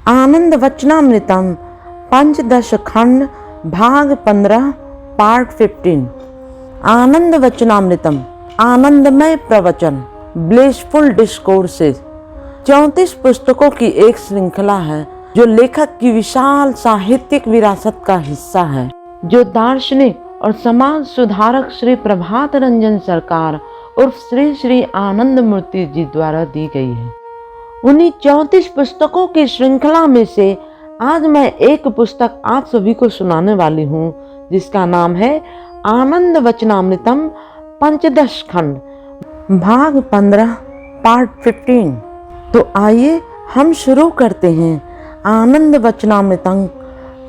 आनंद वचनामृतम पंचदश खंड भाग 15 पार्ट 15। आनंद वचनामृतम आनंदमय प्रवचन ब्लिसफुल डिस्कोर्सेस 34 पुस्तकों की एक श्रृंखला है जो लेखक की विशाल साहित्यिक विरासत का हिस्सा है, जो दार्शनिक और समाज सुधारक श्री प्रभात रंजन सरकार उर्फ श्री श्री आनंद मूर्ति जी द्वारा दी गई है। उन्हीं 34 पुस्तकों की श्रृंखला में से आज मैं एक पुस्तक आप सभी को सुनाने वाली हूँ, जिसका नाम है आनंद वचनामृतम पंचदश खंड भाग 15 पार्ट 15। तो आइए हम शुरू करते हैं आनंद वचनामृतम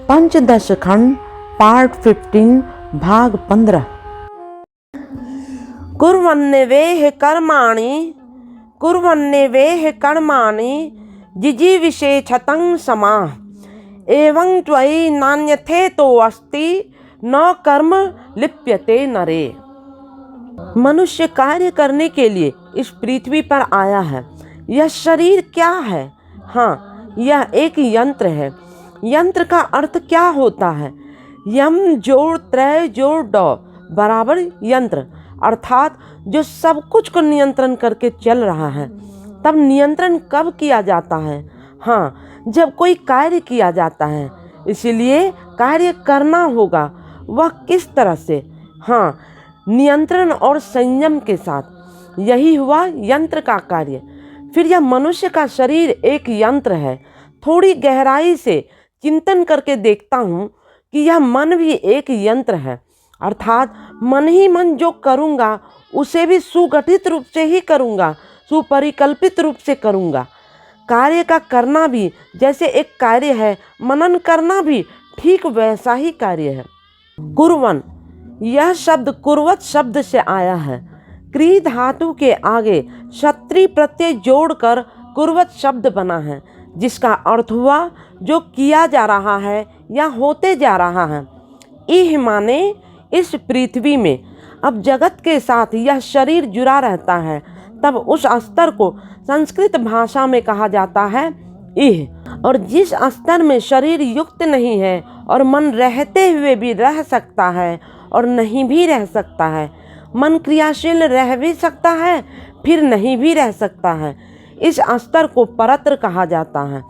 पंचदश खंड पार्ट 15 भाग 15। कुर्वन्नेवेह कर्माणि जिजीविषेच्छतं समाः एवं त्वयि नान्यथेतोऽस्ति न कर्म लिप्यते नरे। मनुष्य कार्य करने के लिए इस पृथ्वी पर आया है। यह शरीर क्या है? हाँ, यह एक यंत्र है। यंत्र का अर्थ क्या होता है? यम जोड़ त्रय जोड़ ड बराबर यंत्र, अर्थात जो सब कुछ को नियंत्रण करके चल रहा है। तब नियंत्रण कब किया जाता है? हाँ, जब कोई कार्य किया जाता है। इसीलिए कार्य करना होगा। वह किस तरह से? हाँ, नियंत्रण और संयम के साथ। यही हुआ यंत्र का कार्य। फिर यह मनुष्य का शरीर एक यंत्र है। थोड़ी गहराई से चिंतन करके देखता हूँ कि यह मन भी एक यंत्र है, अर्थात मन ही मन जो करूँगा उसे भी सुगठित रूप से ही करूँगा, सुपरिकल्पित रूप से करूँगा। कार्य का करना भी जैसे एक कार्य है, मनन करना भी ठीक वैसा ही कार्य है। कुर्वन, यह शब्द कुर्वत शब्द से आया है। क्री धातु के आगे क्षत्रि प्रत्यय जोड़कर कुर्वत शब्द बना है, जिसका अर्थ हुआ जो किया जा रहा है या होते जा रहा है। इह माने इस पृथ्वी में अब जगत के साथ यह शरीर जुड़ा रहता है, तब उस स्तर को संस्कृत भाषा में कहा जाता है इह। और जिस स्तर में शरीर युक्त नहीं है और मन रहते हुए भी रह सकता है और नहीं भी रह सकता है, मन क्रियाशील रह भी सकता है फिर नहीं भी रह सकता है, इस स्तर को परत्र कहा जाता है।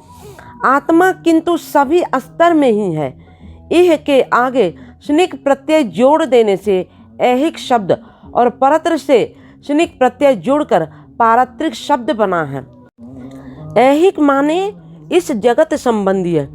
आत्मा किंतु सभी स्तर में ही है। इह के आगे शनिक प्रत्यय जोड़ देने से ऐहिक शब्द और परत्र से शनिक प्रत्यय जोड़कर पारत्रिक शब्द बना है। ऐहिक माने इस जगत संबंधी है,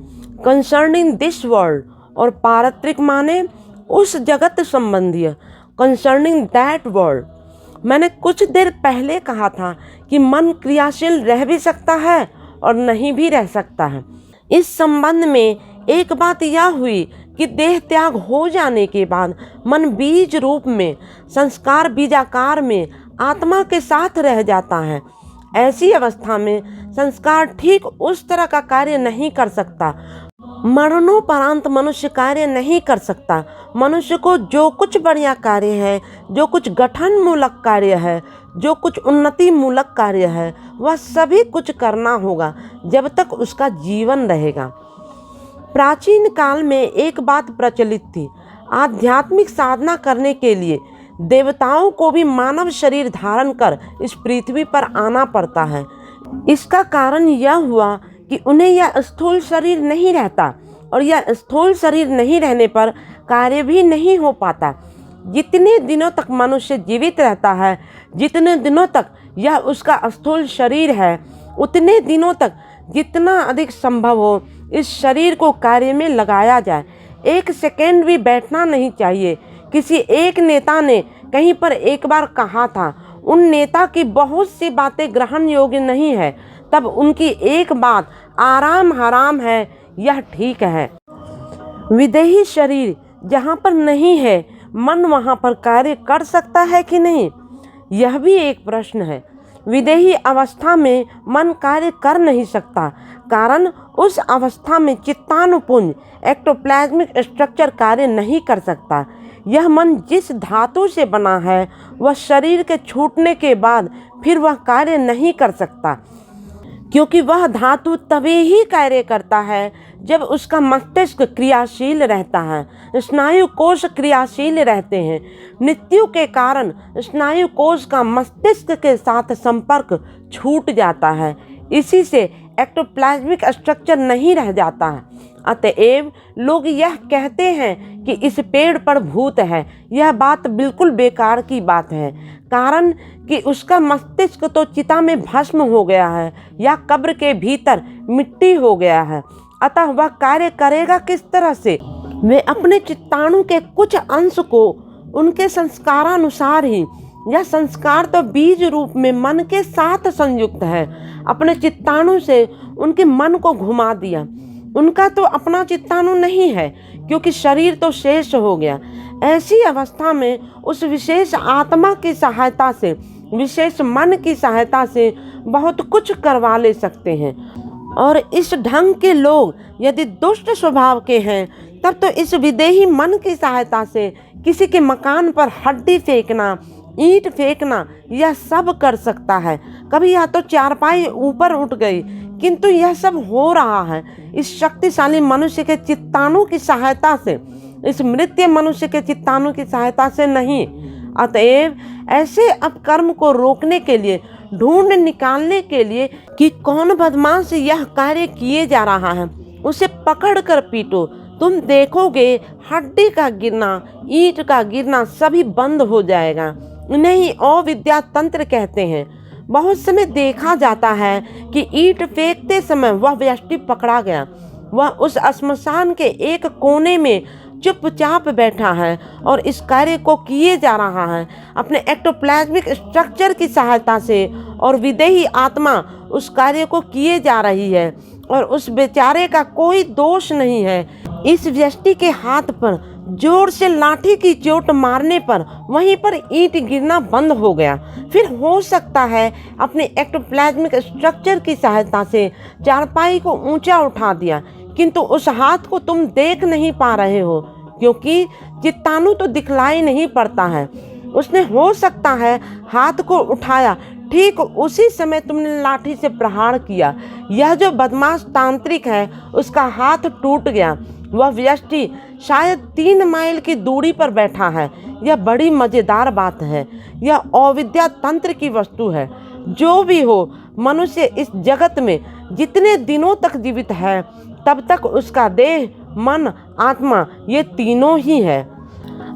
कंसर्निंग दिस वर्ल्ड, और पारत्रिक माने उस जगत संबंधी है, कंसर्निंग दैट वर्ल्ड। मैंने कुछ देर पहले कहा था कि मन क्रियाशील रह भी सकता है और नहीं भी रह सकता है। इस संबंध में एक बात यह हुई कि देह त्याग हो जाने के बाद मन बीज रूप में, संस्कार बीजाकार में आत्मा के साथ रह जाता है। ऐसी अवस्था में संस्कार ठीक उस तरह का कार्य नहीं कर सकता। मरणोपरांत मनुष्य कार्य नहीं कर सकता। मनुष्य को जो कुछ बढ़िया कार्य है, जो कुछ गठन मूलक कार्य है, जो कुछ उन्नति मूलक कार्य है, वह सभी कुछ करना होगा जब तक उसका जीवन रहेगा। प्राचीन काल में एक बात प्रचलित थी, आध्यात्मिक साधना करने के लिए देवताओं को भी मानव शरीर धारण कर इस पृथ्वी पर आना पड़ता है। इसका कारण यह हुआ कि उन्हें यह स्थूल शरीर नहीं रहता, और यह स्थूल शरीर नहीं रहने पर कार्य भी नहीं हो पाता। जितने दिनों तक मनुष्य जीवित रहता है, जितने दिनों तक यह उसका स्थूल शरीर है, उतने दिनों तक जितना अधिक संभव हो इस शरीर को कार्य में लगाया जाए। एक सेकेंड भी बैठना नहीं चाहिए। किसी एक नेता ने कहीं पर एक बार कहा था, उन नेता की बहुत सी बातें ग्रहण योग्य नहीं है, तब उनकी एक बात आराम हराम है, यह ठीक है। विदेही शरीर जहाँ पर नहीं है, मन वहाँ पर कार्य कर सकता है कि नहीं, यह भी एक प्रश्न है। विदेही अवस्था में मन कार्य कर नहीं सकता, कारण उस अवस्था में चित्तानुपुंज एक्टोप्लाज्मिक स्ट्रक्चर कार्य नहीं कर सकता। यह मन जिस धातु से बना है वह शरीर के छूटने के बाद फिर वह कार्य नहीं कर सकता। क्योंकि वह धातु तभी ही कार्य करता है जब उसका मस्तिष्क क्रियाशील रहता है, स्नायु कोश क्रियाशील रहते हैं। मृत्यु के कारण स्नायु कोश का मस्तिष्क के साथ संपर्क छूट जाता है, इसी से एक्टोप्लाज्मिक स्ट्रक्चर नहीं रह जाता है। अतएव लोग यह कहते हैं कि इस पेड़ पर भूत है, यह बात बिल्कुल बेकार की बात है, कारण कि उसका मस्तिष्क तो चिता में भस्म हो गया है या कब्र के भीतर मिट्टी हो गया है, अतः वह कार्य करेगा किस तरह से? वे अपने चित्ताणु के कुछ अंश को उनके संस्कारानुसार ही, यह संस्कार तो बीज रूप में मन के साथ संयुक्त है, अपने चित्ताणु से उनके मन को घुमा दिया। उनका तो अपना चित्ताणु नहीं है, क्योंकि शरीर तो शेष हो गया। ऐसी अवस्था में उस विशेष आत्मा की सहायता से, विशेष मन की सहायता से बहुत कुछ करवा ले सकते हैं। और इस ढंग के लोग यदि दुष्ट स्वभाव के हैं, तब तो इस विदेही मन की सहायता से किसी के मकान पर हड्डी फेंकना, ईंट फेंकना, यह सब कर सकता है। कभी या तो चारपाई ऊपर उठ गई, किंतु यह सब हो रहा है इस शक्तिशाली मनुष्य के चित्ताणु की सहायता से, इस मृत्य मनुष्य के चित्ताणु की सहायता से नहीं। अतएव ऐसे अपकर्म को रोकने के लिए, ढूंढ निकालने के लिए कि कौन बदमाश यह कार्य किए जा रहा है, उसे पकड़ कर पीटो। तुम देखोगे हड्डी का गिरना, ईंट का गिरना सभी बंद हो जाएगा। इन्हें ही अविद्या तंत्र कहते हैं। बहुत समय देखा जाता है कि ईंट फेंकते समय वह व्यक्ति पकड़ा गया, वह उस श्मशान के एक कोने में चुपचाप बैठा है और इस कार्य को किए जा रहा है अपने एक्टोप्लाज्मिक स्ट्रक्चर की सहायता से, और विदेही आत्मा उस कार्य को किए जा रही है और उस बेचारे का कोई दोष नहीं है। इस व्यक्ति के हाथ पर जोर से लाठी की चोट मारने पर वहीं पर ईंट गिरना बंद हो गया। फिर हो सकता है अपने एक्टोप्लाज्मिक स्ट्रक्चर की सहायता से चारपाई को ऊंचा उठा दिया, किंतु उस हाथ को तुम देख नहीं पा रहे हो, क्योंकि चित्ताणु तो दिखलाई नहीं पड़ता है। उसने हो सकता है हाथ को उठाया, ठीक उसी समय तुमने लाठी से प्रहार किया। यह जो बदमाश तांत्रिक है उसका हाथ टूट गया। वह व्यक्ति शायद 3 माइल की दूरी पर बैठा है। यह बड़ी मज़ेदार बात है। यह अविद्या तंत्र की वस्तु है। जो भी हो, मनुष्य इस जगत में जितने दिनों तक जीवित है, तब तक उसका देह, मन, आत्मा ये तीनों ही है।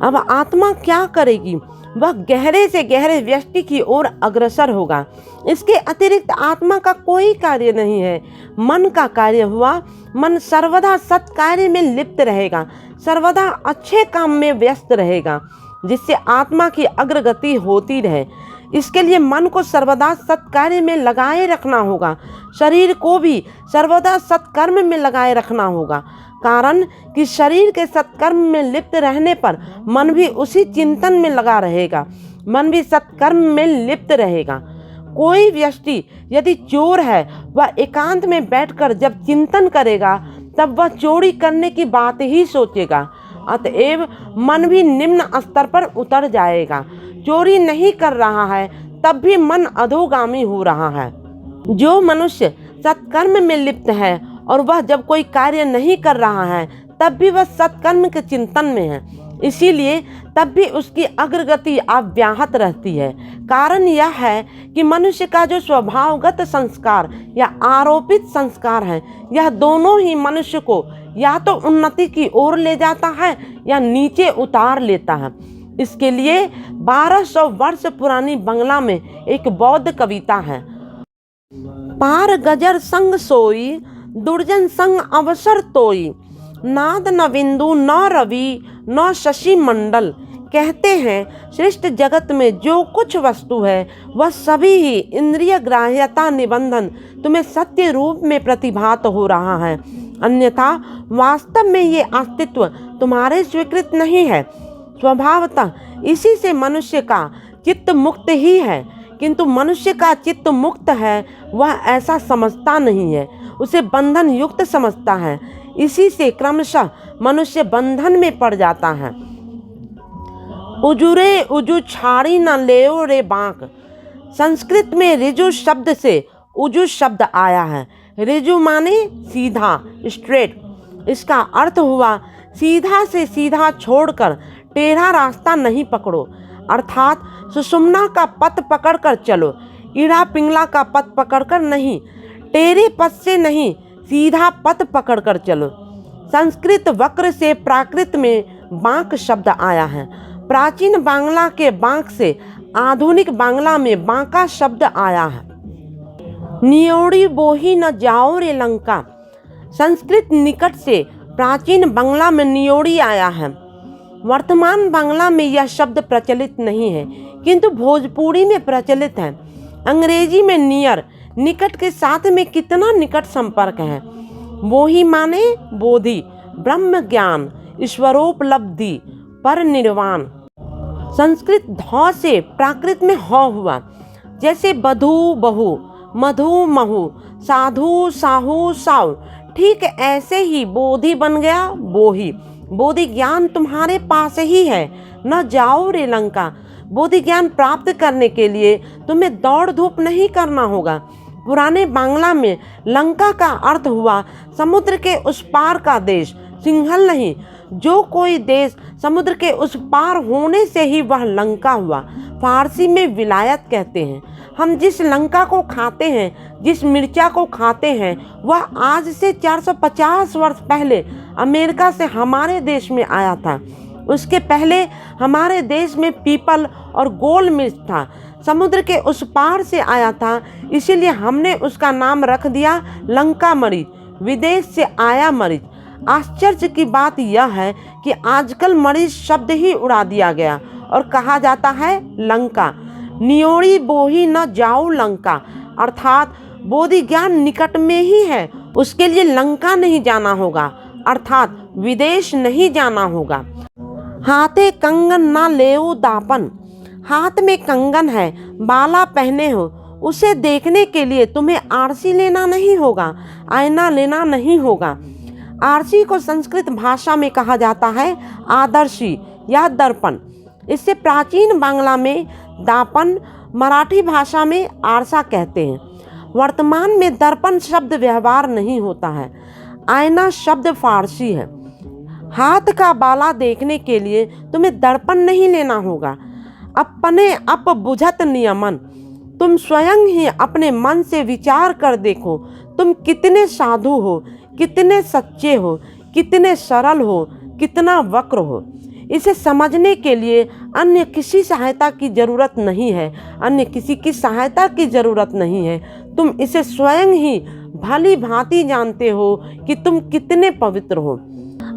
अब आत्मा क्या करेगी? वह गहरे से गहरे व्यक्ति की ओर अग्रसर होगा। इसके अतिरिक्त आत्मा का कोई कार्य नहीं है। मन का कार्य हुआ, मन सर्वदा सत्कार्य में लिप्त रहेगा, सर्वदा अच्छे काम में व्यस्त रहेगा, जिससे आत्मा की अग्रगति होती रहे। इसके लिए मन को सर्वदा सत्कार्य में लगाए रखना होगा, शरीर को भी सर्वदा सत्कर्म में लगाए रखना होगा, कारण कि शरीर के सत्कर्म में लिप्त रहने पर मन भी उसी चिंतन में लगा रहेगा, मन भी सत्कर्म में लिप्त रहेगा। कोई व्यक्ति यदि चोर है, वह एकांत में बैठकर जब चिंतन करेगा, तब वह चोरी करने की बात ही सोचेगा। अतएव मन भी निम्न स्तर पर उतर जाएगा। चोरी नहीं कर रहा है, तब भी मन अधोगामी हो रहा है। जो मनुष्य सत्कर्म में लिप्त है और वह जब कोई कार्य नहीं कर रहा है, तब भी वह सत्कर्म के चिंतन में है, इसीलिए तब भी उसकी अग्रगति अव्याहत रहती है। कारण यह है कि मनुष्य का जो स्वभावगत संस्कार या आरोपित संस्कार है, यह दोनों ही मनुष्य को या तो उन्नति की ओर ले जाता है या नीचे उतार लेता है। इसके लिए 1200 वर्ष पुरानी बंगला में एक बौद्ध कविता है। पार गजर संग सोई, दुर्जन संग अवसर तोई, नाद न बिंदु न रवि न शशि मंडल। कहते हैं सृष्टि जगत में जो कुछ वस्तु है वह सभी ही इंद्रिय ग्राह्यता निबंधन तुम्हें सत्य रूप में प्रतिभात हो रहा है, अन्यथा वास्तव में ये अस्तित्व तुम्हारे स्वीकृत नहीं है। स्वभावतः इसी से मनुष्य का चित्त मुक्त ही है, किंतु मनुष्य का चित्त मुक्त है वह ऐसा समझता नहीं है, उसे बंधन युक्त समझता है। इसी से क्रमशः मनुष्य बंधन में पड़ जाता है। उजुरे उजु छाड़ी न लेओ रे बांक। संस्कृत में रिजु शब्द से उजु शब्द आया है। ऋजु माने सीधा, स्ट्रेट। इसका अर्थ हुआ सीधा से सीधा छोड़कर टेढ़ा रास्ता नहीं पकड़ो, अर्थात सुषुम्ना का पथ पकड़कर चलो, ईड़ा पिंगला का पथ पकड़कर नहीं, टेढ़े पथ से नहीं, सीधा पथ पकड़कर चलो। संस्कृत वक्र से प्राकृत में बांक शब्द आया है। प्राचीन बांग्ला के बांक से आधुनिक बांग्ला में बांका शब्द आया है। नियोड़ी बोही न जाओ रे लंका, संस्कृत निकट से प्राचीन बांग्ला में नियोड़ी आया है। वर्तमान बांग्ला में यह शब्द प्रचलित नहीं है, किंतु भोजपुरी में प्रचलित है। अंग्रेजी में नियर, निकट के साथ में कितना निकट संपर्क है। बोही माने बोधि, ब्रह्म ज्ञान, ईश्वरोपलब्धि, पर निर्वाण। संस्कृत ध से प्राकृत में ह हुआ, जैसे बधू बहु, मधु महु, साधु साहू साव। ठीक ऐसे ही बोधि बन गया बोही। बोधि ज्ञान तुम्हारे पास ही है, न जाओ रे लंका। बोधि ज्ञान प्राप्त करने के लिए तुम्हें दौड़ धूप नहीं करना होगा। पुराने बांग्ला में लंका का अर्थ हुआ समुद्र के उस पार का देश, सिंहल नहीं। जो कोई देश समुद्र के उस पार होने से ही वह लंका हुआ। फारसी में विलायत कहते हैं। हम जिस लंका को खाते हैं, जिस मिर्चा को खाते हैं, वह आज से 450 वर्ष पहले अमेरिका से हमारे देश में आया था। उसके पहले हमारे देश में पीपल और गोल मिर्च था। समुद्र के उस पार से आया था, इसीलिए हमने उसका नाम रख दिया लंका मरीच, विदेश से आया मरीच। आश्चर्य की बात यह है कि आजकल मरीच शब्द ही उड़ा दिया गया और कहा जाता है लंका। नियोड़ी बोही न जाओ लंका, अर्थात बोधि ज्ञान निकट में ही है, उसके लिए लंका नहीं जाना होगा, अर्थात विदेश नहीं जाना होगा। हाथे कंगन ना लेओ दापन, हाथ में कंगन है, बाला पहने हो, उसे देखने के लिए तुम्हें आरसी लेना नहीं होगा, आईना लेना नहीं होगा। आरसी को संस्कृत भाषा में कहा जाता है आदर्शी या दर्पण। इससे प्राचीन बांग्ला में दापन, मराठी भाषा में आरसा कहते हैं। वर्तमान में दर्पण शब्द व्यवहार नहीं होता है। आईना शब्द फारसी है। हाथ का बाला देखने के लिए तुम्हें दर्पण नहीं लेना होगा। अपने अप बुझत नियमन, तुम स्वयं ही अपने मन से विचार कर देखो, तुम कितने साधु हो, कितने सच्चे हो, कितने सरल हो, कितना वक्र हो। इसे समझने के लिए अन्य किसी सहायता की जरूरत नहीं है, अन्य किसी की सहायता की जरूरत नहीं है। तुम इसे स्वयं ही भली भांति जानते हो कि तुम कितने पवित्र हो।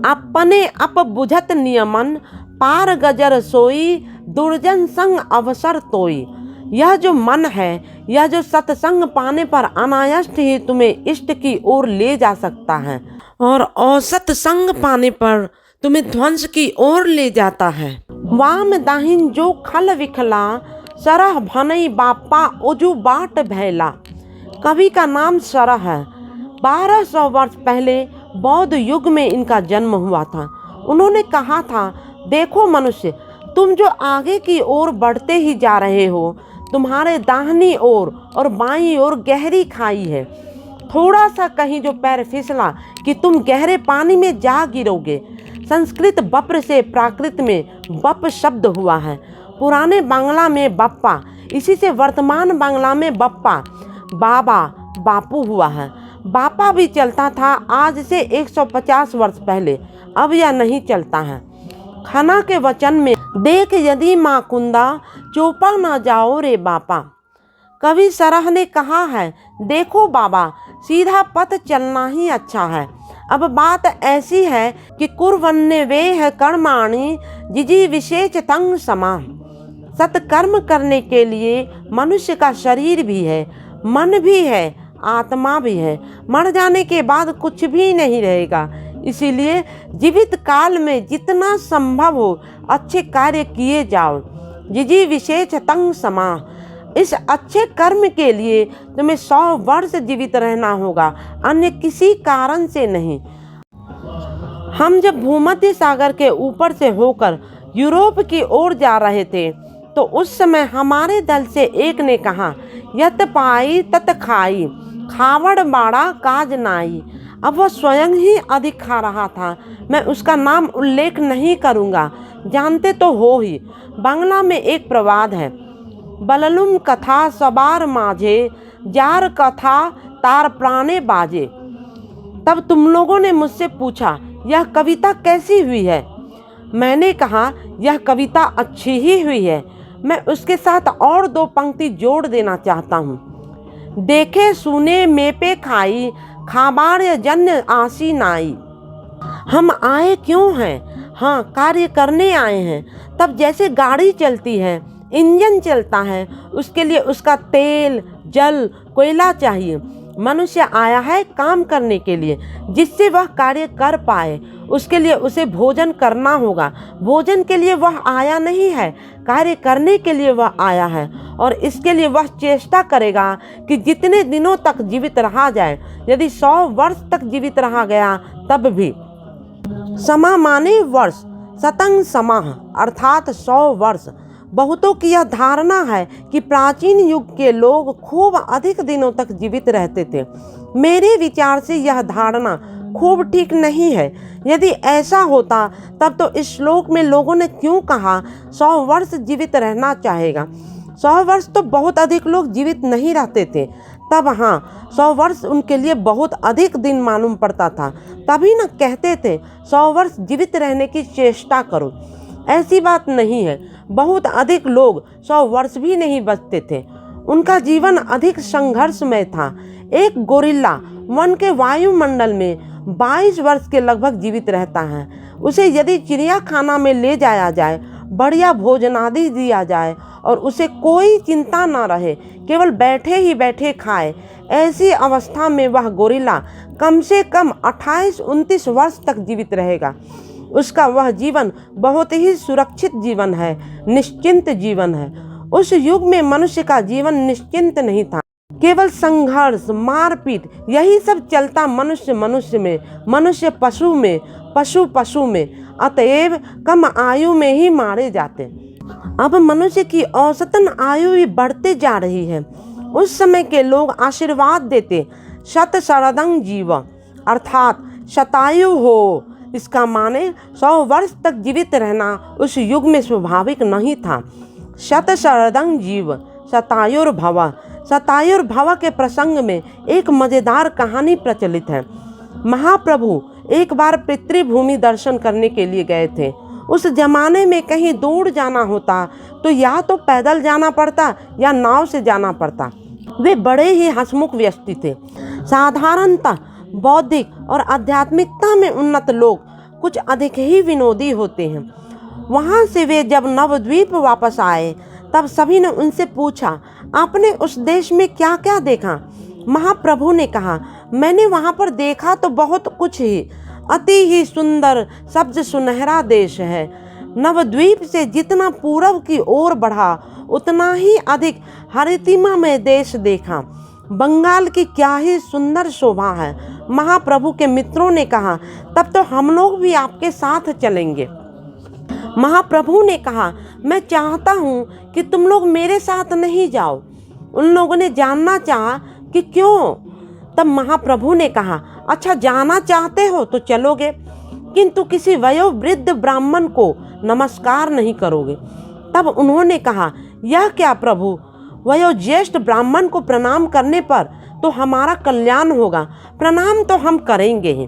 अपने अप बुझत नियमन, पार गजर सोई, दुर्जन संग अवसर तोई। यह जो मन है, यह जो सत्संग पाने पर अनायास ही तुम्हें इष्ट की ओर ले जा सकता है और औसत संग पाने पर तुम्हें ध्वंस की ओर ले जाता है। वाम दाहिन जो खल विखला, सरह भनई बापा ओजू बाट भैला। कवि का नाम सरह है। 1200 वर्ष पहले बौद्ध युग में इनका जन्म हुआ था। उन्होंने कहा था, देखो मनुष्य, तुम जो आगे की ओर बढ़ते ही जा रहे हो, तुम्हारे दाहिनी ओर और बाईं ओर गहरी खाई है। थोड़ा सा कहीं जो पैर फिसला कि तुम गहरे पानी में जा गिरोगे। संस्कृत बप्र से प्राकृत में बप शब्द हुआ है। पुराने बांग्ला में बप्पा, इसी से वर्तमान बांग्ला में बप्पा, बाबा, बापू हुआ है। बापा भी चलता था आज से 150 वर्ष पहले, अब यह नहीं चलता है। खना के वचन में देख यदि माँ कुंदा, चोपा ना जाओ रे बापा। कवि सरह ने कहा है, देखो बाबा, सीधा पथ चलना ही अच्छा है। अब बात ऐसी है कि कुर्वन्ने वे है कर्माणि जिजी विशेष तंग समा। सत्कर्म करने के लिए मनुष्य का शरीर भी है, मन भी है, आत्मा भी है। मर जाने के बाद कुछ भी नहीं रहेगा। इसीलिए जीवित काल में जितना संभव हो अच्छे कार्य किए जाओ। जिजी विशेष तंग समा। इस अच्छे कर्म के लिए तुम्हें 100 वर्ष जीवित रहना होगा, अन्य किसी कारण से नहीं। हम जब भूमध्य सागर के ऊपर से होकर यूरोप की ओर जा रहे थे तो उस समय हमारे दल से एक ने कहा, यत पाई तत खाई, खावड़ बाड़ा काज नाई। अब वह स्वयं ही अधिक खा रहा था। मैं उसका नाम उल्लेख नहीं करूँगा, जानते तो हो ही। बांग्ला में एक प्रवाद है, बललुम कथा सबार माझे, जार कथा तार प्राणे बाजे। तब तुम लोगों ने मुझसे पूछा, यह कविता कैसी हुई है? मैंने कहा, यह कविता अच्छी ही हुई है। मैं उसके साथ और 2 पंक्ति जोड़ देना चाहता हूँ। देखे सुने मेपे खाई, खाबार जन्य आसी नाई। हम आए क्यों हैं? हाँ, कार्य करने आए हैं। तब जैसे गाड़ी चलती है, इंजन चलता है, उसके लिए उसका तेल, जल, कोयला चाहिए। मनुष्य आया है काम करने के लिए, जिससे वह कार्य कर पाए। उसके लिए उसे भोजन करना होगा। भोजन के लिए वह आया नहीं है, कार्य करने के लिए वह आया है। और इसके लिए वह चेष्टा करेगा कि जितने दिनों तक जीवित रहा जाए। यदि 100 वर्ष तक जीवित रहा गया तब भी। समा माने वर्ष, शतंग समाह अर्थात 100 वर्ष। बहुतों की यह धारणा है कि प्राचीन युग के लोग खूब अधिक दिनों तक जीवित रहते थे। मेरे विचार से यह धारणा खूब ठीक नहीं है। यदि ऐसा होता तब तो इस श्लोक में लोगों ने क्यों कहा 100 वर्ष जीवित रहना चाहेगा? 100 वर्ष तो बहुत अधिक लोग जीवित नहीं रहते थे। तब हाँ, 100 वर्ष उनके लिए बहुत अधिक दिन मालूम पड़ता था। तभी न कहते थे 100 वर्ष जीवित रहने की चेष्टा करो। ऐसी बात नहीं है। बहुत अधिक लोग 100 वर्ष भी नहीं बचते थे। उनका जीवन अधिक संघर्षमय था। एक गोरिल्ला वन के वायुमंडल में 22 वर्ष के लगभग जीवित रहता है। उसे यदि चिड़ियाखाना में ले जाया जाए, बढ़िया भोजनादि दिया जाए और उसे कोई चिंता ना रहे, केवल बैठे ही बैठे खाए, ऐसी अवस्था में वह गोरिल्ला कम से कम 28-29 वर्ष तक जीवित रहेगा। उसका वह जीवन बहुत ही सुरक्षित जीवन है, निश्चिंत जीवन है। उस युग में मनुष्य का जीवन निश्चिंत नहीं था। केवल संघर्ष, मारपीट, यही सब चलता मनुष्य में, मनुष्य पशु में, पशु पशु में। अतएव कम आयु में ही मारे जाते। अब मनुष्य की औसतन आयु भी बढ़ते जा रही है। उस समय के लोग आशीर्वाद देते, शत शरदं जीव अर्थात शतायु हो। इसका माने 100 वर्ष तक जीवित रहना उस युग में स्वाभाविक नहीं था। शत शरदं जीव शतायुर्भव। शतायुर्भव के प्रसंग में एक मजेदार कहानी प्रचलित है। महाप्रभु एक बार पितृभूमि दर्शन करने के लिए गए थे। उस जमाने में कहीं दूर जाना होता तो या तो पैदल जाना पड़ता या नाव से जाना पड़ता। वे बड़े ही हंसमुख व्यक्ति थे। साधारणतः बौद्धिक और आध्यात्मिकता में उन्नत लोग कुछ अधिक ही विनोदी होते हैं। वहाँ से वे जब नवद्वीप वापस आए तब सभी ने उनसे पूछा, आपने उस देश में क्या क्या देखा? महाप्रभु ने कहा, मैंने वहाँ पर देखा तो बहुत कुछ ही, अति ही सुंदर सब्ज सुनहरा देश है। नवद्वीप से जितना पूरब की ओर बढ़ा उतना ही अधिक हरितिमा में देश देखा। बंगाल की क्या ही सुंदर शोभा है। महाप्रभु के मित्रों ने कहा, तब तो हम लोग भी आपके साथ चलेंगे। महाप्रभु ने कहा, मैं चाहता हूँ कि तुम लोग मेरे साथ नहीं जाओ। उन लोगों ने जानना चाहा कि क्यों? तब महाप्रभु ने कहा, अच्छा जाना चाहते हो तो चलोगे, किंतु किसी वयोवृद्ध ब्राह्मण को नमस्कार नहीं करोगे। तब उन्होंने कहा, यह क्या प्रभु, वयोज्येष्ठ ब्राह्मण को प्रणाम करने पर तो हमारा कल्याण होगा, प्रणाम तो हम करेंगे ही।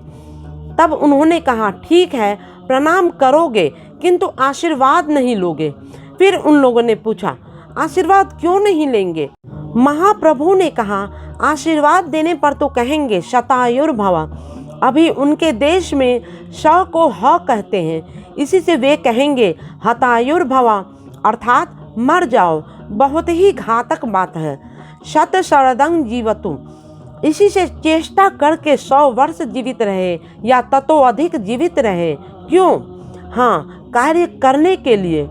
तब उन्होंने कहा, ठीक है प्रणाम करोगे किंतु आशीर्वाद नहीं लोगे। फिर उन लोगों ने पूछा, आशीर्वाद क्यों नहीं लेंगे? महाप्रभु ने कहा, आशीर्वाद देने पर तो कहेंगे शतायुर्भव। अभी उनके देश में श को ह कहते हैं, इसी से वे कहेंगे हतायुर्भव अर्थात मर जाओ। बहुत ही घातक बात है। शत शरदं जीवतु, इसी से चेष्टा करके 100 वर्ष जीवित रहे या ततो अधिक जीवित रहे। क्यों? हाँ, कार्य करने के लिए।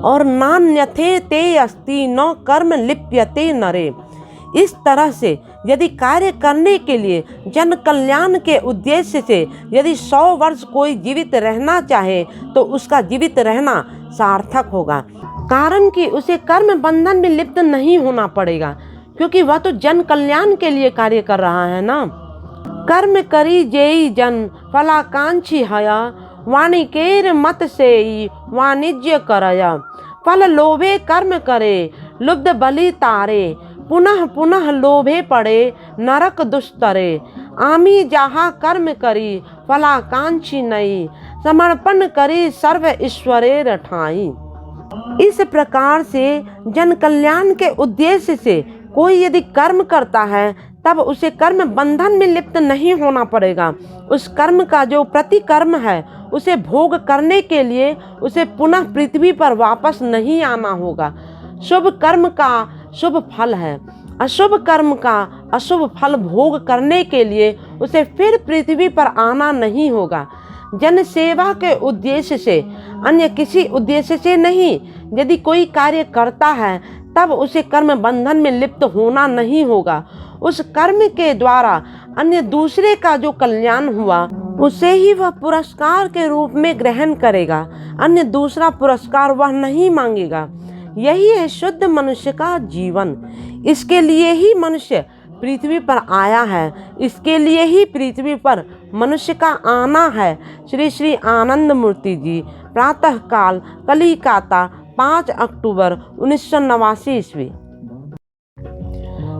और नान्यथे ते अस्ति न कर्म लिप्यते नरे। इस तरह से यदि कार्य करने के लिए जन कल्याण के उद्देश्य से यदि 100 वर्ष कोई जीवित रहना चाहे तो उसका जीवित रहना सार्थक होगा, कारण कि उसे कर्म बंधन में लिप्त नहीं होना पड़ेगा, क्योंकि वह तो जन कल्याण के लिए कार्य कर रहा है ना। कर्म करी जेई जन फलाकांक्षी हया, वाणिकेर मत से वाणिज्य करया, फल लोभे कर्म करे लुब्ध बलि तारे, पुनः पुनः लोभे पड़े नरक दुष्तरे, आमी जहाँ कर्म करी फलाकांक्षी नई, समर्पण करी सर्व ईश्वरे रठाई। इस प्रकार से जन कल्याण के उद्देश्य से कोई यदि कर्म करता है तब उसे कर्म बंधन में लिप्त नहीं होना पड़ेगा। उस कर्म का जो प्रतिकर्म है उसे भोग करने के लिए उसे पुनः पृथ्वी पर वापस नहीं आना होगा। शुभ कर्म का शुभ फल है, अशुभ कर्म का अशुभ फल भोग करने के लिए उसे फिर पृथ्वी पर आना नहीं होगा। जन सेवा के उद्देश्य से, अन्य किसी उद्देश्य से नहीं, यदि कोई कार्य करता है तब उसे कर्म बंधन में लिप्त होना नहीं होगा। उस कर्म के द्वारा अन्य दूसरे का जो कल्याण हुआ उसे ही वह पुरस्कार के रूप में ग्रहण करेगा, अन्य दूसरा पुरस्कार वह नहीं मांगेगा। यही है शुद्ध मनुष्य का जीवन। इसके लिए ही मनुष्य पृथ्वी पर आया है, इसके लिए ही पृथ्वी पर मनुष्य का आना है। श्री श्री आनंद मूर्ति जी, प्रातः काल, कलिकाता, 5 अक्टूबर 1989 ईस्वी।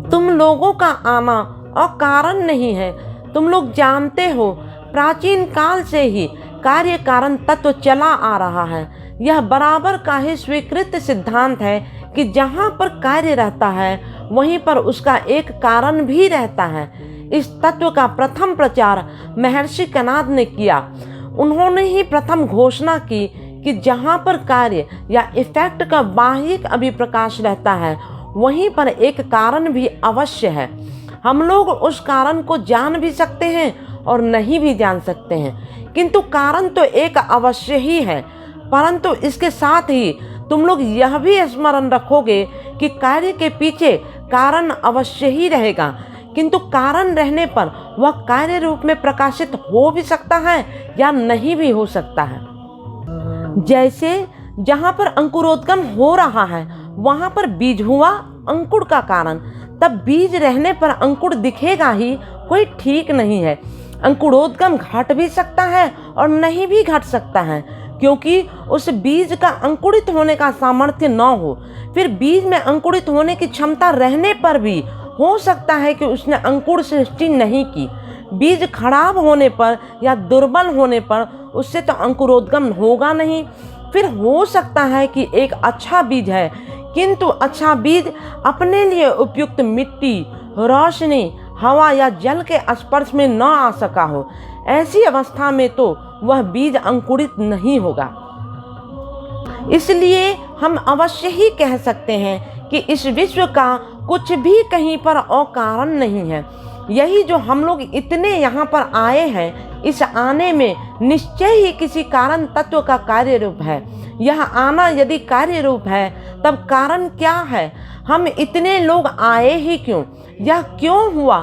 तुम लोगों का आना अकारण नहीं है। तुम लोग जानते हो प्राचीन काल से ही कार्य कारण तत्व चला आ रहा है। यह बराबर का ही स्वीकृत सिद्धांत है कि जहाँ पर कार्य रहता है वहीं पर उसका एक कारण भी रहता है। इस तत्व का प्रथम प्रचार महर्षि कणाद ने किया। उन्होंने ही प्रथम घोषणा की कि जहाँ पर कार्य या इफेक्ट का बाह्यिक अभिप्रकाश रहता है वहीं पर एक कारण भी अवश्य है। हम लोग उस कारण को जान भी सकते हैं और नहीं भी जान सकते हैं, किंतु कारण तो एक अवश्य ही है। परंतु इसके साथ ही तुम लोग यह भी स्मरण रखोगे कि कार्य के पीछे कारण अवश्य ही रहेगा, किंतु कारण रहने पर वह कार्य रूप में प्रकाशित हो भी सकता है या नहीं भी हो सकता है। जैसे जहाँ पर अंकुरोद्गम हो रहा है वहाँ पर बीज हुआ अंकुर का कारण, तब बीज रहने पर अंकुर दिखेगा ही, कोई ठीक नहीं है। अंकुरोद्गम घट भी सकता है और नहीं भी घट सकता है, क्योंकि उस बीज का अंकुरित होने का सामर्थ्य न हो। फिर बीज में अंकुरित होने की क्षमता रहने पर भी हो सकता है कि उसने अंकुर सृष्टि नहीं की। बीज खराब होने पर या दुर्बल होने पर उससे तो अंकुरोद्गम होगा नहीं। फिर हो सकता है कि एक अच्छा बीज है, किंतु अच्छा बीज अपने लिए उपयुक्त मिट्टी, रोशनी, हवा या जल के स्पर्श में न आ सका हो। ऐसी अवस्था में तो वह बीज अंकुरित नहीं होगा। इसलिए हम अवश्य ही कह सकते हैं कि इस विश्व का कुछ भी कहीं पर अकारण नहीं है। यही जो हम लोग इतने यहाँ पर आए हैं, इस आने में निश्चय ही किसी कारण तत्व का कार्य रूप है। यह आना यदि कार्य रूप है तब कारण क्या है? हम इतने लोग आए ही क्यों? यह क्यों हुआ?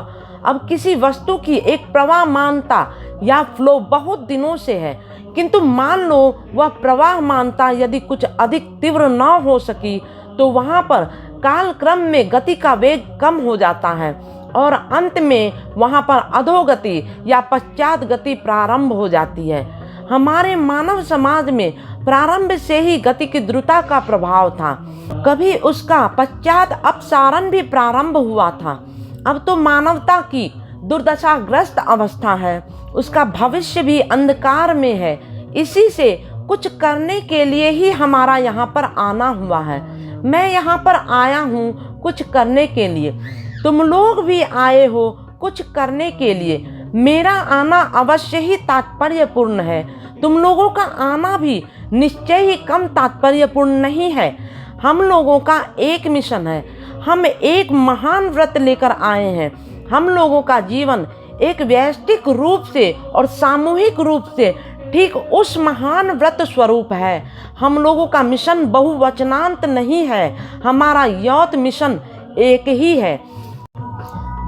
अब किसी वस्तु की एक प्रवाहमानता या फ्लो बहुत दिनों से है, किंतु मान लो वह प्रवाहमानता यदि कुछ अधिक तीव्र न हो सकी तो वहाँ पर कालक्रम में गति का वेग कम हो जाता है और अंत में वहाँ पर अधोगति या पश्चात गति प्रारंभ हो जाती है। हमारे मानव समाज में प्रारंभ से ही गति की द्रुतता का प्रभाव था, कभी उसका पश्चात अपसारण भी प्रारंभ हुआ था। अब तो मानवता की दुर्दशाग्रस्त अवस्था है, उसका भविष्य भी अंधकार में है। इसी से कुछ करने के लिए ही हमारा यहाँ पर आना हुआ है। मैं यहाँ पर आया हूँ कुछ करने के लिए, तुम लोग भी आए हो कुछ करने के लिए। मेरा आना अवश्य ही तात्पर्यपूर्ण है, तुम लोगों का आना भी निश्चय ही कम तात्पर्यपूर्ण नहीं है। हम लोगों का एक मिशन है, हम एक महान व्रत लेकर आए हैं। हम लोगों का जीवन एक व्यष्टिक रूप से और सामूहिक रूप से ठीक उस महान व्रत स्वरूप है। हम लोगों का मिशन बहुवचनांत नहीं है, हमारा यौत मिशन एक ही है।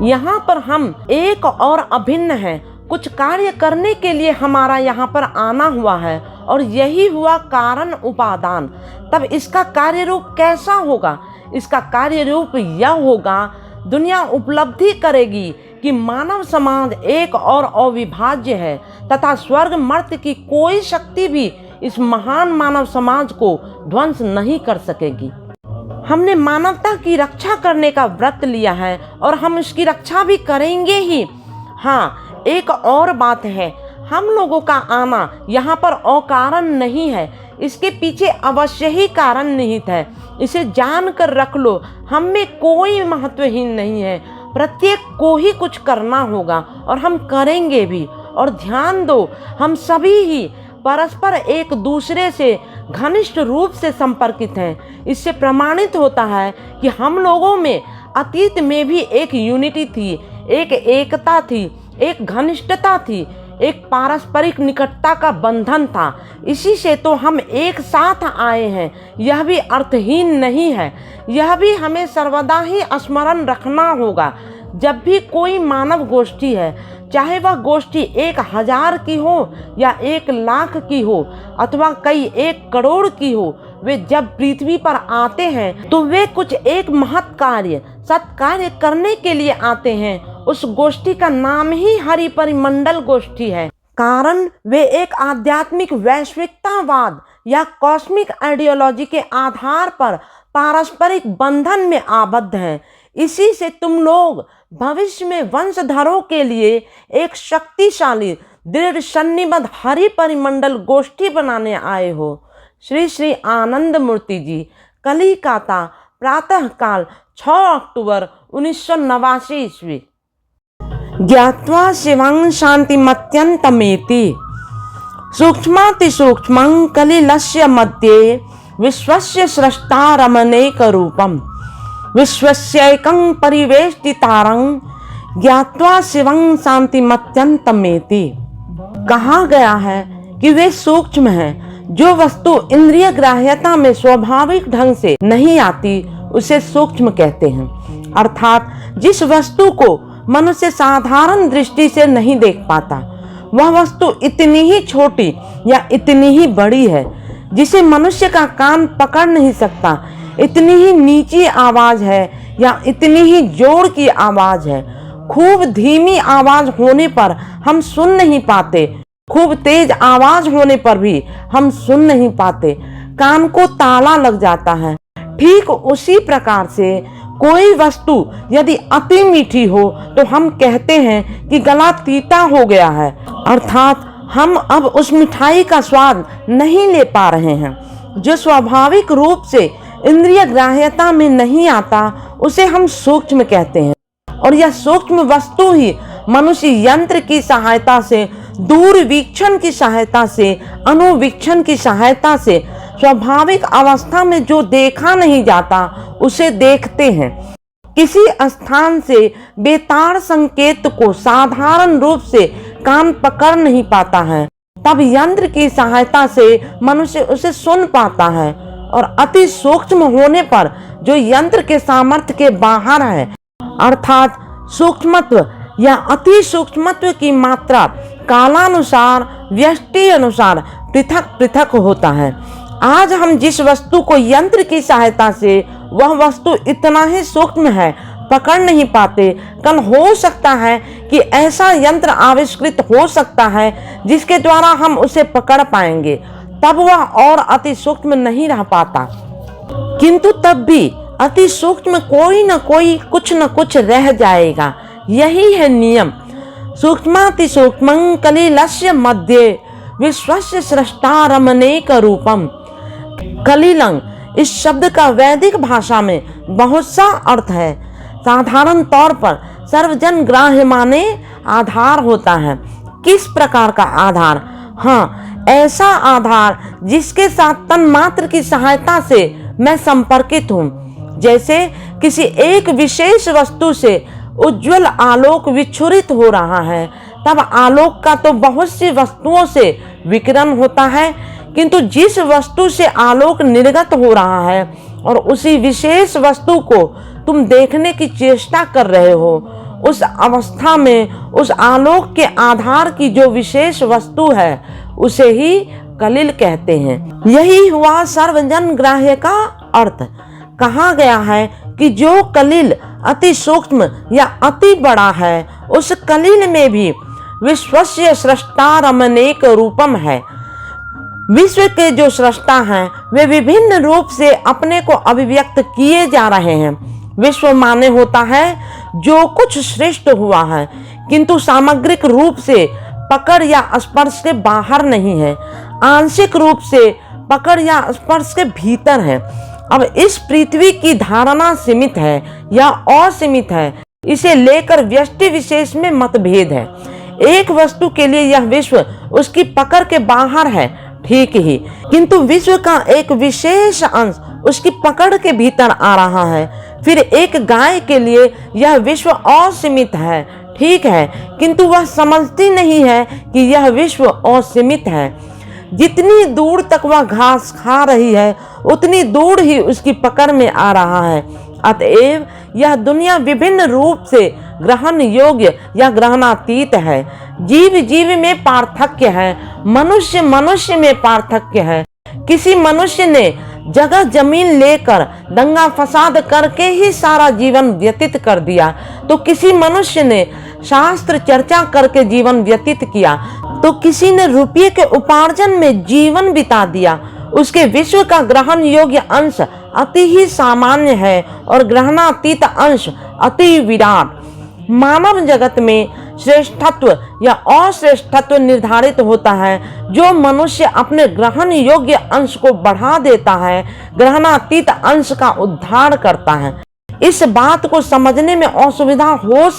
यहाँ पर हम एक और अभिन्न हैं। कुछ कार्य करने के लिए हमारा यहाँ पर आना हुआ है और यही हुआ कारण उपादान। तब इसका कार्य रूप कैसा होगा? इसका कार्य रूप यह होगा, दुनिया उपलब्धि करेगी कि मानव समाज एक और अविभाज्य है तथा स्वर्ग मर्त्य की कोई शक्ति भी इस महान मानव समाज को ध्वंस नहीं कर सकेगी। हमने मानवता की रक्षा करने का व्रत लिया है और हम इसकी रक्षा भी करेंगे ही। हाँ, एक और बात है, हम लोगों का आना यहाँ पर अकारण नहीं है, इसके पीछे अवश्य ही कारण निहित है। इसे जान कर रख लो, हम में कोई महत्वहीन नहीं है, प्रत्येक को ही कुछ करना होगा और हम करेंगे भी। और ध्यान दो, हम सभी ही परस्पर एक दूसरे से घनिष्ठ रूप से संपर्कित हैं। इससे प्रमाणित होता है कि हम लोगों में अतीत में भी एक यूनिटी थी, एक एकता थी, एक घनिष्ठता थी, एक पारस्परिक निकटता का बंधन था। इसी से तो हम एक साथ आए हैं। यह भी अर्थहीन नहीं है, यह भी हमें सर्वदा ही स्मरण रखना होगा। जब भी कोई मानव गोष्ठी है, चाहे वह गोष्ठी 1000 की हो या 1,00,000 की हो अथवा कई 1 करोड़ की हो, वे जब पृथ्वी पर आते हैं तो वे कुछ एक महत् कार्य, सत्कार्य करने के लिए आते हैं। उस गोष्ठी का नाम ही हरि परिमंडल गोष्ठी है, कारण वे एक आध्यात्मिक वैश्विकतावाद या कॉस्मिक आइडियोलॉजी के आधार पर पारस्परिक बंधन में आबद्ध हैं। इसी से तुम लोग भविष्य में वंशधरों के लिए एक शक्तिशाली दृढ़ सन्निबद्ध हरि परिमंडल गोष्ठी बनाने आए हो। श्री श्री आनंद मूर्ति जी, कलिकाता, प्रातः काल 6 अक्टूबर 1989 ईस्वी। ज्ञात्वा शिवं शान्तिमत्यन्तमेति सूक्ष्मातिसूक्ष्मं कलिलस्य मध्ये विश्वस्य स्रष्टा रमणैकरूपम् विश्वस्यैकं परिवेष्टितारं ज्ञात्वा शिवं शान्तिमत्यन्तमेति। कहा गया है कि वे सूक्ष्म हैं। जो वस्तु इंद्रिय ग्राह्यता में स्वाभाविक ढंग से नहीं आती उसे सूक्ष्म कहते हैं। अर्थात जिस वस्तु को मनुष्य साधारण दृष्टि से नहीं देख पाता, वह वस्तु इतनी ही छोटी या इतनी ही बड़ी है जिसे मनुष्य का कान पकड़ नहीं सकता, इतनी ही नीची आवाज है या इतनी ही जोर की आवाज है। खूब धीमी आवाज होने पर हम सुन नहीं पाते, खूब तेज आवाज होने पर भी हम सुन नहीं पाते, कान को ताला लग जाता है। ठीक उसी प्रकार से कोई वस्तु यदि अति मीठी हो तो हम कहते हैं कि गला तीता हो गया है, अर्थात हम अब उस मिठाई का स्वाद नहीं ले पा रहे हैं। जो स्वाभाविक रूप से इंद्रिय ग्राह्यता में नहीं आता उसे हम सूक्ष्म कहते हैं। और यह सूक्ष्म वस्तु ही मनुष्य यंत्र की सहायता से, दूरवीक्षण की सहायता से, अनुवीक्षण की सहायता से स्वाभाविक अवस्था में जो देखा नहीं जाता उसे देखते हैं। किसी स्थान से बेतार संकेत को साधारण रूप से कान पकड़ नहीं पाता है, तब यंत्र की सहायता से मनुष्य उसे सुन पाता है। और अति सूक्ष्म होने पर जो यंत्र के सामर्थ्य के बाहर है, अर्थात सूक्ष्मत्व या अति सूक्ष्मत्व की मात्रा कालानुसार, व्यष्टि अनुसार पृथक पृथक होता है। आज हम जिस वस्तु को यंत्र की सहायता से वह वस्तु इतना ही सूक्ष्म है पकड़ नहीं पाते, कल हो सकता है कि ऐसा यंत्र आविष्कृत हो सकता है जिसके द्वारा हम उसे पकड़ पाएंगे, तब वह और अति सूक्ष्म नहीं रह पाता। किंतु तब भी अति सूक्ष्म कोई न कोई कुछ न कुछ रह जाएगा। यही है नियम। सूक्ष्माति सूक्ष्मं कलिलस्य मध्ये विश्वस्य स्रष्टा रमणैक रूपम। कलिलंग इस शब्द का वैदिक भाषा में बहुत सा अर्थ है। साधारण तौर पर सर्वजन ग्राह्य माने आधार होता है। किस प्रकार का आधार? हाँ, ऐसा आधार जिसके साथ तन्मात्र की सहायता से मैं संपर्कित हूँ। जैसे किसी एक विशेष वस्तु से उज्जवल आलोक विच्छुरित हो रहा है, तब आलोक का तो बहुत सी वस्तुओं से विकिरण होता है, किंतु जिस वस्तु से आलोक निर्गत हो रहा है और उसी विशेष वस्तु को तुम देखने की चेष्टा कर रहे हो, उस अवस्था में उस आलोक के आधार की जो विशेष वस्तु है उसे ही कलिल कहते हैं। यही हुआ सर्वजन ग्राह्य का अर्थ। कहा गया है कि जो कलिल अति सूक्ष्म या अति बड़ा है, उस कलिल में भी विश्वस्य सृष्टारमनेक रूपम है। विश्व के जो सृष्टा हैं वे विभिन्न रूप से अपने को अभिव्यक्त किए जा रहे हैं। विश्व माने होता है जो कुछ श्रेष्ठ हुआ है, किंतु सामग्रिक रूप से पकड़ या स्पर्श के बाहर नहीं है, आंशिक रूप से पकड़ या स्पर्श के भीतर है। अब इस पृथ्वी की धारणा सीमित है या असीमित है, इसे लेकर व्यष्टि विशेष में मतभेद है। एक वस्तु के लिए यह विश्व उसकी पकड़ के बाहर है, ठीक ही, किंतु विश्व का एक विशेष अंश उसकी पकड़ के भीतर आ रहा है। फिर एक गाय के लिए यह विश्व असीमित है, ठीक है, किंतु वह समझती नहीं है कि यह विश्व असीमित है। जितनी दूर तक वह घास खा रही है उतनी दूर ही उसकी पकड़ में आ रहा है। अतएव यह दुनिया विभिन्न रूप से ग्रहण योग्य या ग्रहणातीत है। जीव जीव में पार्थक्य है, मनुष्य मनुष्य में पार्थक्य है। किसी मनुष्य ने जगह जमीन लेकर दंगा फसाद करके ही सारा जीवन व्यतीत कर दिया, तो किसी मनुष्य ने शास्त्र चर्चा करके जीवन व्यतीत किया, तो किसी ने रुपये के उपार्जन में जीवन बिता दिया। उसके विश्व का ग्रहण योग्य अंश अति ही सामान्य है और ग्रहणातीत अंश अति विराट। मानव जगत में श्रेष्ठत्व या अश्रेष्ठत्व निर्धारित होता है जो मनुष्य अपने ग्रहण योग्य अंश को बढ़ा देता है, ग्रहणातीत अंश का उद्धार करता है। इस बात को समझने में असुविधा हो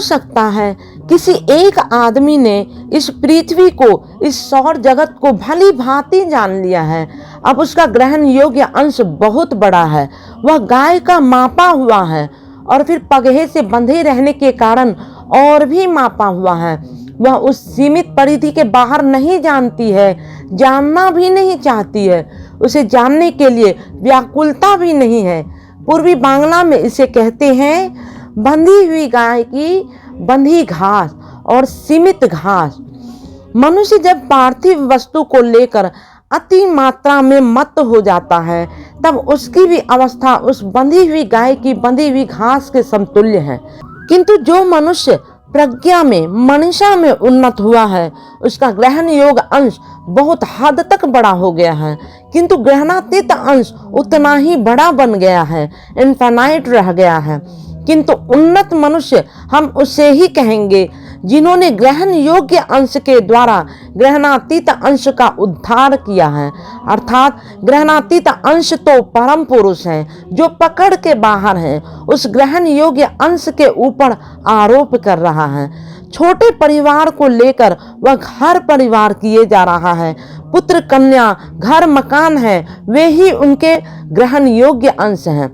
सकता है किसी एक आदमी ने इस पृथ्वी को, इस सौर जगत को भली भांति जान लिया है। अब उसका ग्रहण योग्य अंश बहुत बड़ा है, वह गाय का मापा हुआ है और फिर पगहे से बंधे रहने के कारण और भी मापा हुआ है। वह उस सीमित परिधि के बाहर नहीं जानती है, जानना भी नहीं चाहती है, उसे जानने के लिए व्याकुलता भी नहीं है। पूर्वी बांग्ला में इसे कहते हैं बंधी हुई गाय की बंधी घास और सीमित घास। मनुष्य जब पार्थिव वस्तु को लेकर अति मात्रा में मत्त हो जाता है, तब उसकी भी अवस्था उस बंधी हुई गाय की बंधी हुई घास के समतुल्य है। किंतु जो मनुष्य प्रज्ञा में, मनीषा में उन्नत हुआ है, उसका ग्रहण योग अंश बहुत हद तक बड़ा हो गया है, किंतु ग्रहणातीत अंश उतना ही बड़ा बन गया है, इनफाइनाइट रह गया है। किंतु उन्नत मनुष्य हम उसे ही कहेंगे जिन्होंने ग्रहण योग्य अंश के द्वारा ग्रहणातीत अंश का उद्धार किया है। अर्थात ग्रहणातीत अंश तो परम पुरुष है जो पकड़ के बाहर है, उस ग्रहण योग्य अंश के ऊपर आरोप कर रहा है। छोटे परिवार को लेकर वह घर परिवार किए जा रहा है। पुत्र कन्या घर मकान है, वे ही उनके ग्रहण योग्य अंश हैं।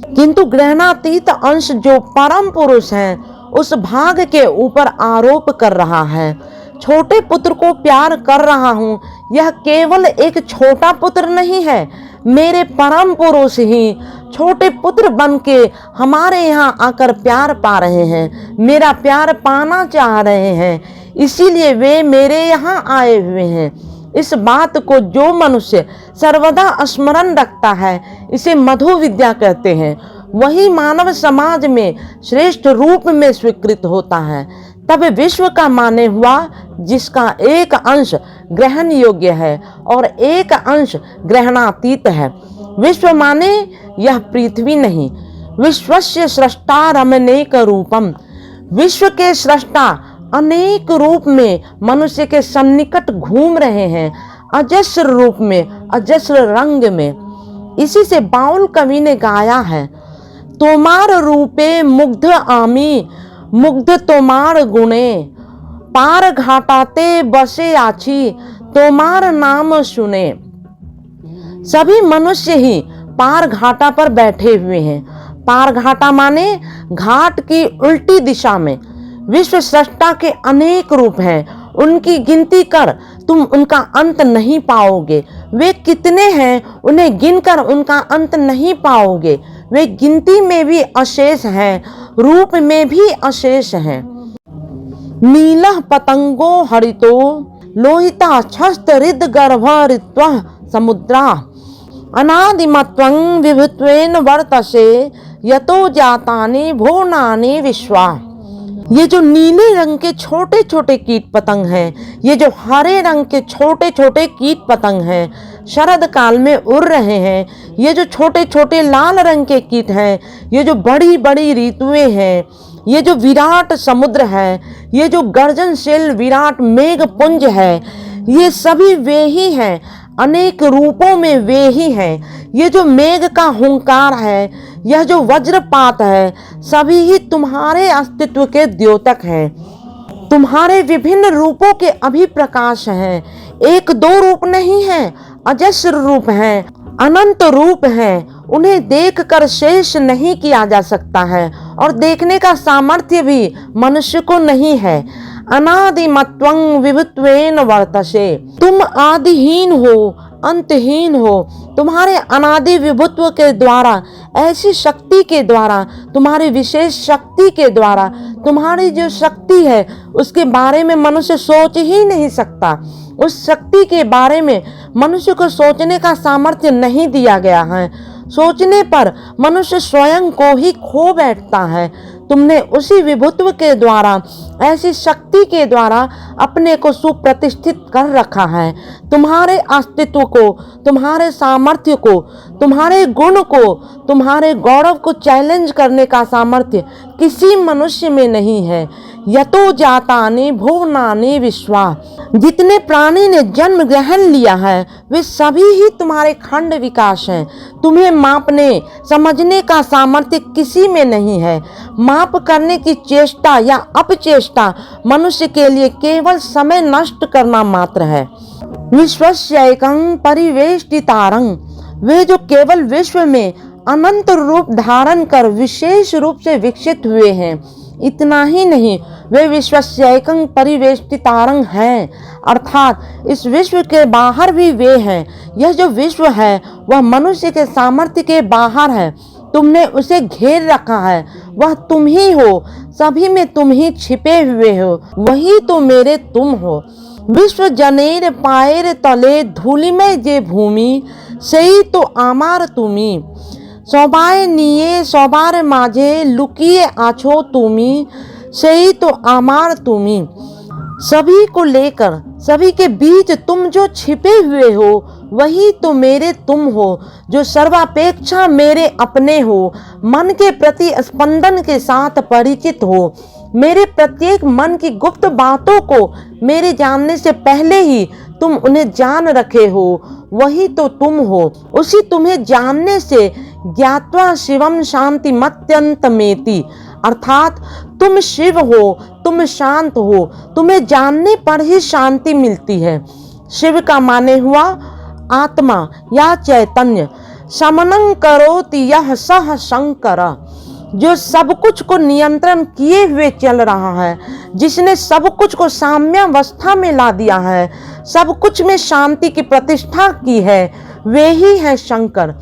किंतु ग्रहणातीत अंश जो परम पुरुष है उस भाग के ऊपर आरोप कर रहा है। छोटे पुत्र को प्यार कर रहा हूँ, यह केवल एक छोटा पुत्र नहीं है, मेरे परम पुरुष ही छोटे पुत्र बन के हमारे यहाँ आकर प्यार पा रहे हैं, मेरा प्यार पाना चाह रहे हैं, इसीलिए वे मेरे यहाँ आए हुए हैं। इस बात को जो मनुष्य सर्वदा स्मरण रखता है, इसे मधु विद्या कहते हैं, वही मानव समाज में श्रेष्ठ रूप में स्वीकृत होता है। तब विश्व का माने हुआ जिसका एक अंश ग्रहण योग्य है और एक अंश ग्रहणातीत है। विश्व माने यह पृथ्वी नहीं, विश्वस्य सृष्टारमनेक रूपम। विश्व के सृष्टा अनेक रूप में मनुष्य के सन्निकट घूम रहे हैं, अजस्र रूप में, अजस्र रंग में। इसी से बाउल कवि ने गाया है, तोमार रूपे मुग्ध आमी, मुग्ध तोमार गुणे, पार घाटाते बसे आछी, तोमार नाम सुने। सभी मनुष्य ही पार घाटा पर बैठे हुए हैं। पार घाटा माने घाट की उल्टी दिशा में। विश्व सृष्टा के अनेक रूप हैं, उनकी गिनती कर तुम उनका अंत नहीं पाओगे। वे कितने हैं उन्हें गिनकर उनका अंत नहीं पाओगे, वे गिनती में भी अशेष हैं रूप में भी अशेष हैं। नीलः पतंगो हरितो लोहिता छस्त हृद गर्भ ऋत्वः समुद्रा अनादिमत्वं विभुत्वेन वर्तसे यतो जातानि भुवनानि विश्वा। ये जो नीले रंग के छोटे छोटे कीट पतंग हैं, ये जो हरे रंग के छोटे छोटे कीट पतंग हैं, शरद काल में उड़ रहे हैं, ये जो छोटे छोटे लाल रंग के कीट हैं, ये जो बड़ी बड़ी ऋतुएं हैं, ये जो विराट समुद्र है, ये जो गर्जनशील विराट मेघ पुंज है, ये सभी वे ही हैं, अनेक रूपों में वे ही हैं। ये जो मेघ का हुंकार है, यह जो वज्रपात है, सभी ही तुम्हारे अस्तित्व के द्योतक हैं। तुम्हारे विभिन्न रूपों के अभिप्रकाश हैं। एक दो रूप नहीं है, अजस्र रूप हैं, अनंत रूप हैं। उन्हें देखकर शेष नहीं किया जा सकता है और देखने का सामर्थ्य भी मनुष्य को नहीं है। अनादिमत्वं विभुत्वेन वर्तसे। तुम आदिहीन हो, अंतहीन हो। तुम्हारे अनादि विभुत्व के द्वारा, ऐसी शक्ति के द्वारा, तुम्हारी विशेष शक्ति के द्वारा, तुम्हारी जो शक्ति है उसके बारे में मनुष्य सोच ही नहीं सकता। उस शक्ति के बारे में मनुष्य को सोचने का सामर्थ्य नहीं दिया गया है। सोचने पर मनुष्य स्वयं को ही खो बैठता है। तुमने उसी विभुत्व के द्वारा, ऐसी शक्ति के द्वारा अपने को सुप्रतिष्ठित कर रखा है। तुम्हारे अस्तित्व को, तुम्हारे सामर्थ्य को, तुम्हारे गुण को, तुम्हारे गौरव को चैलेंज करने का सामर्थ्य किसी मनुष्य में नहीं है। यतो जातानि भुवनानि विश्वा। जितने प्राणी ने जन्म ग्रहण लिया है वे सभी ही तुम्हारे खंड विकास हैं। तुम्हें मापने समझने का सामर्थ्य किसी में नहीं है। माप करने की चेष्टा या अपचेष्टा मनुष्य के लिए केवल समय नष्ट करना मात्र है। विश्वस्यैकं परिवेष्टितारं। वे जो केवल विश्व में अनंत रूप धारण कर विशेष रूप से विकसित हुए हैं, इतना ही नहीं, वे विश्वस्यैकं परिवेष्टितारं हैं, अर्थात इस विश्व के बाहर भी वे हैं। यह जो विश्व है वह मनुष्य के सामर्थ्य के बाहर है। तुमने उसे घेर रखा है। वह तुम ही हो, सभी में तुम ही छिपे हुए हो। वही तो मेरे तुम हो। विश्व जनेर पाएर तले धूलिमय जे भूमि, सही तो आमार तुमी। सौबाय निये सौबार माझे लुकिए आछो तुमी, सही तो आमार तुमी। सभी को लेकर, सभी के बीच तुम जो छिपे हुए हो, वही तो मेरे तुम हो, जो सर्वापेक्षा मेरे अपने हो। मन के प्रति स्पंदन के साथ परिचित हो। मेरे प्रत्येक मन की गुप्त बातों को मेरे जानने से पहले ही तुम उन्हें जान रखे हो। वही तो तुम हो। उसी तुम्हें जानने से ज्ञात्वा शिवम शांति मत्यंतमेति, अर्थात तुम शिव हो, तुम शांत हो। तुम्हें जानने पर ही शांति मिलती है। शिव का माने हुआ आत्मा या चैतन्य। शमनं करोति यह सह शंकर। जो सब कुछ को नियंत्रण किए हुए चल रहा है, जिसने सब कुछ को साम्यावस्था में ला दिया है, सब कुछ में शांति की प्रतिष्ठा की है, वे ही है शंकर।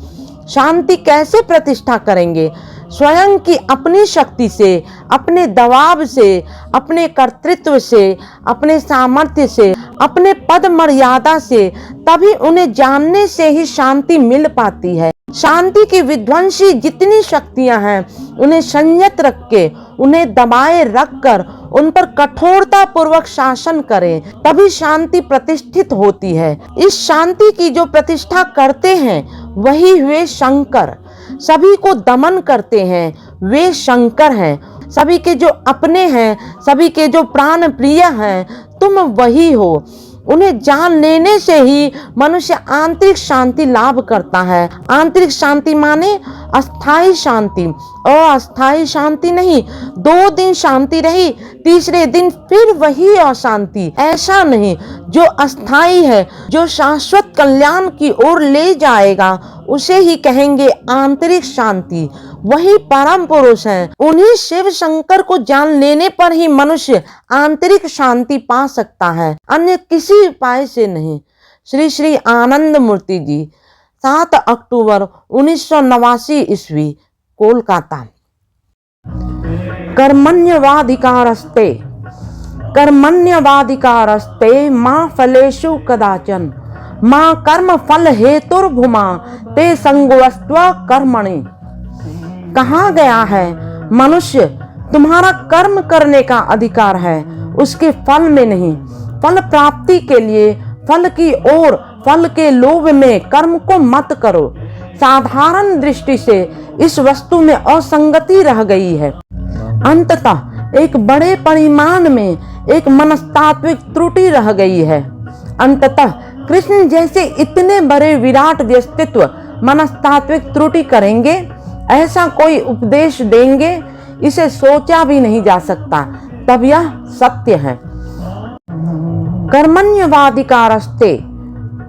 शांति कैसे प्रतिष्ठा करेंगे? स्वयं की अपनी शक्ति से, अपने दबाव से, अपने कर्तृत्व से, अपने सामर्थ्य से, अपने पद मर्यादा से। तभी उन्हें जानने से ही शांति मिल पाती है। शांति की विध्वंसी जितनी शक्तियां हैं, उन्हें संयत रख के, उन्हें दबाए रखकर उन पर कठोरता पूर्वक शासन करें, तभी शांति प्रतिष्ठित होती है। इस शांति की जो प्रतिष्ठा करते हैं वही हुए शंकर। सभी को दमन करते हैं वे शंकर हैं। सभी के जो अपने हैं, सभी के जो प्राण प्रिय हैं, तुम वही हो। उन्हें जान लेने से ही मनुष्य आंतरिक शांति लाभ करता है। आंतरिक शांति माने अस्थाई शांति, अस्थाई शांति नहीं। 2 दिन शांति रही, तीसरे दिन फिर वही अशांति, ऐसा नहीं। जो अस्थाई है, जो शाश्वत कल्याण की ओर ले जाएगा, उसे ही कहेंगे आंतरिक शांति। वही परम पुरुष हैं। उन्हीं शिव शंकर को जान लेने पर ही मनुष्य आंतरिक शांति पा सकता है, अन्य किसी उपाय से नहीं। श्री श्री आनंद मूर्ति जी, 7 अक्टूबर 1989 ईस्वी, कोलकाता। कर्मण्यवाधिकारस्ते कर्मण्यवाधिकारस्ते माँ फलेषु कदाचन माँ कर्म फल हेतुर्भुमा ते संगोस्त्व कर्मणि। कहा गया है मनुष्य तुम्हारा कर्म करने का अधिकार है, उसके फल में नहीं। फल प्राप्ति के लिए फल की ओर, फल के लोभ में कर्म को मत करो। साधारण दृष्टि से इस वस्तु में असंगति रह गई है। अंततः एक बड़े परिमाण में एक मनस्तात्विक त्रुटि रह गई है। अंततः कृष्ण जैसे इतने बड़े विराट व्यक्तित्व मनस्तात्विक त्रुटि करेंगे, ऐसा कोई उपदेश देंगे, इसे सोचा भी नहीं जा सकता। तब यह सत्य है। कर्मण्यवाधिकारस्ते,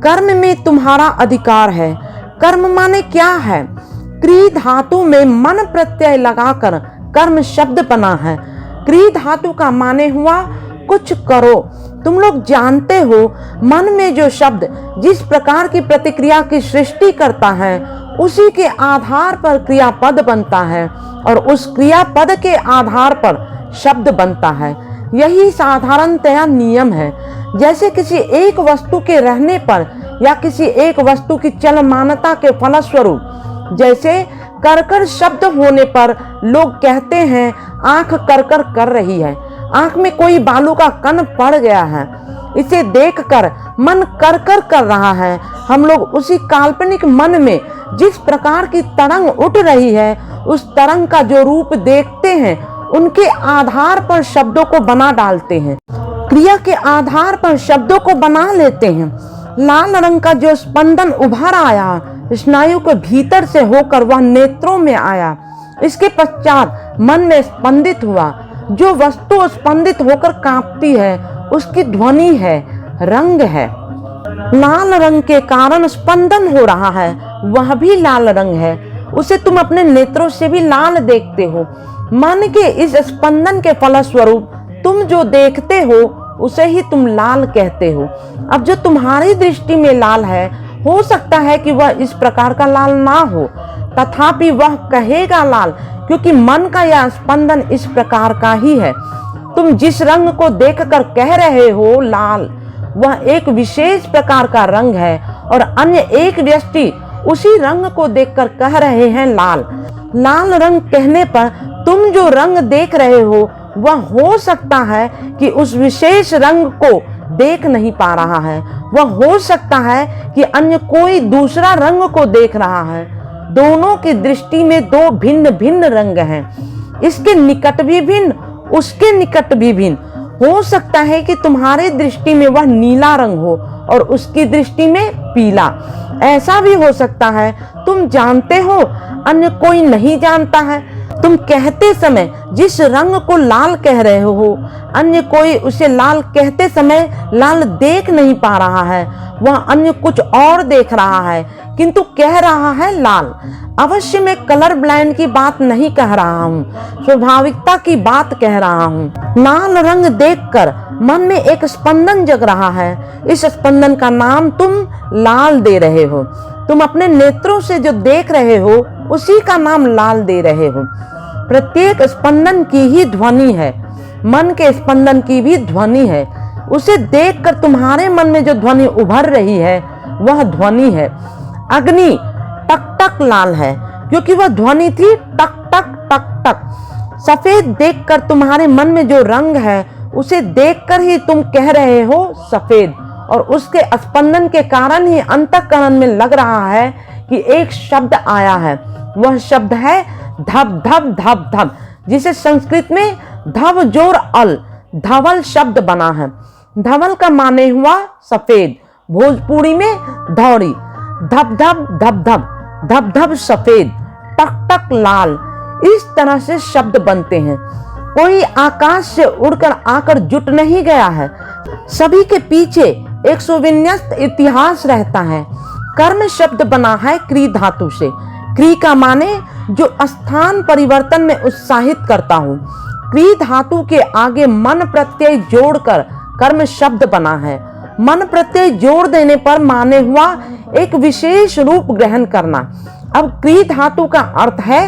कर्म में तुम्हारा अधिकार है। कर्म माने क्या है? क्री धातु में मन प्रत्यय लगाकर कर्म शब्द बना है। क्री धातु का माने हुआ कुछ करो। तुम लोग जानते हो मन में जो शब्द जिस प्रकार की प्रतिक्रिया की सृष्टि करता है, उसी के आधार पर क्रियापद बनता है और उस क्रियापद के आधार पर शब्द बनता है। यही साधारणतया नियम है। जैसे किसी एक वस्तु के रहने पर या किसी एक वस्तु की चलमानता के फलस्वरूप, जैसे करकर शब्द होने पर लोग कहते हैं आंख करकर कर रही है, आंख में कोई बालू का कण पड़ गया है, इसे देखकर मन कर रहा है। हम लोग उसी काल्पनिक मन में जिस प्रकार की तरंग उठ रही है, उस तरंग का जो रूप देखते हैं, उनके आधार पर शब्दों को बना डालते हैं, क्रिया के आधार पर शब्दों को बना लेते हैं। लाल रंग का जो स्पंदन उभर आया स्नायु के भीतर से होकर वह नेत्रों में आया, इसके पश्चात मन में स्पंदित हुआ। जो वस्तु स्पंदित होकर कांपती है उसकी ध्वनि है, रंग है। लाल रंग के कारण स्पंदन हो रहा है, वह भी लाल रंग है। उसे तुम अपने नेत्रों से भी लाल देखते हो। मन के इस स्पंदन के फलस्वरूप तुम जो देखते हो उसे ही तुम लाल कहते हो। अब जो तुम्हारी दृष्टि में लाल है, हो सकता है कि वह इस प्रकार का लाल ना हो, तथापि वह कहेगा लाल, क्योंकि मन का यह स्पंदन इस प्रकार का ही है। तुम जिस रंग को देखकर कह रहे हो लाल, वह एक विशेष प्रकार का रंग है और अन्य एक व्यक्ति उसी रंग को देखकर कह रहे हैं लाल। लाल रंग कहने पर तुम जो रंग देख रहे हो वह हो सकता है कि उस विशेष रंग को देख नहीं पा रहा है, वह हो सकता है कि अन्य कोई दूसरा रंग को देख रहा है। दोनों की दृष्टि में दो भिन्न भिन्न रंग हैं, इसके निकट भी भिन्न, उसके निकट भी भिन्न। हो सकता है कि तुम्हारी दृष्टि में वह नीला रंग हो और उसकी दृष्टि में पीला। ऐसा भी हो सकता है तुम जानते हो, अन्य कोई नहीं जानता है। तुम कहते समय जिस रंग को लाल कह रहे हो, अन्य कोई उसे लाल कहते समय लाल देख नहीं पा रहा है, वह अन्य कुछ और देख रहा है किंतु कह रहा है लाल। अवश्य मैं कलर ब्लाइंड की बात नहीं कह रहा हूँ, स्वाभाविकता की बात कह रहा हूँ। लाल रंग देखकर मन में एक स्पंदन जग रहा है, इस स्पंदन का नाम तुम लाल दे रहे हो। तुम अपने नेत्रों से जो देख रहे हो उसी का नाम लाल दे रहे हो। प्रत्येक स्पंदन की ही ध्वनि है, मन के स्पंदन की भी ध्वनि है। उसे देखकर तुम्हारे मन में जो ध्वनि उभर रही है वह ध्वनि है। अग्नि टक टक लाल है क्योंकि वह ध्वनि थी टक टक टक टक। सफेद देखकर तुम्हारे मन में जो रंग है उसे देखकर ही तुम कह रहे हो सफेद, और उसके स्पंदन के कारण ही अंतःकरण में लग रहा है कि एक शब्द आया है। वह शब्द है धब धब धब धब, जिसे संस्कृत में धव जोर अल धवल शब्द बना है। धवल का माने हुआ सफेद, भोजपुरी में धौड़ी। धब धब धब धब धब धब सफेद, टक टक लाल, इस तरह से शब्द बनते हैं। कोई आकाश से उड़कर आकर जुट नहीं गया है, सभी के पीछे एक सुविन्यस्त इतिहास रहता है। कर्म शब्द बना है क्री धातु से। क्री का माने जो स्थान परिवर्तन में उत्साहित करता हूँ। क्री धातु के आगे मन प्रत्यय जोड़कर कर्म शब्द बना है। मन प्रत्यय जोड़ देने पर माने हुआ एक विशेष रूप ग्रहण करना। अब क्री धातु का अर्थ है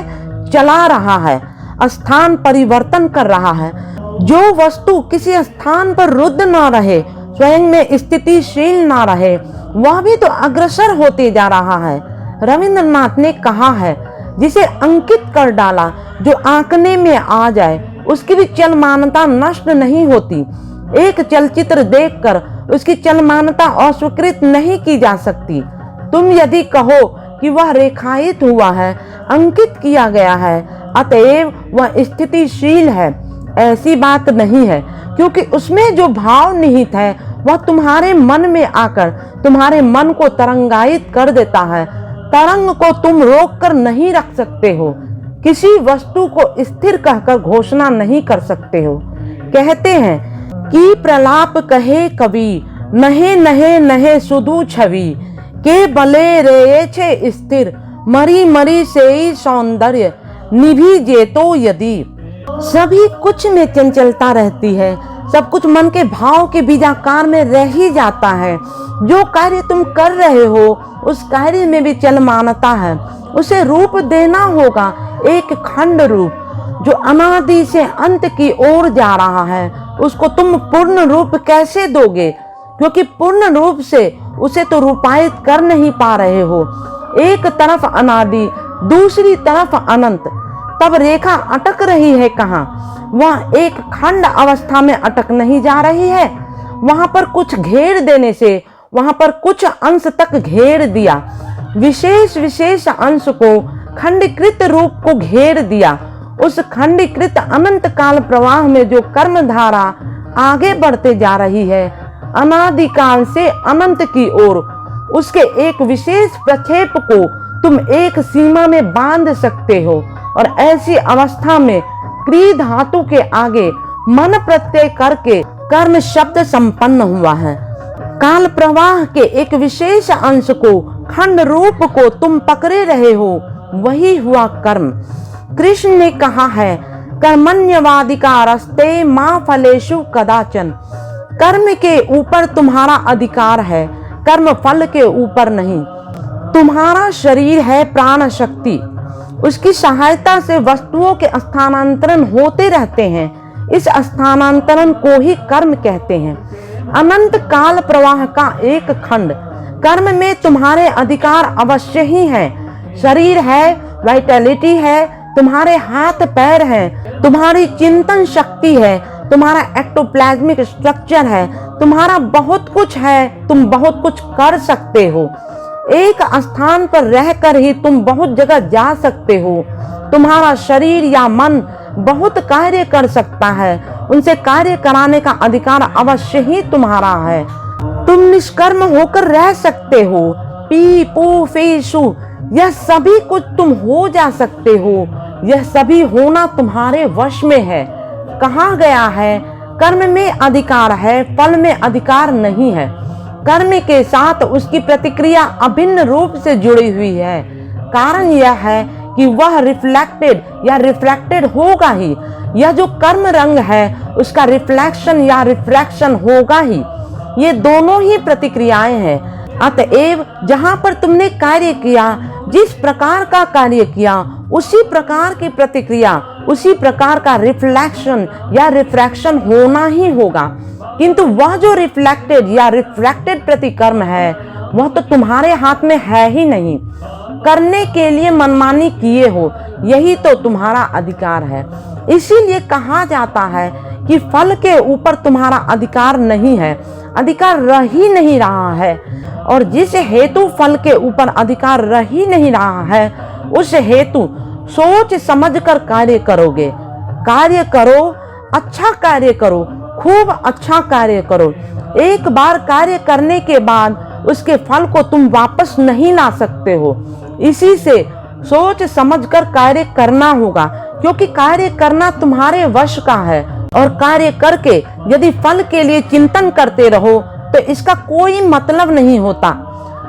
चला रहा है। स्थान परिवर्तन कर रहा है। जो वस्तु किसी स्थान पर रुद्ध ना रहे, स्वयं में स्थितिशील ना रहे, वह भी तो अग्रसर होते जा रहा है। रविंद्रनाथ ने कहा है, जिसे अंकित कर डाला जो आंकने में आ जाए, उसकी भी चलमानता नष्ट नहीं होती। एक चलचित्र देखकर उसकी चलमानता अस्वीकृत नहीं की जा सकती। तुम यदि कहो कि वह रेखायित हुआ है, अंकित किया गया है, अतएव वह स्थितिशील है, ऐसी बात नहीं है, क्योंकि उसमें जो भाव निहित है वह तुम्हारे मन में आकर तुम्हारे मन को तरंगायित कर देता है। तरंग को तुम रोक कर नहीं रख सकते हो, किसी वस्तु को स्थिर कहकर घोषणा नहीं कर सकते हो। कहते हैं कि प्रलाप कहे कवि, नहे नहे नहे सुधु छवि, के बले रे छे स्थिर, मरी मरी से ही सौंदर्य निभि जेतो यदि। सभी कुछ में चंचलता रहती है, सब कुछ मन के भाव के बीजाकार में रह ही जाता है। जो कार्य तुम कर रहे हो उस कार्य में भी चलमानता है, उसे रूप देना होगा, एक खंड रूप जो अनादि से अंत की ओर जा रहा है। उसको तुम पूर्ण रूप कैसे दोगे, क्योंकि पूर्ण रूप से उसे तो रूपायित कर नहीं पा रहे हो। एक तरफ अनादि, दूसरी तरफ अनंत, तब रेखा अटक रही है कहाँ? वह एक खंड अवस्था में अटक नहीं जा रही है। वहां पर कुछ घेर देने से वहां पर कुछ अंश तक घेर दिया, विशेष विशेष अंश को खंडीकृत रूप को घेर दिया। उस खंडीकृत अनंत काल प्रवाह में जो कर्म धारा आगे बढ़ते जा रही है, अनादिकाल से अनंत की ओर, उसके एक विशेष प्रक्षेप को तुम एक सीमा में बांध सकते हो। और ऐसी अवस्था में क्री धातु के आगे मन प्रत्यय करके कर्म शब्द संपन्न हुआ है। काल प्रवाह के एक विशेष अंश को, खंड रूप को तुम पकड़े रहे हो, वही हुआ कर्म। कृष्ण ने कहा है, कर्मण्यवाधिकारस्ते मां फलेषु कदाचन। कर्म के ऊपर तुम्हारा अधिकार है, कर्म फल के ऊपर नहीं। तुम्हारा शरीर है प्राण शक्ति, उसकी सहायता से वस्तुओं के स्थानांतरण होते रहते हैं। इस स्थानांतरण को ही कर्म कहते हैं। अनंत काल प्रवाह का एक खंड कर्म में तुम्हारे अधिकार अवश्य ही है। शरीर है, वाइटलिटी है, तुम्हारे हाथ पैर हैं, तुम्हारी चिंतन शक्ति है, तुम्हारा एक्टोप्लाज्मिक स्ट्रक्चर है, तुम्हारा बहुत कुछ है, तुम बहुत कुछ कर सकते हो। एक स्थान पर रहकर ही तुम बहुत जगह जा सकते हो। तुम्हारा शरीर या मन बहुत कार्य कर सकता है, उनसे कार्य कराने का अधिकार अवश्य ही तुम्हारा है। तुम निष्कर्म होकर रह सकते हो, पी पू फी शु, यह सभी कुछ तुम हो जा सकते हो। यह सभी होना तुम्हारे वश में है। कहा गया है, कर्म में अधिकार है, फल में अधिकार नहीं है। कर्म के साथ उसकी प्रतिक्रिया अभिन्न रूप से जुड़ी हुई है। कारण यह है कि वह रिफ्लेक्टेड या रिफ्रैक्टेड होगा ही। यह जो कर्म रंग है उसका रिफ्लेक्शन या रिफ्रैक्शन होगा ही। ये दोनों ही प्रतिक्रियाएं हैं। अतएव जहां पर तुमने कार्य किया, जिस प्रकार का कार्य किया, उसी प्रकार की प्रतिक्रिया, उसी प्रकार का रिफ्लेक्शन या रिफ्रैक्शन होना ही होगा। किंतु वह जो रिफ्लेक्टेड या रिफ्रैक्टेड प्रतिकर्म है वह तो तुम्हारे हाथ में है ही नहीं। करने के लिए मनमानी किए हो, यही तो तुम्हारा अधिकार है। इसीलिए कहा जाता है कि फल के ऊपर तुम्हारा अधिकार नहीं है, अधिकार रह ही नहीं रहा है। और जिस हेतु फल के ऊपर अधिकार रह ही नहीं रहा है, उस हेतु सोच समझकर कार्य करोगे। कार्य करो, अच्छा कार्य करो, खूब अच्छा कार्य करो। एक बार कार्य करने के बाद उसके फल को तुम वापस नहीं ला सकते हो। इसी से सोच समझकर कार्य करना होगा, क्योंकि कार्य करना तुम्हारे वश का है। और कार्य करके यदि फल के लिए चिंतन करते रहो तो इसका कोई मतलब नहीं होता।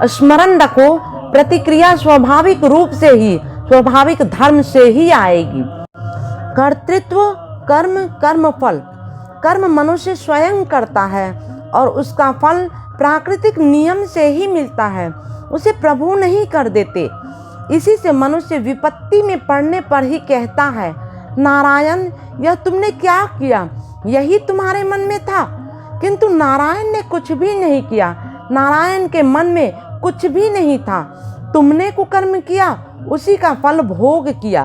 स्मरण रखो, प्रतिक्रिया स्वाभाविक रूप से ही, स्वाभाविक धर्म से ही आएगी। कर्तृत्व, कर्म, कर्मफल। कर्म मनुष्य स्वयं करता है और उसका फल प्राकृतिक नियम से ही मिलता है, उसे प्रभु नहीं कर देते। इसी से मनुष्य विपत्ति में पड़ने पर ही कहता है, नारायण, यह तुमने क्या किया, यही तुम्हारे मन में था। किंतु नारायण ने कुछ भी नहीं किया। नारायण के मन में कुछ भी नहीं था। तुमने कुकर्म किया, उसी का फल भोग किया।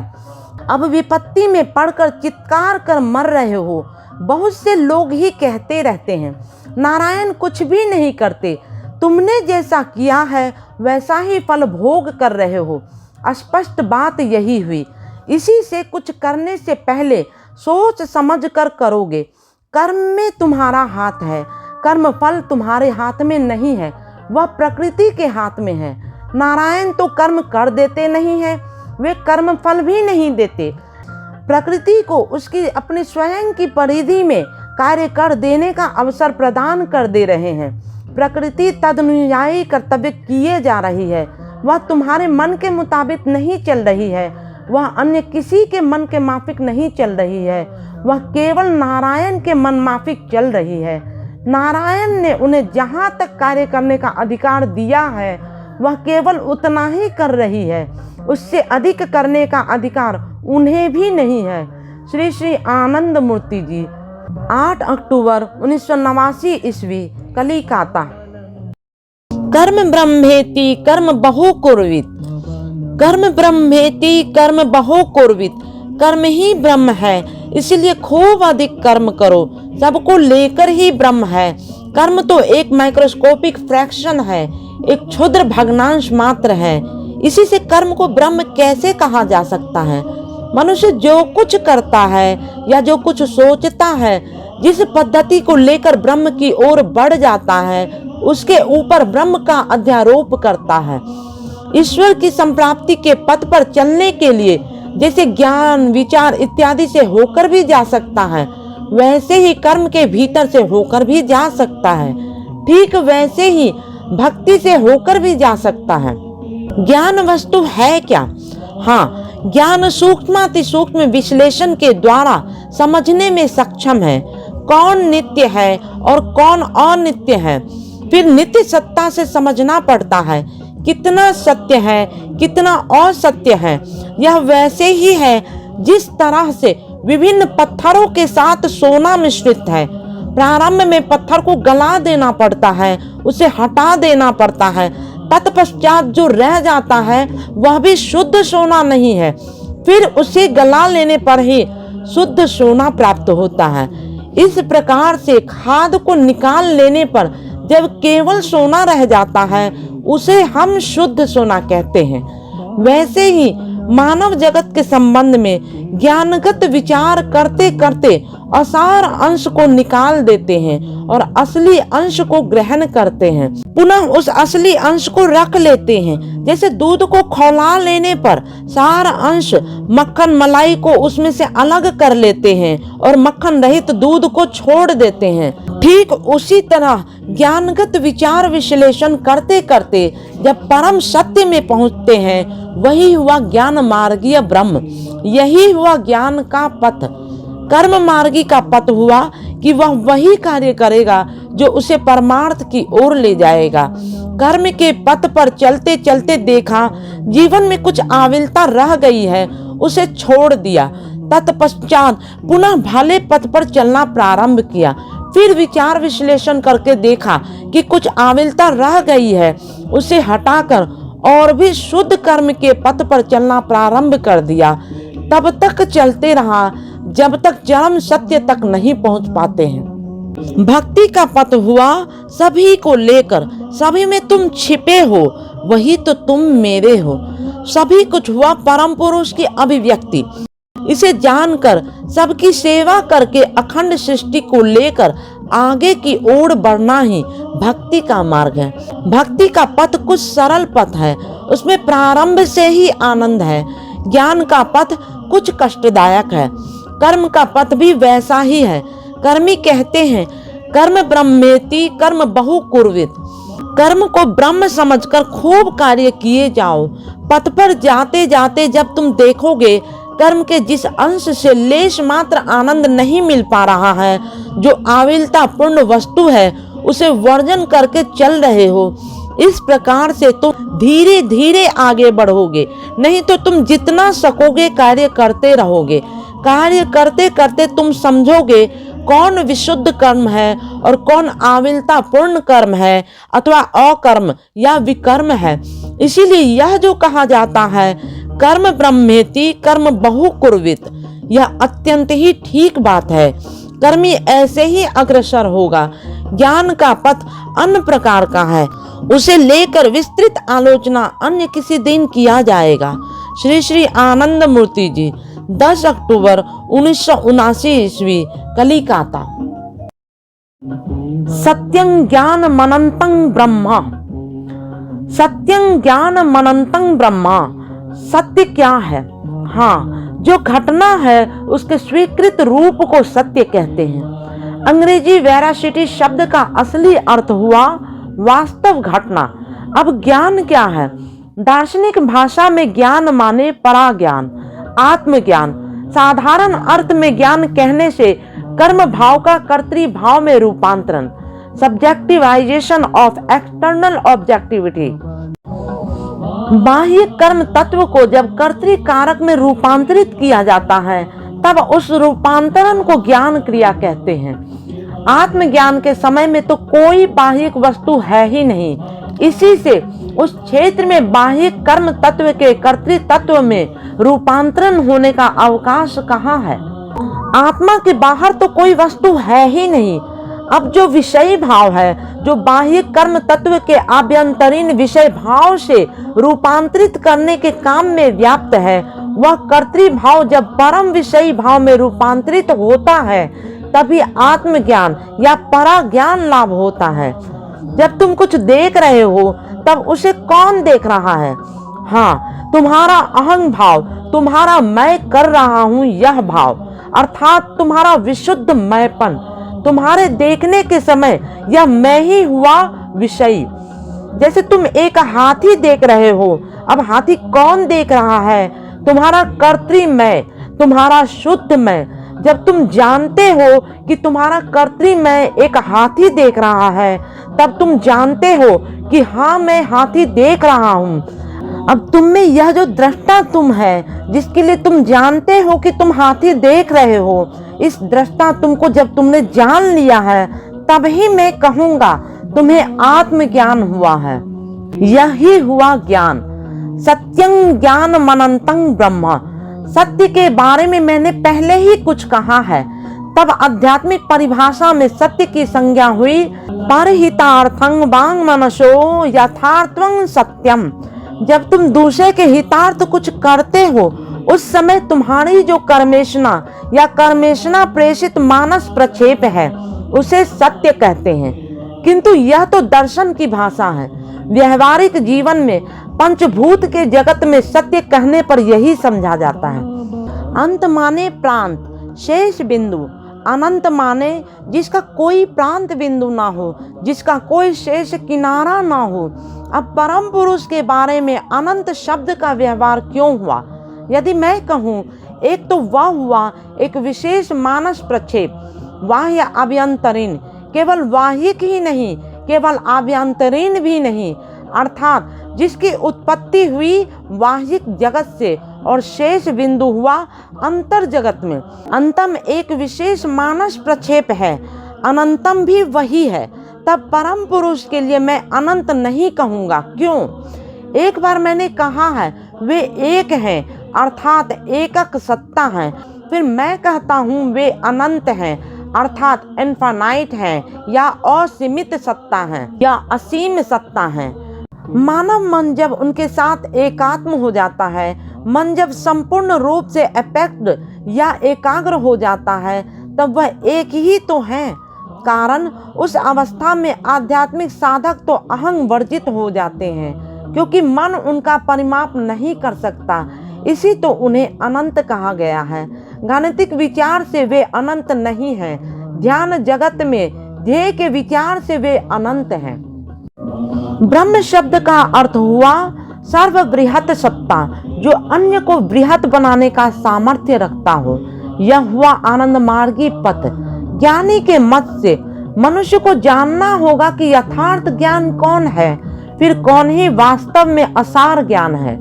अब विपत्ति में पड़कर चित्कार कर मर रहे हो। बहुत से लोग ही कहते रहते हैं नारायण कुछ भी नहीं करते। तुमने जैसा किया है वैसा ही फल भोग कर रहे हो। स्पष्ट बात यही हुई। इसी से कुछ करने से पहले सोच समझ कर करोगे। कर्म में तुम्हारा हाथ है, कर्म फल तुम्हारे हाथ में नहीं है, वह प्रकृति के हाथ में है। नारायण तो कर्म कर देते नहीं है, वे कर्म फल भी नहीं देते। प्रकृति को उसकी अपनी स्वयं की परिधि में कार्य कर देने का अवसर प्रदान कर दे रहे हैं। प्रकृति तदनुयायी कर्तव्य किए जा रही है। वह तुम्हारे मन के मुताबिक नहीं चल रही है, वह अन्य किसी के मन के माफिक नहीं चल रही है, वह केवल नारायण के मन माफिक चल रही है। नारायण ने उन्हें जहाँ तक कार्य करने का अधिकार दिया है वह केवल उतना ही कर रही है, उससे अधिक करने का अधिकार उन्हें भी नहीं है। श्री श्री आनंद मूर्ति जी, 8 अक्टूबर 1989 ईस्वी, कलिकाता। कर्म ब्रह्मेति कर्म बहु कुर्वित, कर्म ब्रह्मेति कर्म बहु कुर्वित। कर्म ही ब्रह्म है, इसलिए खूब अधिक कर्म करो। सबको लेकर ही ब्रह्म है। कर्म तो एक माइक्रोस्कोपिक फ्रैक्शन है, एक क्षुद्र भग्नांश मात्र है। इसी से कर्म को ब्रह्म कैसे कहा जा सकता है? मनुष्य जो कुछ करता है या जो कुछ सोचता है, जिस पद्धति को लेकर ब्रह्म की ओर बढ़ जाता है, उसके ऊपर ब्रह्म का अध्यारोप करता है। ईश्वर की संप्राप्ति के पथ पर चलने के लिए जैसे ज्ञान, विचार इत्यादि से होकर भी जा सकता है, वैसे ही कर्म के भीतर से होकर भी जा सकता है। ठीक वैसे ही भक्ति से होकर भी जा सकता है। ज्ञान वस्तु है क्या? हाँ, ज्ञान सूक्ष्माति सूक्ष्म विश्लेषण के द्वारा समझने में सक्षम है कौन नित्य है और कौन अनित्य है। फिर नित्य सत्ता से समझना पड़ता है कितना सत्य है, कितना असत्य है। यह वैसे ही है जिस तरह से विभिन्न पत्थरों के साथ सोना मिश्रित है। प्रारंभ में पत्थर को गला देना पड़ता है, उसे हटा देना पड़ता है, तत्पश्चात जो रह जाता है वह भी शुद्ध सोना नहीं है। फिर उसे गला लेने पर ही शुद्ध सोना प्राप्त होता है। इस प्रकार से खाद को निकाल लेने पर जब केवल सोना रह जाता है उसे हम शुद्ध सोना कहते हैं। वैसे ही मानव जगत के संबंध में ज्ञानगत विचार करते करते असार अंश को निकाल देते हैं और असली अंश को ग्रहण करते हैं। पुनः उस असली अंश को रख लेते हैं। जैसे दूध को खौला लेने पर सार अंश मक्खन मलाई को उसमें से अलग कर लेते हैं और मक्खन रहित दूध को छोड़ देते हैं। ठीक उसी तरह ज्ञानगत विचार विश्लेषण करते करते जब परम सत्य में पहुंचते हैं, वही हुआ ज्ञान मार्गीय ब्रह्म, यही हुआ ज्ञान का पथ। कर्म मार्गी का पथ हुआ कि वह वही कार्य करेगा जो उसे परमार्थ की ओर ले जाएगा। कर्म के पथ पर चलते चलते देखा जीवन में कुछ आविलता रह गई है, उसे छोड़ दिया। तत्पश्चात पुनः भले पथ पर चलना प्रारंभ किया। फिर विचार विश्लेषण करके देखा कि कुछ आविलता रह गई है, उसे हटाकर और भी शुद्ध कर्म के पथ पर चलना प्रारंभ कर दिया। तब तक चलते रहा जब तक चरम सत्य तक नहीं पहुंच पाते हैं। भक्ति का पथ हुआ सभी को लेकर, सभी में तुम छिपे हो, वही तो तुम मेरे हो। सभी कुछ हुआ परम पुरुष की अभिव्यक्ति। इसे जानकर सबकी सेवा करके अखंड सृष्टि को लेकर आगे की ओर बढ़ना ही भक्ति का मार्ग है। भक्ति का पथ कुछ सरल पथ है, उसमें प्रारंभ से ही आनंद है। ज्ञान का पथ कुछ कष्टदायक है। कर्म का पथ भी वैसा ही है। कर्मी कहते हैं कर्म ब्रह्मेति कर्म बहु कुर्वित। कर्म को ब्रह्म समझकर खूब कार्य किए जाओ। पथ पर जाते जाते जब तुम देखोगे कर्म के जिस अंश से लेश मात्र आनंद नहीं मिल पा रहा है, जो आविलता पूर्ण वस्तु है, उसे वर्जन करके चल रहे हो, इस प्रकार से तुम धीरे धीरे आगे बढ़ोगे। नहीं तो तुम जितना सकोगे कार्य करते रहोगे। कार्य करते करते तुम समझोगे कौन विशुद्ध कर्म है और कौन आविलता पूर्ण कर्म है अथवा अकर्म या विकर्म है। इसीलिए यह जो कहा जाता है कर्म ब्रह्मेति कर्म बहु कुर्वित, यह अत्यंत ही ठीक बात है। कर्मी ऐसे ही अग्रसर होगा। ज्ञान का पथ अन्य प्रकार का है, उसे लेकर विस्तृत आलोचना अन्य किसी दिन किया जाएगा। श्री श्री आनंद मूर्ति जी 10 अक्टूबर 1979 ईस्वी, कलिकाता। सत्यं ज्ञान मनंतं ब्रह्म, सत्यं ज्ञान मनंतं ब्रह्म। सत्य क्या है? हाँ, जो घटना है उसके स्वीकृत रूप को सत्य कहते हैं। अंग्रेजी वेरासिटी शब्द का असली अर्थ हुआ वास्तव घटना। अब ज्ञान क्या है? दार्शनिक भाषा में ज्ञान माने पराज्ञान, आत्मज्ञान। साधारण अर्थ में ज्ञान कहने से कर्म भाव का कर्तृ भाव में रूपांतरण, सब्जेक्टिवाइजेशन ऑफ एक्सटर्नल ऑब्जेक्टिविटी। बाह्य कर्म तत्व को जब कर्तृ कारक में रूपांतरित किया जाता है तब उस रूपांतरण को ज्ञान क्रिया कहते हैं। आत्मज्ञान के समय में तो कोई बाह्य वस्तु है ही नहीं, इसी से उस क्षेत्र में बाह्य कर्म तत्व के कर्तृ तत्व में रूपांतरण होने का अवकाश कहाँ है? आत्मा के बाहर तो कोई वस्तु है ही नहीं। अब जो विषय भाव है, जो बाह्य कर्म तत्व के आभ्यंतरीण विषय भाव से रूपांतरित करने के काम में व्याप्त है, वह कर्तृ भाव जब परम विषय भाव में रूपांतरित होता है तभी आत्मज्ञान या पराज्ञान लाभ होता है। जब तुम कुछ देख रहे हो तब उसे कौन देख रहा है? हाँ, तुम्हारा अहं भाव, तुम्हारा मैं कर रहा हूँ यह भाव, अर्थात तुम्हारा विशुद्ध मैंपन। तुम्हारे देखने के समय यह मैं ही हुआ विषयी। जैसे तुम एक हाथी देख रहे हो, अब हाथी कौन देख रहा है? तुम्हारा कर्तृ मैं, तुम्हारा शुद्ध मैं। जब तुम जानते हो कि तुम्हारा कर्तृ मैं एक हाथी देख रहा है तब तुम जानते हो कि हाँ, मैं हाथी देख रहा हूँ। अब तुम में यह जो दृष्टा तुम है, जिसके लिए तुम जानते हो कि तुम हाथी देख रहे हो, इस दृष्टा तुमको जब तुमने जान लिया है तभी मैं कहूँगा तुम्हें आत्मज्ञान हुआ है। यही हुआ ज्ञान। सत्यं ज्ञान मनंतं ब्रह्म। सत्य के बारे में मैंने पहले ही कुछ कहा है। तब आध्यात्मिक परिभाषा में सत्य की संज्ञा हुई परहितार्थं वांग मनसो यथार्थं सत्यम। जब तुम दूसरे के हितार्थ कुछ करते हो उस समय तुम्हारी जो कर्मेशना या कर्मेशना प्रेषित मानस प्रक्षेप है उसे सत्य कहते हैं। किंतु यह तो दर्शन की भाषा है। व्यवहारिक जीवन में पंचभूत के जगत में सत्य कहने पर यही समझा जाता है। अंत माने प्रांत, शेष बिंदु। अनंत माने जिसका कोई प्रांत बिंदु ना हो, जिसका कोई शेष किनारा ना हो। अब परम पुरुष के बारे में अनंत शब्द का व्यवहार क्यों हुआ? यदि मैं कहूँ एक तो वह हुआ एक विशेष मानस प्रक्षेप, बाह्य आभ्यंतरीण, केवल बाह्यिक ही नहीं, केवल आभ्यंतरीण भी नहीं, अर्थात जिसकी उत्पत्ति हुई बाह्यिक जगत से और शेष बिंदु हुआ अंतर जगत में। अंतम एक विशेष मानस प्रक्षेप है, अनंतम भी वही है। तब परम पुरुष के लिए मैं अनंत नहीं कहूँगा। क्यों? एक बार मैंने कहा है वे एक हैं, अर्थात एकक सत्ता हैं। फिर मैं कहता हूँ वे अनंत हैं, अर्थात इनफाइनाइट हैं, या असीमित सत्ता हैं, या असीम सत्ता हैं। मानव मन जब उनके साथ एकात्म हो जाता है, मन जब संपूर्ण रूप से अपेक्ट या एकाग्र हो जाता है, तब वह एक ही तो है। कारण उस अवस्था में आध्यात्मिक साधक तो अहंग वर्जित हो जाते हैं, क्योंकि मन उनका परिमाप नहीं कर सकता। इसी तो उन्हें अनंत कहा गया है। गाणितिक विचार से वे अनंत नहीं हैं, ध्यान जगत में ध्येय के विचार से वे अनंत हैं। ब्रह्म शब्द का अर्थ हुआ सर्वबृहत सत्ता, जो अन्य को बृहत बनाने का सामर्थ्य रखता हो। यह हुआ आनंद मार्गी पथ। ज्ञानी के मत से मनुष्य को जानना होगा कि यथार्थ ज्ञान कौन है, फिर कौन ही वास्तव में असार ज्ञान है।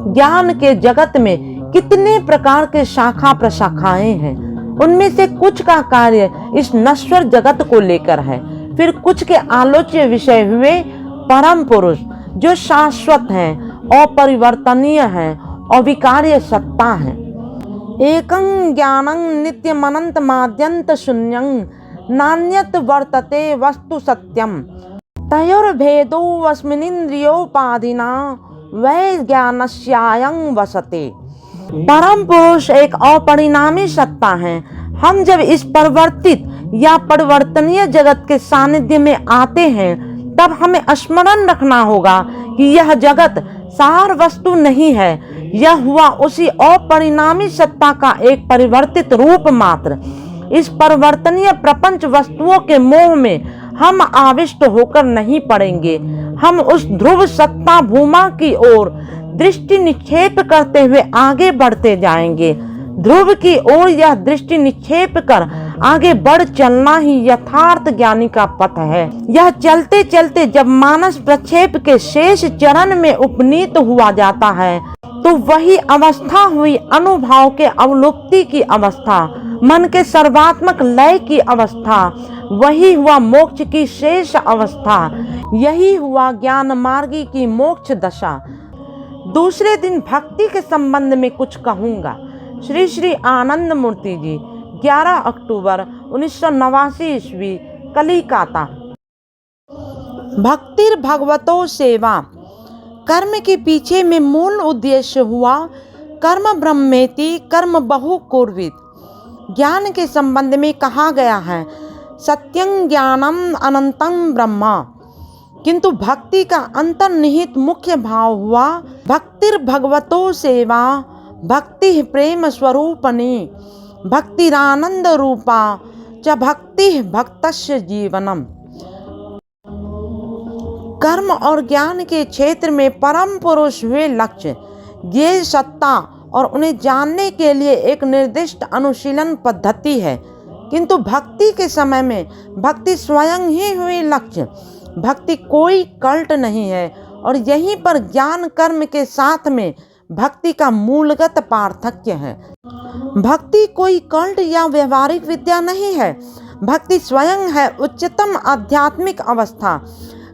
ज्ञान के जगत में कितने प्रकार के शाखा प्रशाखाएं हैं। उनमें से कुछ का कार्य इस नश्वर जगत को लेकर है, फिर कुछ के आलोच्य विषय हुए परम पुरुष जो शाश्वत हैं, अपरिवर्तनीय हैं, अविकार्य सत्ता हैं। एकं ज्ञानं नित्यमनंत माद्यंत शून्यं नान्यत वर्तते वस्तु सत्यम तयोर्भेदो अस्मिनिन्द्रियोपाधिना वै ज्ञानस्यायं वसते। परम पुरुष एक अपरिणामी सत्ता है। हम जब इस परिवर्तित या परिवर्तनीय जगत के सानिध्य में आते हैं, तब हमें स्मरण रखना होगा कि यह जगत सार वस्तु नहीं है, यह हुआ उसी अपरिणामी सत्ता का एक परिवर्तित रूप मात्र। इस परिवर्तनीय प्रपंच वस्तुओं के मोह में हम आविष्ट होकर नहीं पड़ेंगे। हम उस ध्रुव सत्ता भूमा की ओर दृष्टि निक्षेप करते हुए आगे बढ़ते जाएंगे। ध्रुव की ओर यह दृष्टि निक्षेप कर आगे बढ़ चलना ही यथार्थ ज्ञानी का पथ है। यह चलते चलते जब मानस प्रक्षेप के शेष चरण में उपनीत हुआ जाता है, तो वही अवस्था हुई अनुभाव के अवलुप्ति की अवस्था, मन के सर्वात्मक लय की अवस्था। वही हुआ मोक्ष की शेष अवस्था। यही हुआ ज्ञान मार्गी की मोक्ष दशा। दूसरे दिन भक्ति के संबंध में कुछ कहूँगा। श्री श्री आनंद मूर्ति जी, 11 अक्टूबर 1989 ईस्वी, कलिकाता। भक्तिर भगवतो सेवा। कर्म के पीछे में मूल उद्देश्य हुआ कर्म ब्रह्मेति कर्म बहु कुर्वित। ज्ञान के संबंध में कहा गया है सत्यं ज्ञानम अनंतं ब्रह्म, किंतु भक्ति का अंतर्निहित मुख्य भाव हुआ भक्तिर भगवतो सेवा, भक्ति प्रेम स्वरूपणी, भक्तिरानंद रूपा च भक्ति भक्तस्य जीवनम। कर्म और ज्ञान के क्षेत्र में परम पुरुष हुए लक्ष्य, ये सत्ता और उन्हें जानने के लिए एक निर्दिष्ट अनुशीलन पद्धति है, किंतु भक्ति के समय में भक्ति स्वयं ही हुई लक्ष्य। भक्ति कोई कल्ट नहीं है, और यहीं पर ज्ञान कर्म के साथ में भक्ति का मूलगत पार्थक्य है। भक्ति कोई कल्ट या व्यवहारिक विद्या नहीं है, भक्ति स्वयं है उच्चतम आध्यात्मिक अवस्था।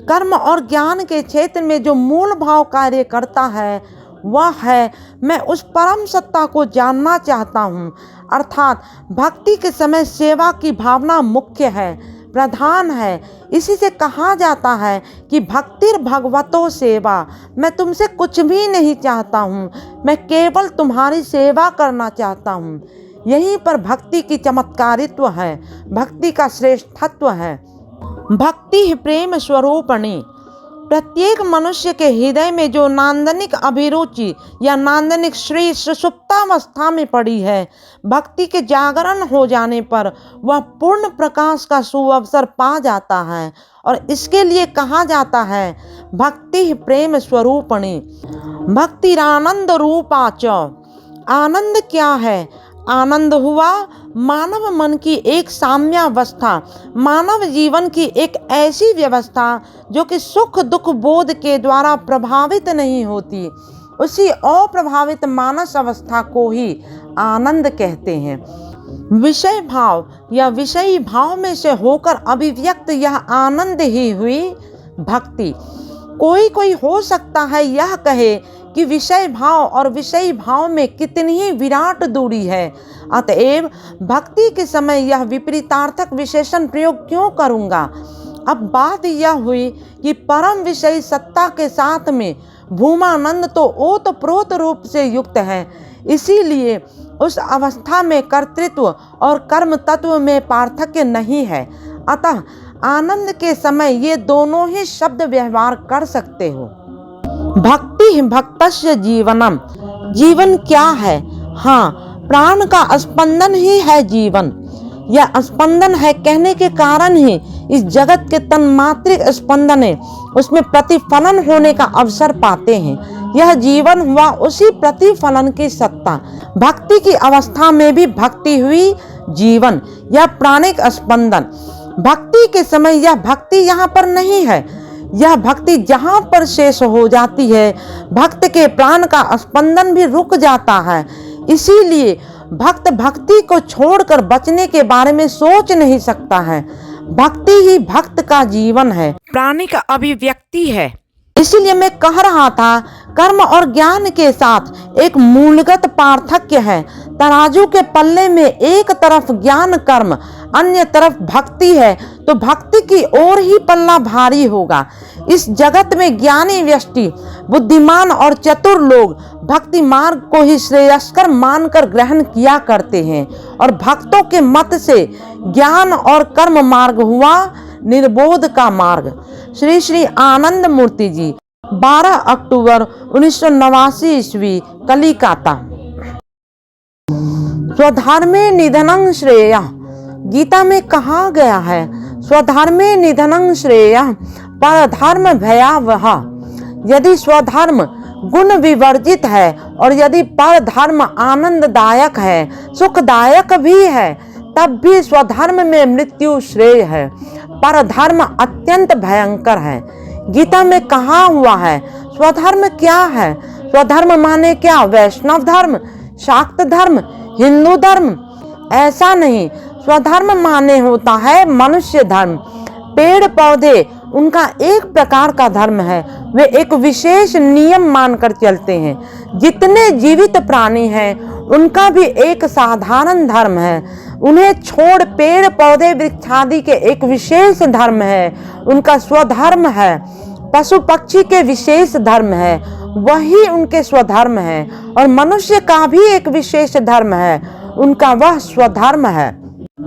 कर्म और ज्ञान के क्षेत्र में जो मूल भाव कार्य करता है वह है मैं उस परम सत्ता को जानना चाहता हूँ। अर्थात भक्ति के समय सेवा की भावना मुख्य है, प्रधान है। इसी से कहा जाता है कि भक्तिर भगवतो सेवा, मैं तुमसे कुछ भी नहीं चाहता हूँ, मैं केवल तुम्हारी सेवा करना चाहता हूँ। यहीं पर भक्ति की चमत्कारित्व है, भक्ति का श्रेष्ठत्व है। भक्ति प्रेम स्वरूपणी। प्रत्येक मनुष्य के हृदय में जो नांदनिक अभिरुचि या नांदनिक श्री सुषुप्तावस्था में पड़ी है, भक्ति के जागरण हो जाने पर वह पूर्ण प्रकाश का सुअवसर पा जाता है, और इसके लिए कहा जाता है भक्ति प्रेम स्वरूपणी। भक्तिरानंद रूपा च। आनंद क्या है? आनंद हुआ मानव मन की एक साम्यावस्था, मानव जीवन की एक ऐसी व्यवस्था जो कि सुख दुख बोध के द्वारा प्रभावित नहीं होती। उसी अप्रभावित मानस अवस्था को ही आनंद कहते हैं। विषय भाव या विषयी भाव में से होकर अभिव्यक्त यह आनंद ही हुई भक्ति। कोई हो सकता है यह कहे कि विषय भाव और विषयी भाव में कितनी ही विराट दूरी है, अतएव भक्ति के समय यह विपरीतार्थक विशेषण प्रयोग क्यों करूँगा। अब बात यह हुई कि परम विषयी सत्ता के साथ में भूमानंद तो ओतप्रोत रूप से युक्त है, इसीलिए उस अवस्था में कर्तृत्व और कर्म तत्व में पार्थक्य नहीं है। अतः आनंद के समय ये दोनों ही शब्द व्यवहार कर सकते हो। भक्ति भक्तस्य जीवनम। जीवन क्या है? हाँ, प्राण का स्पंदन ही है जीवन। यह स्पंदन है कहने के कारण ही इस जगत के तन्मात्रिक स्पंदन है, उसमें प्रतिफलन होने का अवसर पाते हैं। यह जीवन हुआ उसी प्रतिफलन की सत्ता। भक्ति की अवस्था में भी भक्ति हुई जीवन, यह प्राणिक स्पंदन। भक्ति के समय यह भक्ति यहाँ पर नहीं है, यह भक्ति जहाँ पर शेष हो जाती है, भक्त के प्राण का स्पंदन भी रुक जाता है। इसीलिए भक्त भक्ति को छोड़कर बचने के बारे में सोच नहीं सकता है। भक्ति ही भक्त का जीवन है, प्राणी का अभिव्यक्ति है। इसीलिए मैं कह रहा था, कर्म और ज्ञान के साथ एक मूलगत पार्थक्य है। तराजू के पल्ले में एक तरफ ज्ञान कर्म, अन्य तरफ भक्ति है, तो भक्ति की ओर ही पल्ला भारी होगा। इस जगत में ज्ञानी व्यष्टि, बुद्धिमान और चतुर लोग भक्ति मार्ग को ही श्रेयस्कर मानकर ग्रहण किया करते हैं, और भक्तों के मत से ज्ञान और कर्म मार्ग हुआ निर्बोध का मार्ग। श्री श्री आनंद मूर्ति जी, 12 अक्टूबर 1989 ईस्वी, कलिकाता। स्वधर्मे निधनं श्रेयः, गीता में कहा गया है, स्वधर्मे निधनं श्रेयः परधर्म भयावह। यदि स्वधर्म गुण विवर्जित है और यदि परधर्म आनंददायक है, सुखदायक भी है, तब भी स्वधर्म में मृत्यु श्रेय है। परधर्म अत्यंत भयंकर है। गीता में कहा हुआ है, स्वधर्म क्या है? स्वधर्म माने क्या? वैष्णव धर्म, शाक्त धर्म, हिंदू धर्म? ऐसा नहीं। स्वधर्म माने होता है मनुष्य धर्म। पेड़ पौधे उनका एक प्रकार का धर्म है, वे एक विशेष नियम मानकर चलते हैं। जितने जीवित प्राणी हैं उनका भी एक साधारण धर्म है। उन्हें छोड़ पेड़ पौधे वृक्षादि के एक विशेष धर्म है, उनका स्वधर्म है। पशु पक्षी के विशेष धर्म है, वही उनके स्वधर्म है। और मनुष्य का भी एक विशेष धर्म है, उनका वह स्वधर्म है।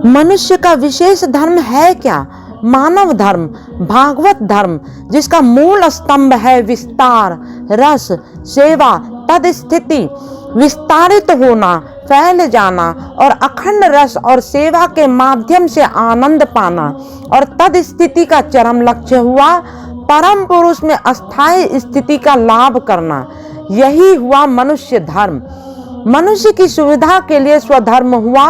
मनुष्य का विशेष धर्म है क्या? मानव धर्म, भागवत धर्म, जिसका मूल स्तंभ है विस्तार, रस, सेवा, तद स्थिति। विस्तारित होना, फैल जाना और अखंड रस और सेवा के माध्यम से आनंद पाना, और तद स्थिति का चरम लक्ष्य हुआ परम पुरुष में अस्थायी स्थिति का लाभ करना। यही हुआ मनुष्य धर्म। मनुष्य की सुविधा के लिए स्वधर्म हुआ,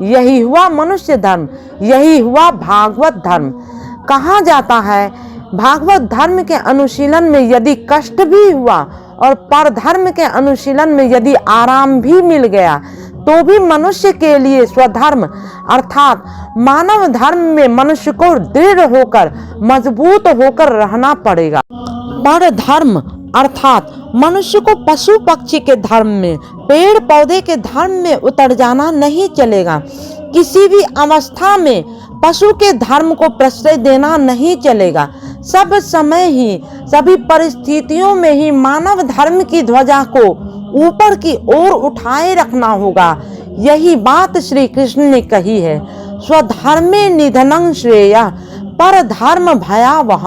यही हुआ मनुष्य धर्म, यही हुआ भागवत धर्म। कहा जाता है, भागवत धर्म के अनुशीलन में यदि कष्ट भी हुआ और परधर्म के अनुशीलन में यदि आराम भी मिल गया, तो भी मनुष्य के लिए स्वधर्म अर्थात मानव धर्म में मनुष्य को दृढ़ होकर, मजबूत होकर रहना पड़ेगा। परधर्म अर्थात मनुष्य को पशु पक्षी के धर्म में, पेड़ पौधे के धर्म में उतर जाना नहीं चलेगा। किसी भी अवस्था में पशु के धर्म को प्रश्रय देना नहीं चलेगा। सब समय ही, सभी परिस्थितियों में ही मानव धर्म की ध्वजा को ऊपर की ओर उठाए रखना होगा। यही बात श्री कृष्ण ने कही है, स्वधर्मे निधनं श्रेयः परधर्म भयावह।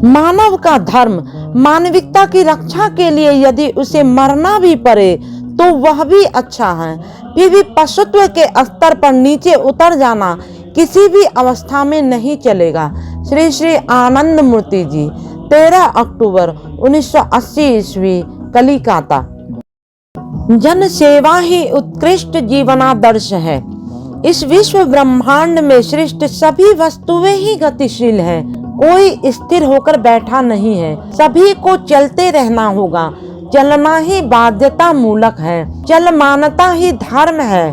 मानव का धर्म, मानविकता की रक्षा के लिए यदि उसे मरना भी पड़े तो वह भी अच्छा है। फिर भी पशुत्व के स्तर पर नीचे उतर जाना किसी भी अवस्था में नहीं चलेगा। श्री श्री आनंद मूर्ति जी, 13 अक्टूबर 1980 ईस्वी, कलिकाता। जन सेवा ही उत्कृष्ट जीवनादर्श है। इस विश्व ब्रह्मांड में सृष्ट सभी वस्तुएं ही गतिशील हैं। कोई स्थिर होकर बैठा नहीं है। सभी को चलते रहना होगा। चलना ही बाध्यता मूलक है। चलमानता ही धर्म है।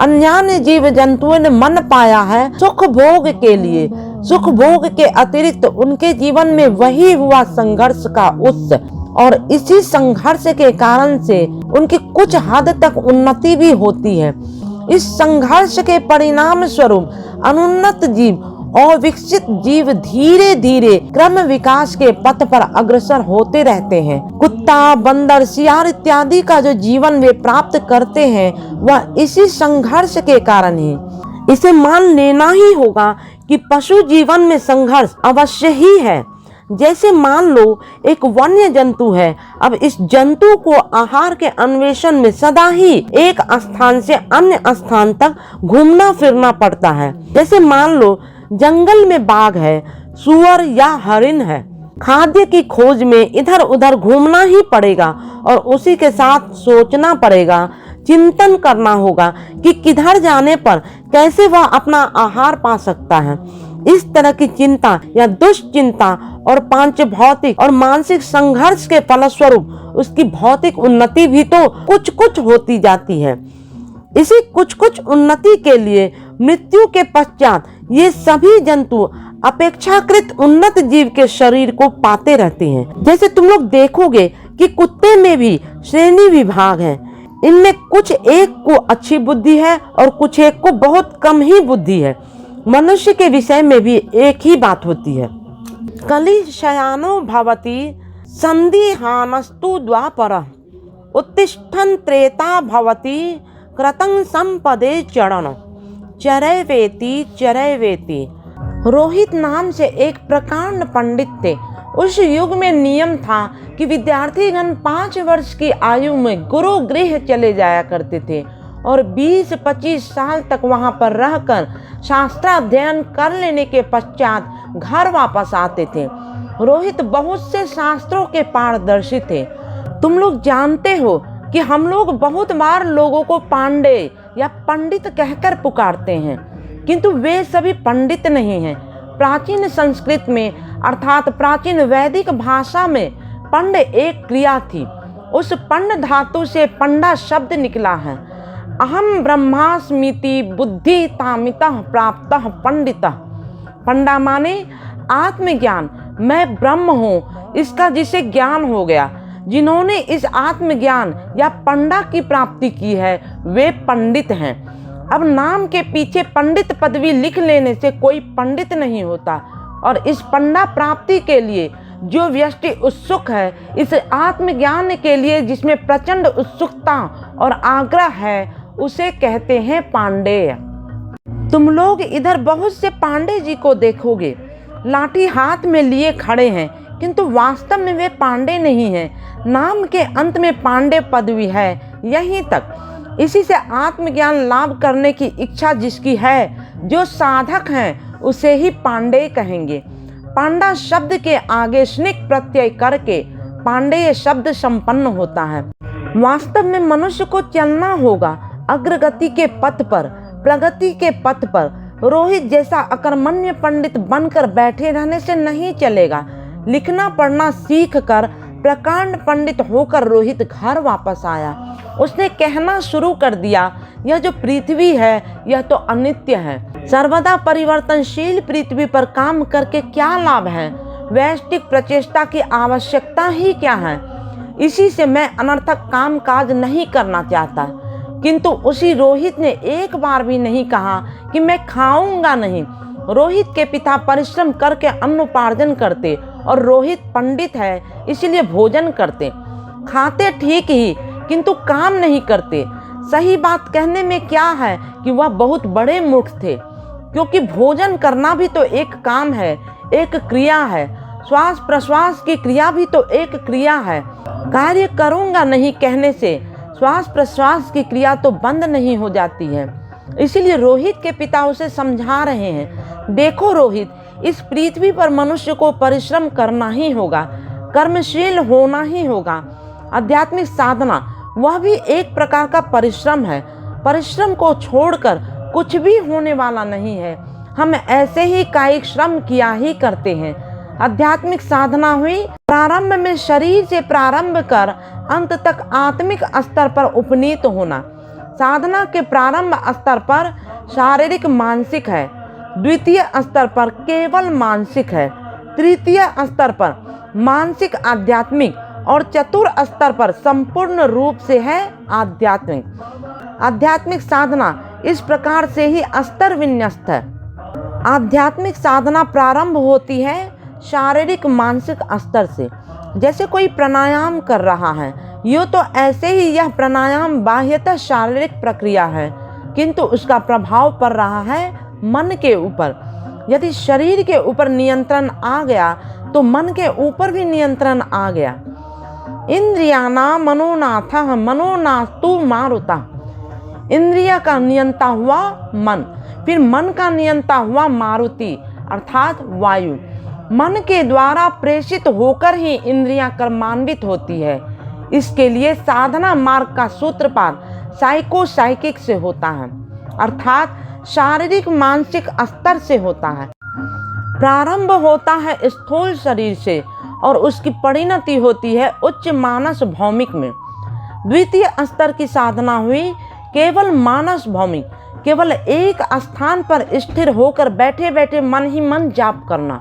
अन्यान्य जीव जंतुओं ने मन पाया है सुख भोग के लिए। सुख भोग के अतिरिक्त उनके जीवन में वही हुआ संघर्ष का उत्स, और इसी संघर्ष के कारण से उनकी कुछ हद तक उन्नति भी होती है। इस संघर्ष के परिणाम स्वरूप अनुन्नत जीव और विकसित जीव धीरे धीरे क्रम विकास के पथ पर अग्रसर होते रहते हैं। कुत्ता, बंदर, सियार इत्यादि का जो जीवन वे प्राप्त करते हैं वह इसी संघर्ष के कारण ही। इसे मान लेना ही होगा कि पशु जीवन में संघर्ष अवश्य ही है। जैसे मान लो एक वन्य जंतु है, अब इस जंतु को आहार के अन्वेषण में सदा ही एक स्थान से अन्य स्थान तक घूमना फिरना पड़ता है। जैसे मान लो जंगल में बाघ है, सुअर या हरिन है, खाद्य की खोज में इधर उधर घूमना ही पड़ेगा और उसी के साथ सोचना पड़ेगा, चिंतन करना होगा कि किधर जाने पर कैसे वह अपना आहार पा सकता है। इस तरह की चिंता या दुश्चिंता और पांच भौतिक और मानसिक संघर्ष के फलस्वरूप उसकी भौतिक उन्नति भी तो कुछ कुछ होती जाती है। इसी कुछ कुछ उन्नति के लिए मृत्यु के पश्चात ये सभी जंतु अपेक्षाकृत उन्नत जीव के शरीर को पाते रहते हैं। जैसे तुम लोग देखोगे कि कुत्ते में भी श्रेणी विभाग है। इनमें कुछ एक को अच्छी बुद्धि है और कुछ एक को बहुत कम ही बुद्धि है। मनुष्य के विषय में भी एक ही बात होती है। कलि शयानो भवति संदिहानस्तु द्वापर उत्तिष्ठन् त्रेता भवति कृतं संपदे चरण चरैवेति। रोहित नाम से एक प्रकांड पंडित थे। उस युग में नियम था कि विद्यार्थीगण 5 वर्ष की आयु में गुरु गृह चले जाया करते थे और 20-25 साल तक वहां पर रहकर शास्त्राध्ययन कर लेने के पश्चात घर वापस आते थे। रोहित बहुत से शास्त्रों के पारदर्शी थे। तुम लोग जानते हो कि हम लोग बहुत बार लोगों को पांडे या पंडित कहकर पुकारते हैं, किंतु वे सभी पंडित नहीं हैं। प्राचीन संस्कृत में अर्थात प्राचीन वैदिक भाषा में पंड एक क्रिया थी। उस पंड धातु से पंडा शब्द निकला है। अहम ब्रह्मास्मीति बुद्धि तामितः प्राप्तः पंडितः। पंडा माने आत्मज्ञान, मैं ब्रह्म हूँ, इसका जिसे ज्ञान हो गया। जिन्होंने इस आत्मज्ञान या पंडा की प्राप्ति की है वे पंडित हैं। अब नाम के पीछे पंडित पदवी लिख लेने से कोई पंडित नहीं होता और इस पंडा प्राप्ति के लिए जो व्यक्ति उत्सुक है, इस आत्मज्ञान के लिए जिसमें प्रचंड उत्सुकता और आग्रह है, उसे कहते हैं पांडेय। तुम लोग इधर बहुत से पांडे जी को देखोगे, लाठी हाथ में लिए खड़े हैं, किंतु वास्तव में वे पांडे नहीं हैं। नाम के अंत में पांडे पदवी है, यहीं तक। इसी से आत्मज्ञान लाभ करने की इच्छा जिसकी है, जो साधक हैं, उसे ही पांडे कहेंगे। पांडा शब्द के आगे स्निक प्रत्यय करके पांडेय शब्द संपन्न होता है। वास्तव में मनुष्य को चलना होगा अग्रगति के पथ पर, प्रगति के पथ पर। रोहित जैसा अकर्मण्य पंडित बनकर बैठे रहने से नहीं चलेगा। लिखना पढ़ना सीख कर प्रकांड पंडित होकर रोहित घर वापस आया। उसने कहना शुरू कर दिया, यह जो पृथ्वी है यह तो अनित्य है। सर्वदा परिवर्तनशील पृथ्वी पर काम करके क्या लाभ है? वैश्विक प्रचेष्टा की आवश्यकता ही क्या है? इसी से मैं अनर्थक काम काज नहीं करना चाहता। किंतु उसी रोहित ने एक बार भी नहीं कहा कि मैं खाऊंगा नहीं। रोहित के पिता परिश्रम करके अन्न उपार्जन करते और रोहित पंडित है इसलिए भोजन करते। खाते ठीक ही, किंतु काम नहीं करते। सही बात कहने में क्या है कि वह बहुत बड़े मूर्ख थे, क्योंकि भोजन करना भी तो एक काम है, एक क्रिया है। श्वास प्रश्वास की क्रिया भी तो एक क्रिया है। कार्य करूंगा नहीं कहने से श्वास प्रश्वास की क्रिया तो बंद नहीं हो जाती है। इसीलिए रोहित के पिता उसे समझा रहे हैं, देखो रोहित, इस पृथ्वी पर मनुष्य को परिश्रम करना ही होगा, कर्मशील होना ही होगा। आध्यात्मिक साधना वह भी एक प्रकार का परिश्रम है। परिश्रम को छोड़कर कुछ भी होने वाला नहीं है। हम ऐसे ही कायिक श्रम किया ही करते हैं। आध्यात्मिक साधना हुई प्रारंभ में शरीर से प्रारंभ कर अंत तक आत्मिक स्तर पर उपनीत होना। साधना के प्रारंभ स्तर पर शारीरिक मानसिक है, द्वितीय स्तर पर केवल मानसिक है, तृतीय स्तर पर मानसिक आध्यात्मिक और चतुर्थ स्तर पर संपूर्ण रूप से है आध्यात्मिक। आध्यात्मिक साधना इस प्रकार से ही स्तर विन्यस्त है। आध्यात्मिक साधना प्रारंभ होती है शारीरिक मानसिक स्तर से। जैसे कोई प्राणायाम कर रहा है, यूँ तो ऐसे ही यह प्राणायाम बाह्यतः शारीरिक प्रक्रिया है, किंतु उसका प्रभाव पड़ रहा है मन के ऊपर। यदि शरीर के ऊपर नियंत्रण आ गया तो मन के ऊपर भी नियंत्रण आ गया। इंद्रियाना मनोनाथः मनोनास्तु मारुतः। इंद्रिया का नियंता हुआ मन, फिर मन का नियंता हुआ मारुति अर्थात वायु। मन के द्वारा प्रेषित होकर ही इंद्रियां कर्मान्वित होती है। इसके लिए साधना मार्ग का सूत्रपात साइकोसाइकिक से होता है, अर्थात शारीरिक मानसिक स्तर से होता है। प्रारंभ होता है स्थूल शरीर से और उसकी परिणति होती है उच्च मानस भौमिक में। द्वितीय स्तर की साधना हुई केवल मानस भौमिक, केवल एक स्थान पर स्थिर होकर बैठे बैठे मन ही मन जाप करना।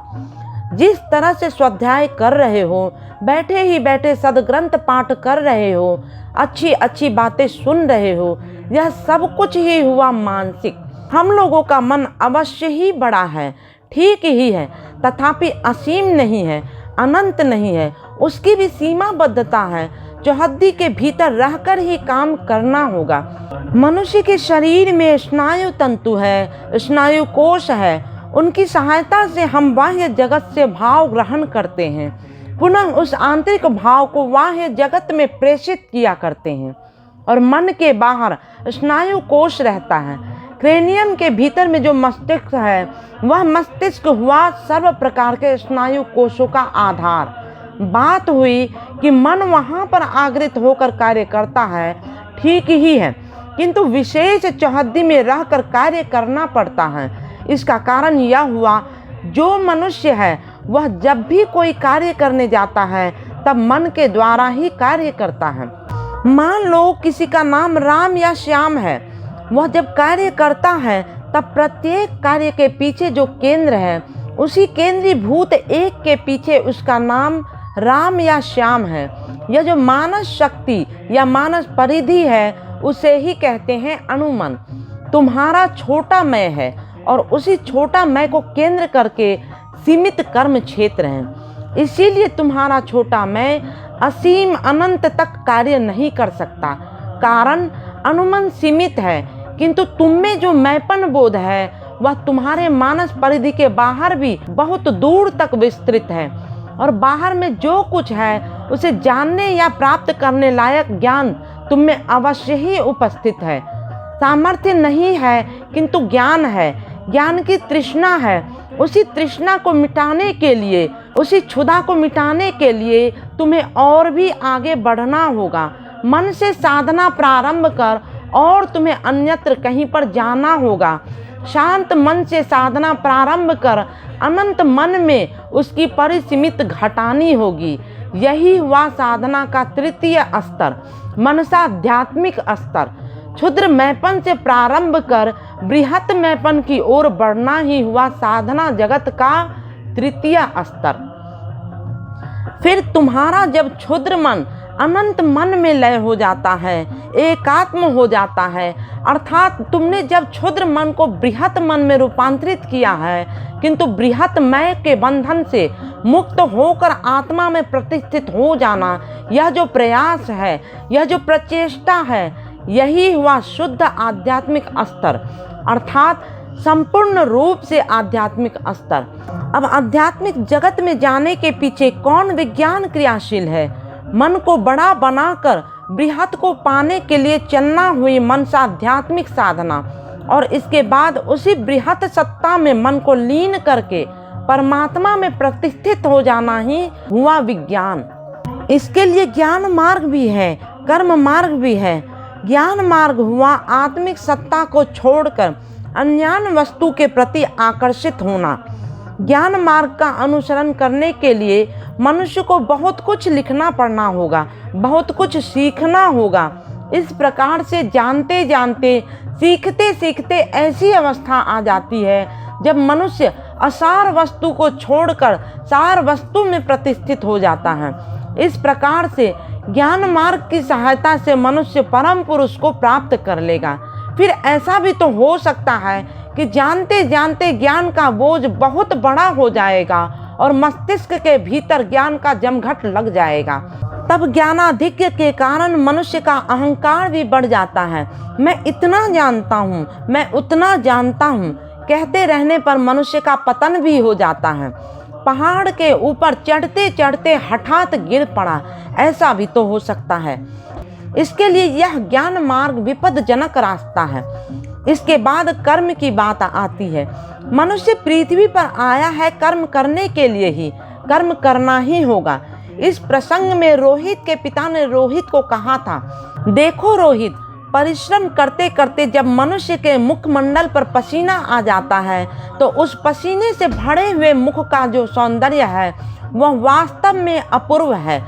जिस तरह से स्वाध्याय कर रहे हो, बैठे ही बैठे सदग्रंथ पाठ कर रहे हो, अच्छी अच्छी बातें सुन रहे हो, यह सब कुछ ही हुआ मानसिक। हम लोगों का मन अवश्य ही बड़ा है, ठीक ही है, तथापि असीम नहीं है, अनंत नहीं है, उसकी भी सीमाबद्धता है। चौहद्दी के भीतर रहकर ही काम करना होगा। मनुष्य के शरीर में स्नायु तंतु है, स्नायु कोश है, उनकी सहायता से हम बाह्य जगत से भाव ग्रहण करते हैं, पुनः उस आंतरिक भाव को बाह्य जगत में प्रेषित किया करते हैं। और मन के बाहर स्नायु कोश रहता है। क्रेनियम के भीतर में जो मस्तिष्क है, वह मस्तिष्क हुआ सर्व प्रकार के स्नायु कोशों का आधार। बात हुई कि मन वहाँ पर आगृत होकर कार्य करता है, ठीक ही है, किंतु विशेष चौहद्दी में रहकर कार्य करना पड़ता है। इसका कारण यह हुआ, जो मनुष्य है वह जब भी कोई कार्य करने जाता है तब मन के द्वारा ही कार्य करता है। मान लो किसी का नाम राम या श्याम है, वह जब कार्य करता है तब प्रत्येक कार्य के पीछे जो केंद्र है, उसी केंद्रीभूत एक के पीछे उसका नाम राम या श्याम है। यह जो मानस शक्ति या मानस परिधि है, उसे ही कहते हैं अनुमन। तुम्हारा छोटा मैं है और उसी छोटा मैं को केंद्र करके सीमित कर्म क्षेत्र हैं। इसीलिए तुम्हारा छोटा मैं असीम अनंत तक कार्य नहीं कर सकता, कारण अनुमन सीमित है, किंतु तुममें जो मैपन बोध है वह तुम्हारे मानस परिधि के बाहर भी बहुत दूर तक विस्तृत है। और बाहर में जो कुछ है उसे जानने या प्राप्त करने लायक ज्ञान तुममें अवश्य ही उपस्थित है। सामर्थ्य नहीं है किंतु ज्ञान है, ज्ञान की तृष्णा है। उसी तृष्णा को मिटाने के लिए, उसी क्षुधा को मिटाने के लिए तुम्हें और भी आगे बढ़ना होगा। मन से साधना प्रारंभ कर और तुम्हें अन्यत्र कहीं पर जाना होगा। शांत मन से साधना प्रारंभ कर अनंत मन में उसकी परिसीमित घटानी होगी। यही हुआ साधना का तृतीय स्तर, मनसाध्यात्मिक स्तर। क्षुद्र मैपन से प्रारंभ कर बृहत मैपन की ओर बढ़ना ही हुआ साधना जगत का तृतीय स्तर। फिर तुम्हारा जब क्षुद्र मन अनंत मन में लय हो जाता है, एकात्म हो जाता है, अर्थात तुमने जब क्षुद्र मन को बृहत मन में रूपांतरित किया है, किंतु बृहत मैं के बंधन से मुक्त होकर आत्मा में प्रतिष्ठित हो जाना, यह जो प्रयास है, यह जो प्रचेष्टा है, यही हुआ शुद्ध आध्यात्मिक स्तर, अर्थात संपूर्ण रूप से आध्यात्मिक स्तर। अब आध्यात्मिक जगत में जाने के पीछे कौन विज्ञान क्रियाशील है? मन को बड़ा बनाकर बृहत को पाने के लिए चलना हुई मनसाध्यात्मिक साधना, और इसके बाद उसी बृहत सत्ता में मन को लीन करके परमात्मा में प्रतिष्ठित हो जाना ही हुआ विज्ञान। इसके लिए ज्ञान मार्ग भी है, कर्म मार्ग भी है। ज्ञान मार्ग हुआ आत्मिक सत्ता को छोड़कर अज्ञान वस्तु के प्रति आकर्षित होना। ज्ञान मार्ग का अनुसरण करने के लिए मनुष्य को बहुत कुछ लिखना पड़ना होगा, बहुत कुछ सीखना होगा। इस प्रकार से जानते जानते, सीखते सीखते ऐसी अवस्था आ जाती है जब मनुष्य असार वस्तु को छोड़कर सार वस्तु में प्रतिष्ठित हो जाता है। इस प्रकार से ज्ञान मार्ग की सहायता से मनुष्य परम पुरुष को प्राप्त कर लेगा। फिर ऐसा भी तो हो सकता है कि जानते जानते ज्ञान का बोझ बहुत बड़ा हो जाएगा और मस्तिष्क के भीतर ज्ञान का जमघट लग जाएगा। तब ज्ञानाधिक्य के कारण मनुष्य का अहंकार भी बढ़ जाता है। मैं इतना जानता हूँ, मैं उतना जानता हूँ कहते रहने पर मनुष्य का पतन भी हो जाता है। पहाड़ के ऊपर चढ़ते चढ़ते हठात गिर पड़ा, ऐसा भी तो हो सकता है। इसके लिए यह ज्ञान मार्ग विपदजनक रास्ता है। इसके बाद कर्म की बात आती है। मनुष्य पृथ्वी पर आया है कर्म करने के लिए ही, कर्म करना ही होगा। इस प्रसंग में रोहित के पिता ने रोहित को कहा था, देखो रोहित, परिश्रम करते करते जब मनुष्य के मुखमंडल पर पसीना आ जाता है तो उस पसीने से भरे हुए मुख का जो सौंदर्य है वह वास्तव में अपूर्व है।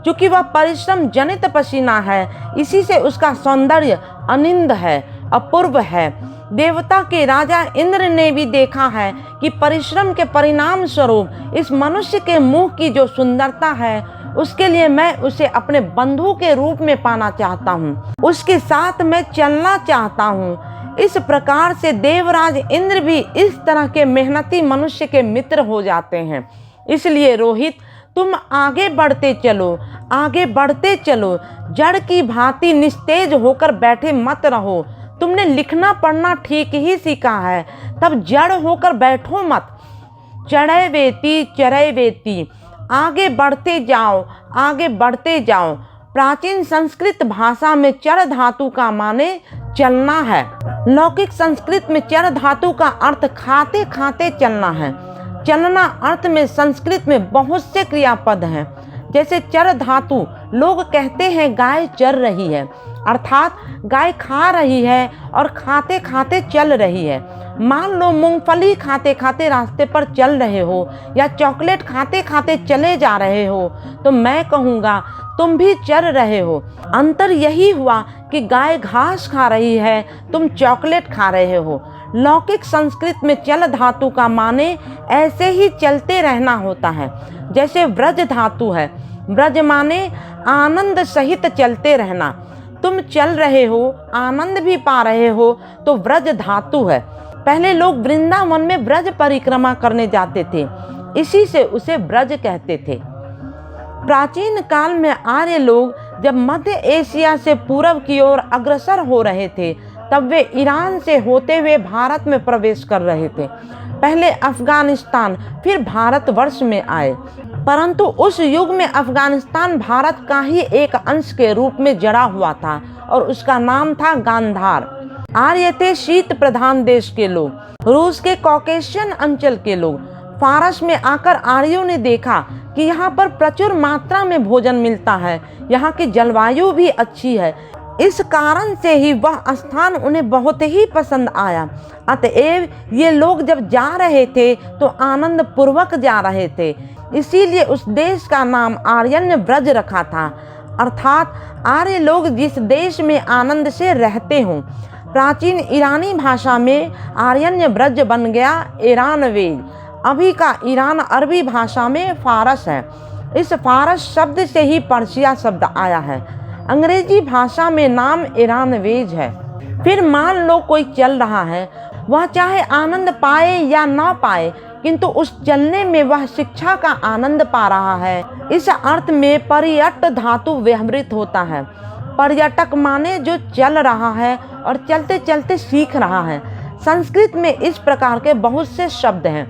क्योंकि वह परिश्रम जनित पसीना है, इसी से उसका सौंदर्य अनिंद है, अपूर्व है। देवता के राजा इंद्र ने भी देखा है कि परिश्रम के परिणाम स्वरूप इस मनुष्य के मुंह की जो सुंदरता है, उसके लिए मैं उसे अपने बंधु के रूप में पाना चाहता हूँ, उसके साथ मैं चलना चाहता हूँ। इस प्रकार से देवराज इंद्र भी इस तरह के मेहनती मनुष्य के मित्र हो जाते हैं। इसलिए रोहित, तुम आगे बढ़ते चलो, आगे बढ़ते चलो, जड़ की भांति निस्तेज होकर बैठे मत रहो। तुमने लिखना पढ़ना ठीक ही सीखा है, तब जड़ होकर बैठो मत। चढ़े वेती चढ़े वेती, आगे बढ़ते जाओ, आगे बढ़ते जाओ। प्राचीन संस्कृत भाषा में चर धातु का माने चलना है। लौकिक संस्कृत में चर धातु का अर्थ खाते खाते चलना है। चलना अर्थ में संस्कृत में बहुत से क्रियापद हैं। जैसे चर धातु, लोग कहते हैं गाय चर रही है, अर्थात गाय खा रही है और खाते खाते चल रही है। मान लो मूंगफली खाते खाते रास्ते पर चल रहे हो या चॉकलेट खाते खाते चले जा रहे हो, तो मैं कहूँगा तुम भी चर रहे हो। अंतर यही हुआ कि गाय घास खा रही है, तुम चॉकलेट खा रहे हो। लौकिक संस्कृत में चल धातु का माने ऐसे ही चलते रहना होता है। जैसे व्रज धातु है, व्रज माने आनंद सहित चलते रहना। तुम चल रहे हो, आनंद भी पा रहे हो, तो व्रज धातु है। पहले लोग वृंदावन में व्रज परिक्रमा करने जाते थे, इसी से उसे व्रज कहते थे। प्राचीन काल में आर्य लोग जब मध्य एशिया से पूर्व की ओर अग्रसर हो रहे थे, तब वे ईरान से होते हुए भारत में प्रवेश कर रहे थे। पहले अफगानिस्तान, फिर भारतवर्ष में आए। परंतु उस युग में अफगानिस्तान भारत का ही एक अंश के रूप में जड़ा हुआ था और उसका नाम था गांधार। आर्य थे शीत प्रधान देश के लोग, रूस के कॉकेशियन अंचल के लोग। फारस में आकर आर्यों ने देखा कि यहाँ पर प्रचुर मात्रा में भोजन मिलता है, यहाँ की जलवायु भी अच्छी है। इस कारण से ही वह स्थान उन्हें बहुत ही पसंद आया। अतएव ये लोग जब जा रहे थे तो आनंद पूर्वक जा रहे थे, इसीलिए उस देश का नाम आर्यन व्रज रखा था, अर्थात आर्य लोग जिस देश में आनंद से रहते हों। प्राचीन ईरानी भाषा में आर्यन व्रज बन गया ईरान वेज। अभी का ईरान अरबी भाषा में फारस है। इस फारस शब्द से ही पर्शिया शब्द आया है। अंग्रेजी भाषा में नाम ईरान वेज है। फिर मान लो कोई चल रहा है, वह चाहे आनंद पाए या ना पाए, किंतु उस चलने में वह शिक्षा का आनंद पा रहा है। इस अर्थ में पर्यट धातु व्यवहृत होता है। पर्यटक माने जो चल रहा है और चलते चलते सीख रहा है। संस्कृत में इस प्रकार के बहुत से शब्द हैं।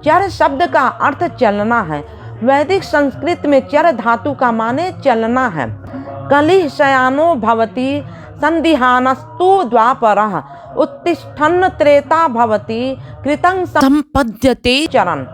चर शब्द का अर्थ चलना है। वैदिक संस्कृत में चर धातु का माने चलना है। कलिह शयानो भवति संदिहानस्तु द्वापरः उत्तिष्ठन् त्रेता भवति कृतं संपद्यते चरण।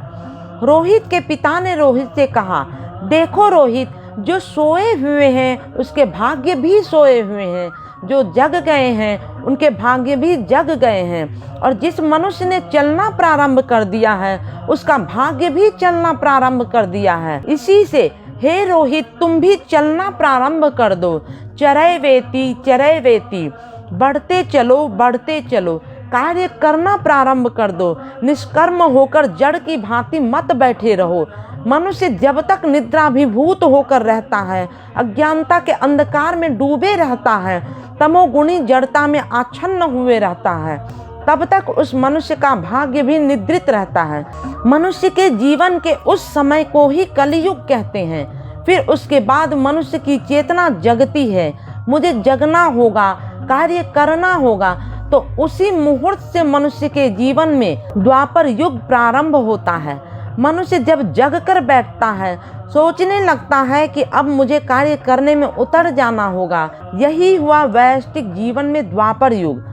रोहित के पिता ने रोहित से कहा, देखो रोहित, जो सोए हुए हैं उसके भाग्य भी सोए हुए हैं, जो जग गए हैं उनके भाग्य भी जग गए हैं, और जिस मनुष्य ने चलना प्रारंभ कर दिया है उसका भाग्य भी चलना प्रारंभ कर दिया है। इसी से हे रोहित, तुम भी चलना प्रारंभ कर दो। चरय वेती, बढ़ते चलो, बढ़ते चलो, कार्य करना प्रारंभ कर दो। निष्कर्म होकर जड़ की भांति मत बैठे रहो। मनुष्य जब तक निद्राभिभूत होकर रहता है, अज्ञानता के अंधकार में डूबे रहता है, तमोगुणी जड़ता में आच्छन्न हुए रहता है, तब तक उस मनुष्य का भाग्य भी निद्रित रहता है। मनुष्य के जीवन के उस समय को ही कलियुग कहते हैं। फिर उसके बाद मनुष्य की चेतना जगती है। मुझे जगना होगा, कार्य करना होगा, तो उसी मुहूर्त से मनुष्य के जीवन में द्वापर युग प्रारंभ होता है। मनुष्य जब जग कर बैठता है, सोचने लगता है कि अब मुझे कार्य करने में उतर जाना होगा। यही हुआ वैश्विक जीवन में द्वापर युग।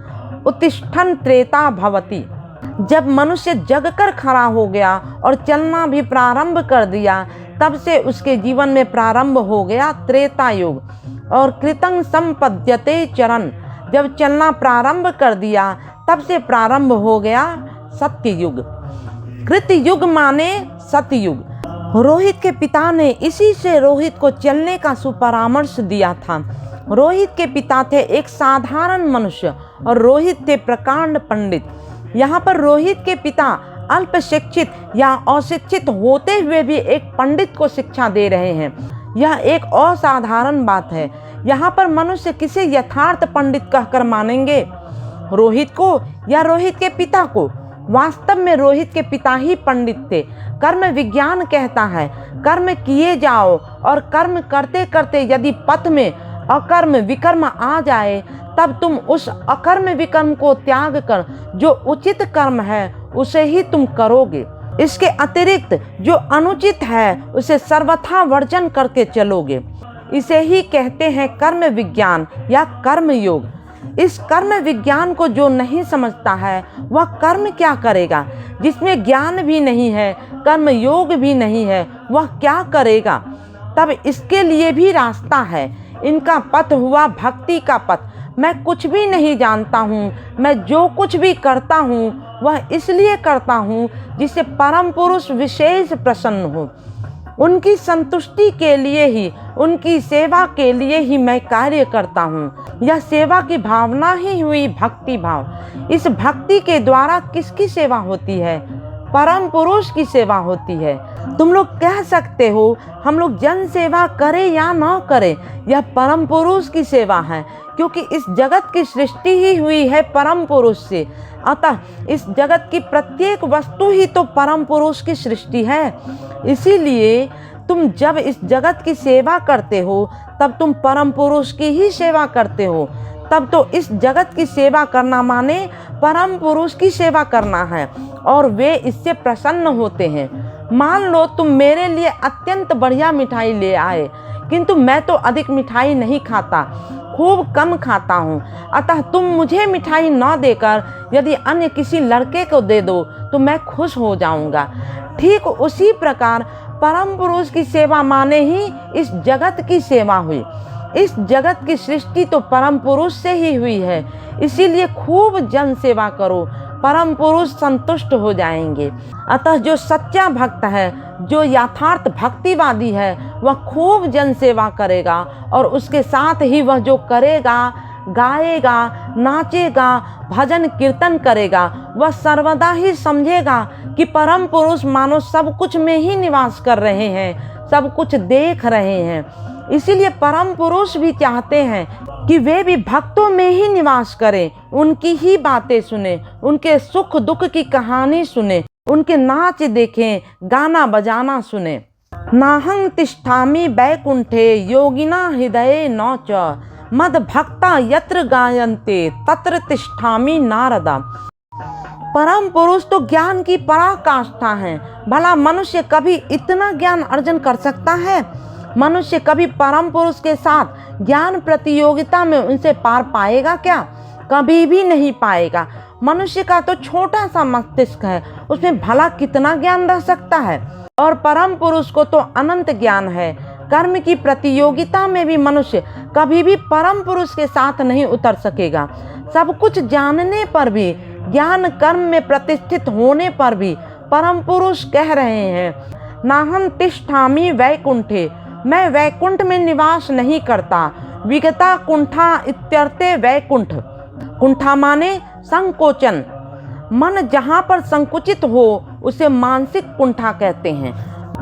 उत्तिष्ठन् त्रेता भवति। जब मनुष्य जग कर खड़ा हो गया और चलना भी प्रारंभ कर दिया, तब से उसके जीवन में प्रारंभ हो गया त्रेता युग। और कृतं संपद्यते चरण। जब चलना प्रारंभ कर दिया तब से प्रारंभ हो गया सत्य युग। कृत युग माने सत्य युग। रोहित के पिता ने इसी से रोहित को चलने का सुपरामर्श दिया था। रोहित के पिता थे एक साधारण मनुष्य और रोहित थे प्रकांड पंडित। यहाँ पर रोहित के पिता अल्प शिक्षित या अशिक्षित होते हुए भी एक पंडित को शिक्षा दे रहे हैं। यह एक असाधारण बात है। यहाँ पर मनुष्य किसे यथार्थ पंडित कहकर मानेंगे, रोहित को या रोहित के पिता को? वास्तव में रोहित के पिता ही पंडित थे। कर्म विज्ञान कहता है कर्म किए जाओ और कर्म करते करते यदि पथ में अकर्म विकर्म आ जाए तब तुम उस अकर्म विकर्म को त्याग कर जो उचित कर्म है उसे ही तुम करोगे। इसके अतिरिक्त जो अनुचित है उसे सर्वथा वर्जन करके चलोगे। इसे ही कहते हैं कर्म विज्ञान या कर्म योग। इस कर्म विज्ञान को जो नहीं समझता है वह कर्म क्या करेगा? जिसमें ज्ञान भी नहीं है, कर्म योग भी नहीं है, वह क्या करेगा? तब इसके लिए भी रास्ता है। इनका पथ हुआ भक्ति का पथ। मैं कुछ भी नहीं जानता हूँ, मैं जो कुछ भी करता हूँ वह इसलिए करता हूँ जिससे परम पुरुष विशेष प्रसन्न हो। उनकी संतुष्टि के लिए ही, उनकी सेवा के लिए ही मैं कार्य करता हूँ। यह सेवा की भावना ही हुई भक्ति भाव। इस भक्ति के द्वारा किसकी सेवा होती है? परम पुरुष की सेवा होती है। तुम लोग कह सकते हो हम लोग जन सेवा करें या न करें, यह परम पुरुष की सेवा है, क्योंकि इस जगत की सृष्टि ही हुई है परम पुरुष से। अतः इस जगत की प्रत्येक वस्तु ही तो परम पुरुष की सृष्टि है। इसीलिए तुम जब इस जगत की सेवा करते हो तब तुम परम पुरुष की ही सेवा करते हो। तब तो इस जगत की सेवा करना माने परम पुरुष की सेवा करना है और वे इससे प्रसन्न होते हैं। मान लो तुम मेरे लिए अत्यंत बढ़िया मिठाई ले आए, किंतु मैं तो अधिक मिठाई नहीं खाता, खूब कम खाता हूँ। अतः तुम मुझे मिठाई न देकर यदि अन्य किसी लड़के को दे दो तो मैं खुश हो जाऊँगा। ठीक उसी प्रकार परम पुरुष की सेवा माने ही इस जगत की सेवा हुई। इस जगत की सृष्टि तो परम पुरुष से ही हुई है। इसीलिए खूब जन सेवा करो, परम पुरुष संतुष्ट हो जाएंगे। अतः जो सच्चा भक्त है, जो यथार्थ भक्तिवादी है, वह खूब जन सेवा करेगा और उसके साथ ही वह जो करेगा, गाएगा, नाचेगा, भजन कीर्तन करेगा, वह सर्वदा ही समझेगा कि परम पुरुष मानो सब कुछ में ही निवास कर रहे हैं, सब कुछ देख रहे हैं। इसीलिए परम पुरुष भी चाहते हैं कि वे भी भक्तों में ही निवास करें, उनकी ही बातें सुने, उनके सुख दुख की कहानी सुने, उनके नाच देखें, गाना बजाना सुने। नाहं तिष्ठामि बैकुंठे योगिना हृदये न च मद भक्ता यत्र गायन्ते तत्र तिष्ठामि नारदा। परम पुरुष तो ज्ञान की पराकाष्ठा है। भला मनुष्य कभी इतना ज्ञान अर्जन कर सकता है? मनुष्य कभी परम पुरुष के साथ ज्ञान प्रतियोगिता में उनसे पार पाएगा क्या? कभी भी नहीं पाएगा। मनुष्य का तो छोटा सा मस्तिष्क है, उसमें भला कितना ज्ञान रह सकता है? और परम पुरुष को तो अनंत ज्ञान है। कर्म की प्रतियोगिता में भी मनुष्य कभी भी परम पुरुष के साथ नहीं उतर सकेगा। सब कुछ जानने पर भी, ज्ञान कर्म में प्रतिष्ठित होने पर भी परम पुरुष कह रहे हैं, नाहं तिष्ठामि वैकुंठे, मैं वैकुंठ में निवास नहीं करता। विगता कुंठा इत्यर्थे वैकुंठ। कुंठा माने संकोचन। मन जहाँ पर संकुचित हो उसे मानसिक कुंठा कहते हैं।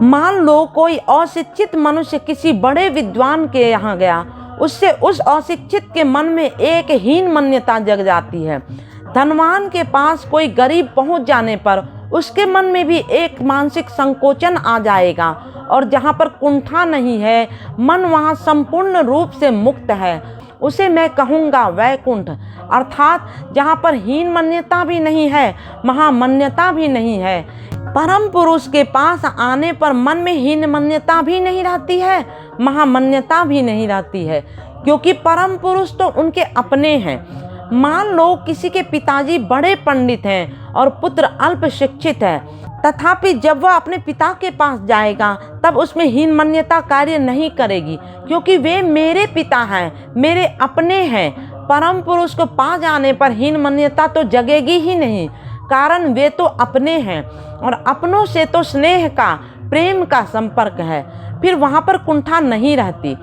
मान लो कोई अशिक्षित मनुष्य किसी बड़े विद्वान के यहाँ गया, उससे उस अशिक्षित के मन में एक हीन मान्यता जग जाती है। धनवान के पास कोई गरीब पहुँच जाने पर उसके मन में भी एक मानसिक संकोचन आ जाएगा। और जहाँ पर कुंठा नहीं है, मन वहाँ संपूर्ण रूप से मुक्त है, उसे मैं कहूँगा वैकुंठ। अर्थात जहाँ पर हीन मान्यता भी नहीं है, महामान्यता भी नहीं है। परम पुरुष के पास आने पर मन में हीन मान्यता भी नहीं रहती है, महामान्यता भी नहीं रहती है, क्योंकि परम पुरुष तो उनके अपने हैं। मान लो किसी के पिताजी बड़े पंडित हैं और पुत्र अल्प शिक्षित है, तथापि जब वह अपने पिता के पास जाएगा तब उसमें हीन मान्यता कार्य नहीं करेगी, क्योंकि वे मेरे पिता हैं, मेरे अपने हैं। परम पुरुष को पा जाने पर हीन मन्यता तो जगेगी ही नहीं, कारण वे तो अपने हैं और अपनों से तो स्नेह का, प्रेम का संपर्क है। फिर वहाँ पर कुंठा नहीं रहती,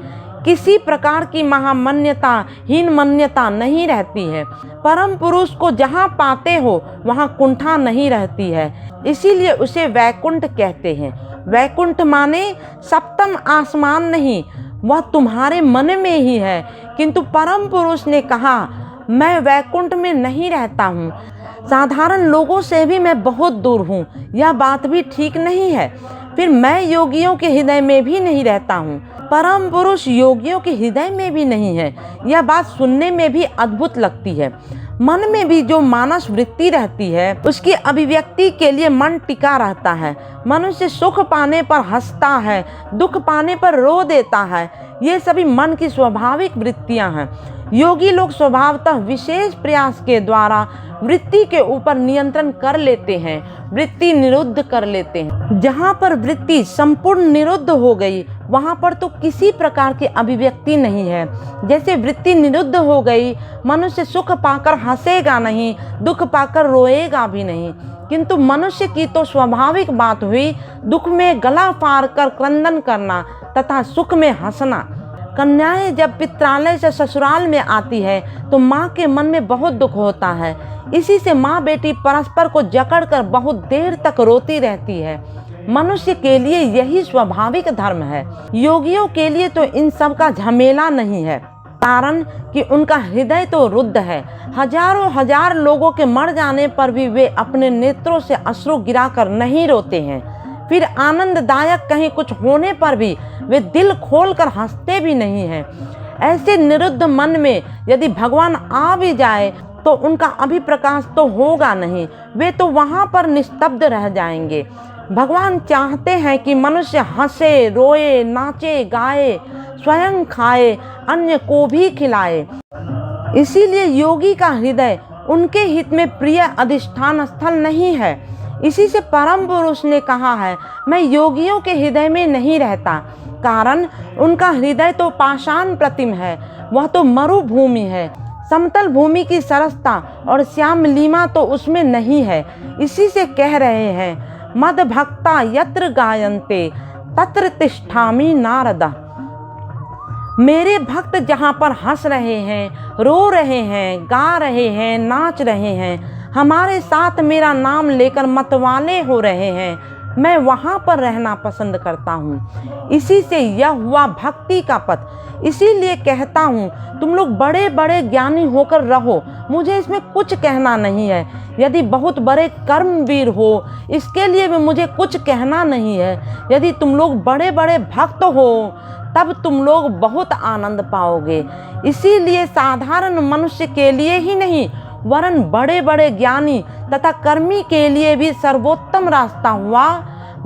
किसी प्रकार की महामान्यता, हीन मान्यता नहीं रहती है। परम पुरुष को जहाँ पाते हो वहाँ कुंठा नहीं रहती है, इसीलिए उसे वैकुंठ कहते हैं। वैकुंठ माने सप्तम आसमान नहीं, वह तुम्हारे मन में ही है। किंतु परम पुरुष ने कहा, मैं वैकुंठ में नहीं रहता हूँ, साधारण लोगों से भी मैं बहुत दूर हूँ, यह बात भी ठीक नहीं है। फिर मैं योगियों के हृदय में भी नहीं रहता हूँ, परम पुरुष योगियों के हृदय में भी नहीं है। यह बात सुनने में भी अद्भुत लगती है। मन में भी जो मानस वृत्ति रहती है, उसकी अभिव्यक्ति के लिए मन टिका रहता है। मनुष्य सुख पाने पर हंसता है, दुख पाने पर रो देता है। ये सभी मन की स्वाभाविक वृत्तियां हैं। योगी लोग स्वभावतः विशेष प्रयास के द्वारा वृत्ति के ऊपर नियंत्रण कर लेते हैं, वृत्ति निरुद्ध कर लेते हैं। जहाँ पर वृत्ति संपूर्ण निरुद्ध हो गई, वहाँ पर तो किसी प्रकार की अभिव्यक्ति नहीं है। जैसे वृत्ति निरुद्ध हो गई, मनुष्य सुख पाकर हंसेगा नहीं, दुख पाकर रोएगा भी नहीं। किंतु मनुष्य की तो स्वाभाविक बात हुई दुख में गला फाड़ कर क्रंदन करना तथा सुख में हंसना। कन्याएं जब पित्रालय से ससुराल में आती है तो माँ के मन में बहुत दुख होता है। इसी से माँ बेटी परस्पर को जकड़कर बहुत देर तक रोती रहती है। मनुष्य के लिए यही स्वाभाविक धर्म है। योगियों के लिए तो इन सब का झमेला नहीं है, कारण कि उनका हृदय तो रुद्ध है। हजारों हजार लोगों के मर जाने पर भी वे अपने नेत्रों से अश्रु गिराकर नहीं रोते हैं। फिर आनंददायक कहीं कुछ होने पर भी वे दिल खोलकर हंसते भी नहीं हैं। ऐसे निरुद्ध मन में यदि भगवान आ भी जाए तो उनका अभिप्रकाश तो होगा नहीं, वे तो वहाँ पर निस्तब्ध रह जाएंगे। भगवान चाहते हैं कि मनुष्य हंसे, रोए, नाचे, गाए, स्वयं खाए, अन्य को भी खिलाए। इसीलिए योगी का हृदय उनके हित में प्रिय अधिष्ठान स्थल नहीं है। इसी से परम पुरुष ने कहा है, मैं योगियों के हृदय में नहीं रहता, कारण उनका हृदय तो पाषाण प्रतिम है, वह तो मरुभूमि है। समतल भूमि की सरसता और श्यामलिमा तो उसमें नहीं है। इसी से कह रहे हैं, मद भक्ता यत्र गायन्ते तत्र तिष्ठामि नारदा। मेरे भक्त जहाँ पर हंस रहे हैं, रो रहे हैं, गा रहे हैं, नाच रहे हैं, हमारे साथ मेरा नाम लेकर मतवाले हो रहे हैं, मैं वहाँ पर रहना पसंद करता हूँ। इसी से यह हुआ भक्ति का पथ। इसीलिए कहता हूँ, तुम लोग बड़े बड़े ज्ञानी होकर रहो, मुझे इसमें कुछ कहना नहीं है। यदि बहुत बड़े कर्मवीर हो, इसके लिए भी मुझे कुछ कहना नहीं है। यदि तुम लोग बड़े बड़े भक्त हो, तब तुम लोग बहुत आनंद पाओगे। इसीलिए साधारण मनुष्य के लिए ही नहीं, वरन बड़े बड़े ज्ञानी तथा कर्मी के लिए भी सर्वोत्तम रास्ता हुआ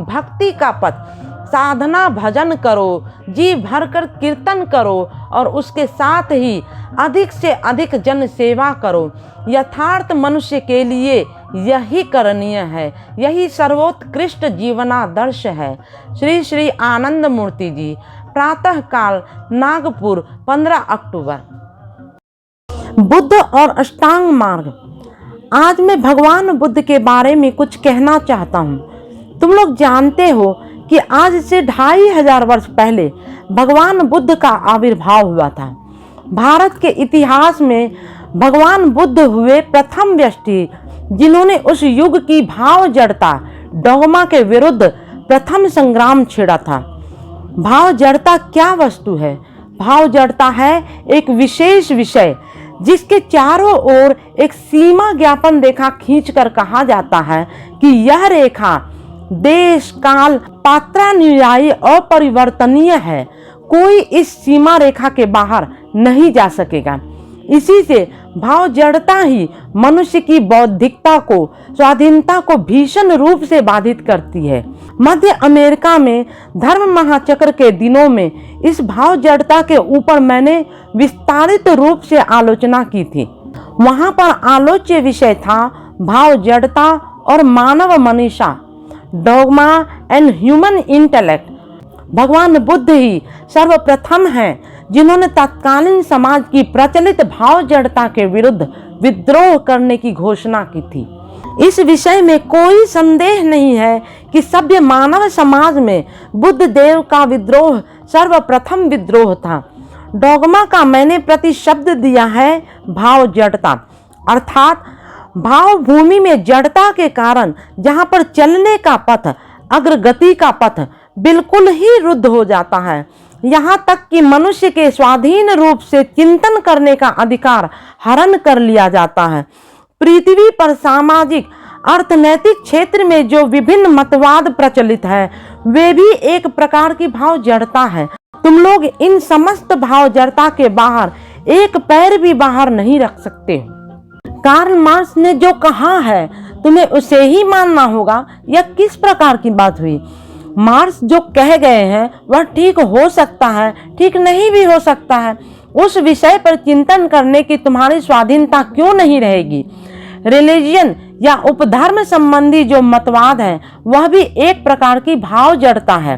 भक्ति का पथ। साधना भजन करो, जी भरकर कीर्तन करो और उसके साथ ही अधिक से अधिक जन सेवा करो। यथार्थ मनुष्य के लिए यही करणीय है, यही सर्वोत्कृष्ट जीवनादर्श है। श्री श्री आनंद मूर्ति जी, प्रातः काल, नागपुर, 15 अक्टूबर। बुद्ध और अष्टांग मार्ग। आज मैं भगवान बुद्ध के बारे में कुछ कहना चाहता हूँ। तुम लोग जानते हो कि आज से 2500 वर्ष पहले भगवान बुद्ध का आविर्भाव हुआ था। भारत के इतिहास में भगवान बुद्ध हुए प्रथम व्यक्ति जिन्होंने उस युग की भाव जड़ता, डोगमा के विरुद्ध प्रथम संग्राम छेड़ा था। भाव जड़ता क्या वस्तु है? भाव जड़ता है एक विशेष विषय जिसके चारों ओर एक सीमा ज्ञापन रेखा खींचकर कहा जाता है कि यह रेखा देश, काल, पात्रानुयायी अपरिवर्तनीय है। कोई इस सीमा रेखा के बाहर नहीं जा सकेगा। इसी से भाव जड़ता ही मनुष्य की बौद्धिकता को, स्वाधीनता को भीषण रूप से बाधित करती है। मध्य अमेरिका में धर्म महाचक्र के दिनों में इस भाव जड़ता के ऊपर मैंने विस्तारित रूप से आलोचना की थी। वहां पर आलोच्य विषय था भाव जड़ता और मानव मनीषा, डोगमा एंड ह्यूमन इंटेलेक्ट। भगवान बुद्ध ही सर्वप्रथम हैं जिन्होंने तत्कालीन समाज की प्रचलित भाव जड़ता के विरुद्ध विद्रोह करने की घोषणा की थी। इस विषय में कोई संदेह नहीं है कि सभ्य मानव समाज में बुद्ध देव का विद्रोह सर्वप्रथम विद्रोह था। डॉगमा का मैंने प्रतिशब्द दिया है भाव जड़ता, अर्थात भाव भूमि में जड़ता के कारण जहां पर चलने का पथ, अग्रगति का पथ बिल्कुल ही रुद्ध हो जाता है, यहाँ तक कि मनुष्य के स्वाधीन रूप से चिंतन करने का अधिकार हरण कर लिया जाता है। पृथ्वी पर सामाजिक अर्थनैतिक क्षेत्र में जो विभिन्न मतवाद प्रचलित है वे भी एक प्रकार की भाव जड़ता है। तुम लोग इन समस्त भाव जड़ता के बाहर एक पैर भी बाहर नहीं रख सकते। कार्ल मार्क्स ने जो कहा है तुम्हें उसे ही मानना होगा। यह किस प्रकार की बात हुई? मार्क्स जो कह गए हैं वह ठीक हो सकता है, ठीक नहीं भी हो सकता है। उस विषय पर चिंतन करने की तुम्हारी स्वाधीनता क्यों नहीं रहेगी? रिलीजन या उपधर्म संबंधी जो मतवाद है वह भी एक प्रकार की भाव जड़ता है।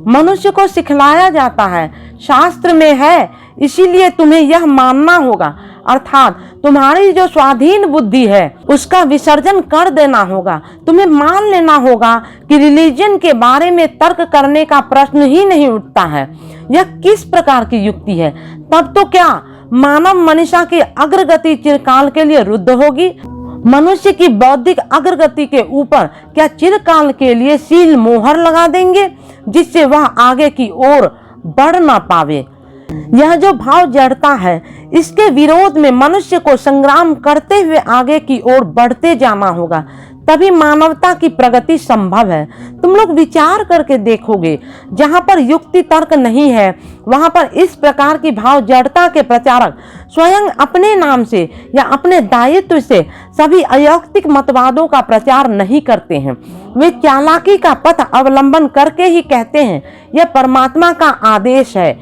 मनुष्य को सिखलाया जाता है, शास्त्र में है, इसीलिए तुम्हें यह मानना होगा। अर्थात तुम्हारी जो स्वाधीन बुद्धि है उसका विसर्जन कर देना होगा। तुम्हें मान लेना होगा कि रिलीजन के बारे में तर्क करने का प्रश्न ही नहीं उठता है। यह किस प्रकार की युक्ति है? तब तो क्या मानव मनीषा की अग्रगति चिरकाल के लिए रुद्ध होगी? मनुष्य की बौद्धिक अग्रगति के ऊपर क्या चिरकाल के लिए सील मोहर लगा देंगे जिससे वह आगे की ओर बढ़ ना पावे? यह जो भाव जड़ता है इसके विरोध में मनुष्य को संग्राम करते हुए आगे की ओर बढ़ते जाना होगा, तभी मानवता की प्रगति संभव है। तुम लोग विचार करके देखोगे, जहां पर युक्ति तर्क नहीं है वहां पर इस प्रकार की भाव जड़ता के प्रचारक स्वयं अपने नाम से या अपने दायित्व से सभी अयौक्तिक मतवादों का प्रचार नहीं करते हैं। वे चालाकी का पथ अवलंबन करके ही कहते हैं यह परमात्मा का आदेश है।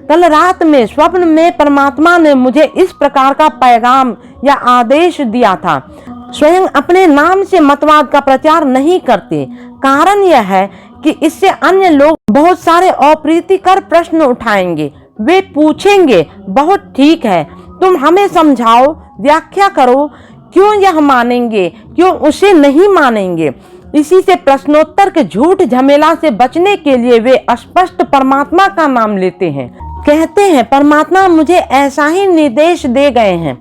कल रात में स्वप्न में परमात्मा ने मुझे इस प्रकार का पैगाम या आदेश दिया था। स्वयं अपने नाम से मतवाद का प्रचार नहीं करते। कारण यह है कि इससे अन्य लोग बहुत सारे अप्रीतिकर प्रश्न उठाएंगे। वे पूछेंगे, बहुत ठीक है, तुम हमें समझाओ, व्याख्या करो, क्यों यह मानेंगे, क्यों उसे नहीं मानेंगे। इसी से प्रश्नोत्तर के झूठ झमेला से बचने के लिए वे स्पष्ट परमात्मा का नाम लेते हैं। कहते हैं परमात्मा मुझे ऐसा ही निर्देश दे गए हैं।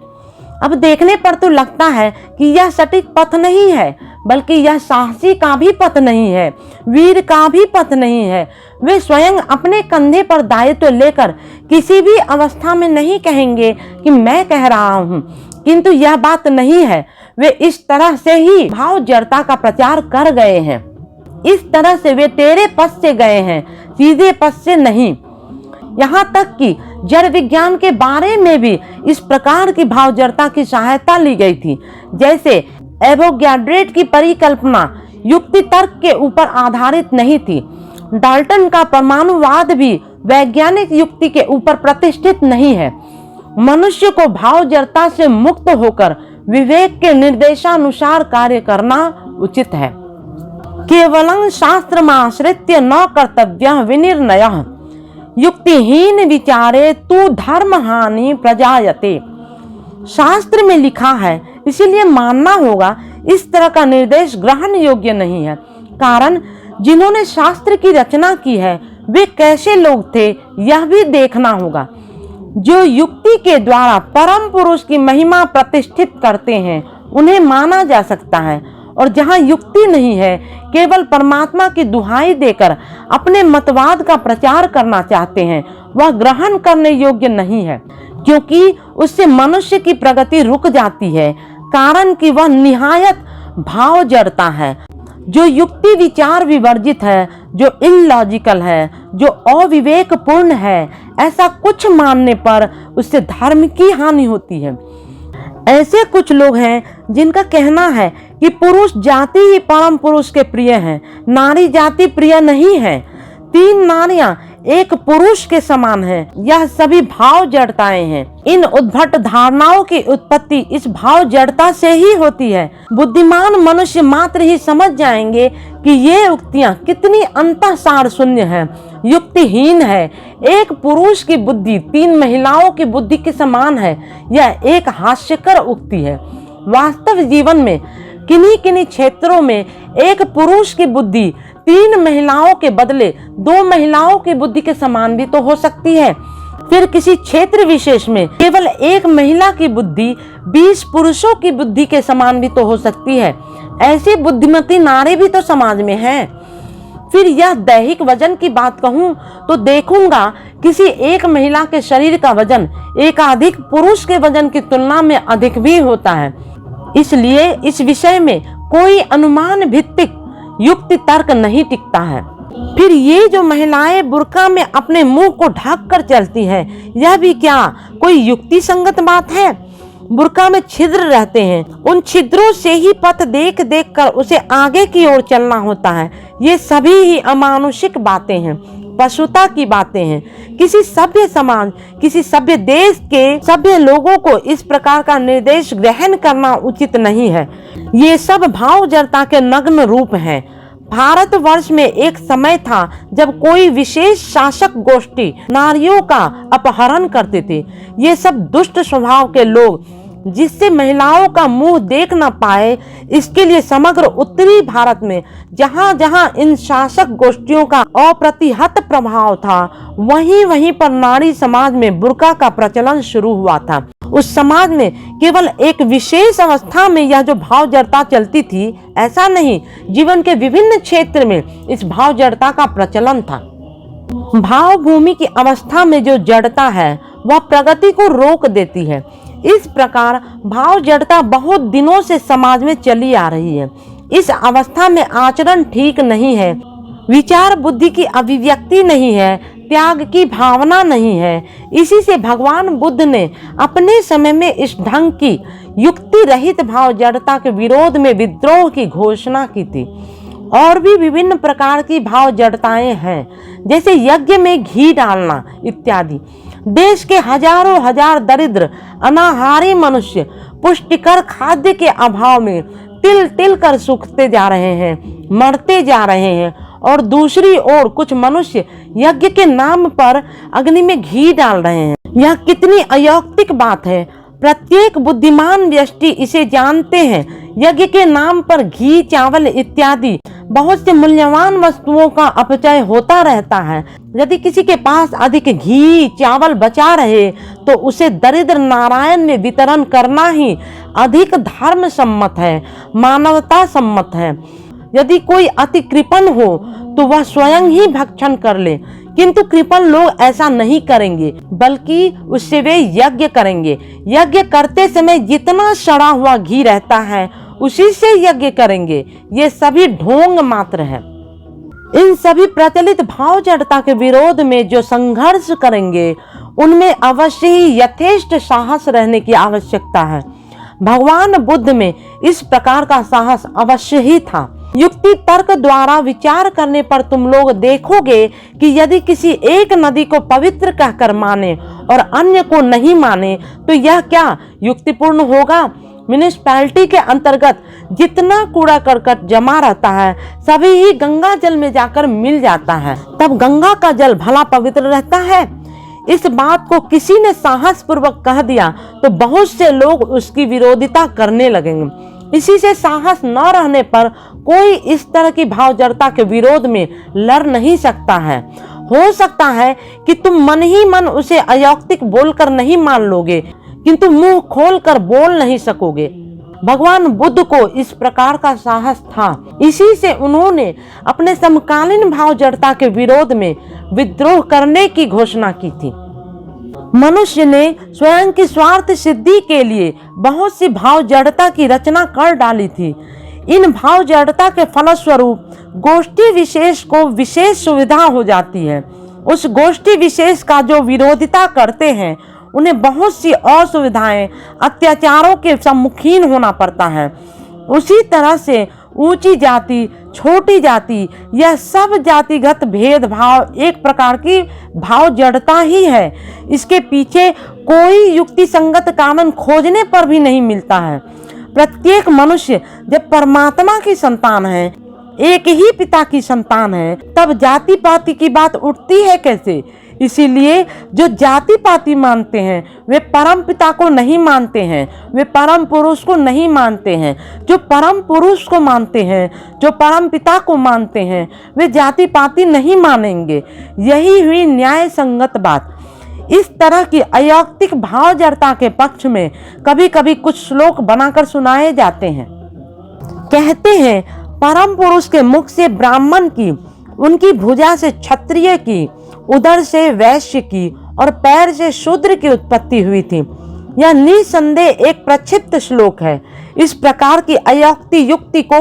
अब देखने पर तो लगता है कि यह सटीक पथ नहीं है, बल्कि यह साहसी का भी पथ नहीं है, वीर का भी पथ नहीं है। वे स्वयं अपने कंधे पर दायित्व लेकर किसी भी अवस्था में नहीं कहेंगे कि मैं कह रहा हूँ, किंतु यह बात नहीं है। वे इस तरह से ही भाव जड़ता का प्रचार कर गए हैं। इस तरह से वे टेढ़े पथ से गए हैं, सीधे पथ से नहीं। यहाँ तक कि जड़ विज्ञान के बारे में भी इस प्रकार की भाव जड़ता की सहायता ली गई थी। जैसे एवोगैड्रो की परिकल्पना युक्ति तर्क के ऊपर आधारित नहीं थी। डाल्टन का परमाणुवाद भी वैज्ञानिक युक्ति के ऊपर प्रतिष्ठित नहीं है। मनुष्य को भाव जड़ता से मुक्त होकर विवेक के निर्देशानुसार कार्य करना उचित है। केवलं शास्त्रमाश्रित्य न कर्तव्यः विनिर्णयः युक्तिहीन विचारे तू धर्म हानि प्रजायते। शास्त्र में लिखा है, इसीलिए मानना होगा। इस तरह का निर्देश ग्रहण योग्य नहीं है। कारण जिन्होंने शास्त्र की रचना की है वे कैसे लोग थे यह भी देखना होगा। जो युक्ति के द्वारा परम पुरुष की महिमा प्रतिष्ठित करते हैं उन्हें माना जा सकता है, और जहाँ युक्ति नहीं है, केवल परमात्मा की दुहाई देकर अपने मतवाद का प्रचार करना चाहते हैं, वह ग्रहण करने योग्य नहीं है, क्योंकि उससे मनुष्य की प्रगति रुक जाती है। कारण कि वह निहायत भाव जड़ता है, जो युक्ति विचार विवर्जित है, जो इलॉजिकल है, जो अविवेकपूर्ण है। ऐसा कुछ मानने पर उससे धर्म की हानि होती है। ऐसे कुछ लोग हैं जिनका कहना है कि पुरुष जाति ही परम पुरुष के प्रिय हैं, नारी जाति प्रिय नहीं है। 3 नारियां एक पुरुष के समान है। यह सभी भाव जड़ताएं हैं। इन उद्भट धारणाओं की उत्पत्ति इस भाव जड़ता से ही होती है। बुद्धिमान मनुष्य मात्र ही समझ जाएंगे कि ये उक्तियां कितनी अंतःसार शून्य है, युक्तिहीन है। एक पुरुष की बुद्धि 3 महिलाओं की बुद्धि के समान है। यह एक हास्यकर उक्ति है। वास्तव जीवन में किन्हीं क्षेत्रों में एक पुरुष की बुद्धि 3 महिलाओं के बदले 2 महिलाओं की बुद्धि के समान भी तो हो सकती है। फिर किसी क्षेत्र विशेष में केवल एक महिला की बुद्धि 20 पुरुषों की बुद्धि के समान भी तो हो सकती है। ऐसी बुद्धिमती नारी भी तो समाज में है। फिर यह दैहिक वजन की बात कहूँ तो देखूंगा किसी एक महिला के शरीर का वजन एकाधिक पुरुष के वजन की तुलना में अधिक भी होता है। इसलिए इस विषय में कोई अनुमान भित्तिक युक्ति तर्क नहीं टिकता है। फिर ये जो महिलाएं बुर्का में अपने मुंह को ढक कर चलती हैं, यह भी क्या कोई युक्ति संगत बात है? बुर्का में छिद्र रहते हैं, उन छिद्रों से ही पथ देख देख कर उसे आगे की ओर चलना होता है। ये सभी ही अमानुषिक बातें हैं, पशुता की बातें हैं। किसी सभ्य समाज, किसी सभ्य देश के सभ्य लोगों को इस प्रकार का निर्देश ग्रहण करना उचित नहीं है। ये सब भाव जड़ता के नग्न रूप हैं। भारतवर्ष में एक समय था जब कोई विशेष शासक गोष्ठी नारियों का अपहरण करते थे। ये सब दुष्ट स्वभाव के लोग, जिससे महिलाओं का मुंह देख न पाए, इसके लिए समग्र उत्तरी भारत में जहाँ जहाँ इन शासक गोष्ठियों का अप्रतिहत प्रभाव था, वहीं वहीं पर नारी समाज में बुर्का का प्रचलन शुरू हुआ था। उस समाज में केवल एक विशेष अवस्था में यह जो भाव जड़ता चलती थी, ऐसा नहीं, जीवन के विभिन्न क्षेत्र में इस भाव जड़ता का प्रचलन था। भाव भूमि की अवस्था में जो जड़ता है वह प्रगति को रोक देती है। इस प्रकार भाव जड़ता बहुत दिनों से समाज में चली आ रही है। इस अवस्था में आचरण ठीक नहीं है, विचार बुद्धि की अभिव्यक्ति नहीं है, त्याग की भावना नहीं है। इसी से भगवान बुद्ध ने अपने समय में इस ढंग की युक्ति रहित भाव जड़ता के विरोध में विद्रोह की घोषणा की थी। और भी विभिन्न प्रकार की भाव जड़ताएं हैं, जैसे यज्ञ में घी डालना इत्यादि। देश के हजारों हजार दरिद्र अनाहारी मनुष्य पुष्टिकर खाद्य के अभाव में तिल तिल कर सूखते जा रहे हैं, मरते जा रहे हैं। और दूसरी ओर कुछ मनुष्य यज्ञ के नाम पर अग्नि में घी डाल रहे हैं। यह कितनी अयौक्तिक बात है। प्रत्येक बुद्धिमान व्यक्ति इसे जानते हैं। यज्ञ के नाम पर घी, चावल इत्यादि बहुत से मूल्यवान वस्तुओं का अपचय होता रहता है। यदि किसी के पास अधिक घी, चावल बचा रहे तो उसे दरिद्र नारायण में वितरण करना ही अधिक धर्म सम्मत है, मानवता सम्मत है। यदि कोई अति कृपण हो तो वह स्वयं ही भक्षण कर ले, किंतु कृपण लोग ऐसा नहीं करेंगे, बल्कि उससे वे यज्ञ करेंगे। यज्ञ करते समय जितना सड़ा हुआ घी रहता है उसी से यज्ञ करेंगे। ये सभी ढोंग मात्र है। इन सभी प्रचलित भाव जड़ता के विरोध में जो संघर्ष करेंगे उनमें अवश्य ही यथेष्ट साहस रहने की आवश्यकता है। भगवान बुद्ध में इस प्रकार का साहस अवश्य ही था। युक्ति तर्क द्वारा विचार करने पर तुम लोग देखोगे कि यदि किसी एक नदी को पवित्र कहकर माने और अन्य को नहीं माने तो यह क्या युक्तिपूर्ण होगा? म्युनिसिपैलिटी के अंतर्गत जितना कूड़ा करकट जमा रहता है सभी ही गंगा जल में जाकर मिल जाता है, तब गंगा का जल भला पवित्र रहता है? इस बात को किसी ने साहस पूर्वक कह दिया तो बहुत से लोग उसकी विरोधिता करने लगेंगे। इसी से साहस न रहने पर कोई इस तरह की भाव जड़ता के विरोध में लड़ नहीं सकता है। हो सकता है कि तुम मन ही मन उसे अयौक्तिक बोलकर नहीं मान लोगे, किंतु मुंह खोलकर बोल नहीं सकोगे। भगवान बुद्ध को इस प्रकार का साहस था। इसी से उन्होंने अपने समकालीन भाव जड़ता के विरोध में विद्रोह करने की घोषणा की थी। मनुष्य ने स्वयं की स्वार्थ सिद्धि के लिए बहुत सी भाव जड़ता की रचना कर डाली थी। इन भाव जड़ता के फलस्वरूप गोष्ठी विशेष को विशेष सुविधा हो जाती है। उस गोष्ठी विशेष का जो विरोधिता करते हैं उन्हें बहुत सी असुविधाएं, अत्याचारों के सम्मुखीन होना पड़ता है। उसी तरह से ऊंची जाति, छोटी जाति, यह सब जातिगत भेदभाव एक प्रकार की भाव जड़ता ही है। इसके पीछे कोई युक्ति संगत कारण खोजने पर भी नहीं मिलता है। प्रत्येक मनुष्य जब परमात्मा की संतान है, एक ही पिता की संतान है, तब जाति पाति की बात उठती है कैसे? इसीलिए जो जाति पाति मानते हैं वे परम पिता को नहीं मानते हैं, वे परम पुरुष को नहीं मानते हैं। जो परम पुरुष को मानते हैं, जो परम पिता को मानते हैं, वे जाति पाति नहीं मानेंगे। यही हुई न्याय संगत बात। इस तरह की अयौक्तिक भाव जड़ता के पक्ष में कभी कभी कुछ श्लोक बनाकर सुनाए जाते हैं। कहते हैं, परम पुरुष के मुख से ब्राह्मण की, उनकी भुजा से क्षत्रिय की, उदर से वैश्य की और पैर से शूद्र की उत्पत्ति हुई थी। यह निसंदेह एक प्रक्षिप्त श्लोक है। इस प्रकार की अयौक्ति युक्ति को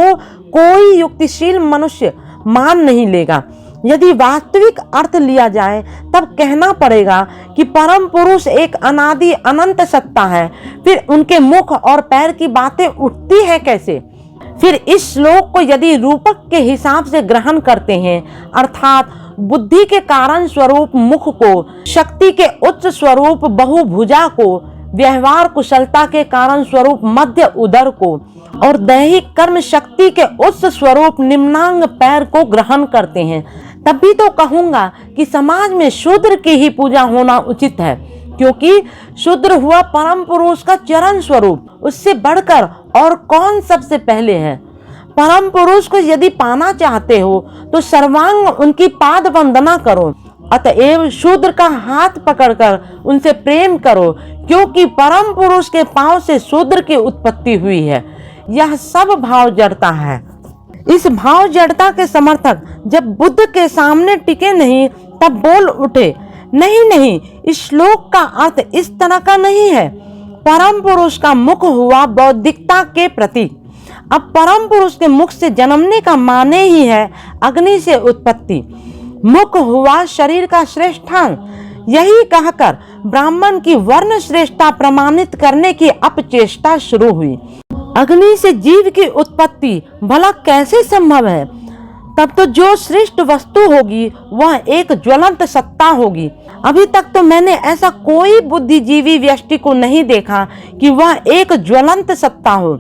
कोई युक्तिशील मनुष्य मान नहीं लेगा। यदि वास्तविक अर्थ लिया जाए तब कहना पड़ेगा कि परम पुरुष एक अनादि अनंत सत्ता है। फिर उनके मुख और पैर की बातें उठती है कैसे? फिर इस श्लोक को यदि रूपक के हिसाब से ग्रहण करते हैं, अर्थात बुद्धि के कारण स्वरूप मुख को, शक्ति के उच्च स्वरूप बहुभुजा को, व्यवहार कुशलता के कारण स्वरूप मध्य उदर को और दैहिक कर्म शक्ति के उच्च स्वरूप निम्नांग पैर को ग्रहण करते हैं, तब भी तो कहूंगा कि समाज में शूद्र की ही पूजा होना उचित है, क्योंकि शूद्र हुआ परम पुरुष का चरण स्वरूप। उससे बढ़कर और कौन सबसे पहले है? परम पुरुष को यदि पाना चाहते हो तो सर्वांग उनकी पाद वंदना करो। अतएव शूद्र का हाथ पकड़कर उनसे प्रेम करो, क्योंकि परम पुरुष के पांव से शूद्र की उत्पत्ति हुई है। यह सब भाव जड़ता है। इस भाव जड़ता के समर्थक जब बुद्ध के सामने टिके नहीं तब बोल उठे, नहीं, इस श्लोक का अर्थ इस तरह का नहीं है। परम पुरुष का मुख हुआ बौद्धिकता के प्रतीक। अब परम पुरुष के मुख से जन्मने का माने ही है अग्नि से उत्पत्ति। मुख हुआ शरीर का श्रेष्ठांग। यही कहकर ब्राह्मण की वर्ण श्रेष्ठता प्रमाणित करने की अपचेष्टा शुरू हुई। अग्नि से जीव की उत्पत्ति भला कैसे संभव है? तब तो जो श्रेष्ठ वस्तु होगी वह एक ज्वलंत सत्ता होगी। अभी तक तो मैंने ऐसा कोई बुद्धिजीवी व्यक्ति को नहीं देखा कि वह एक ज्वलंत सत्ता हो।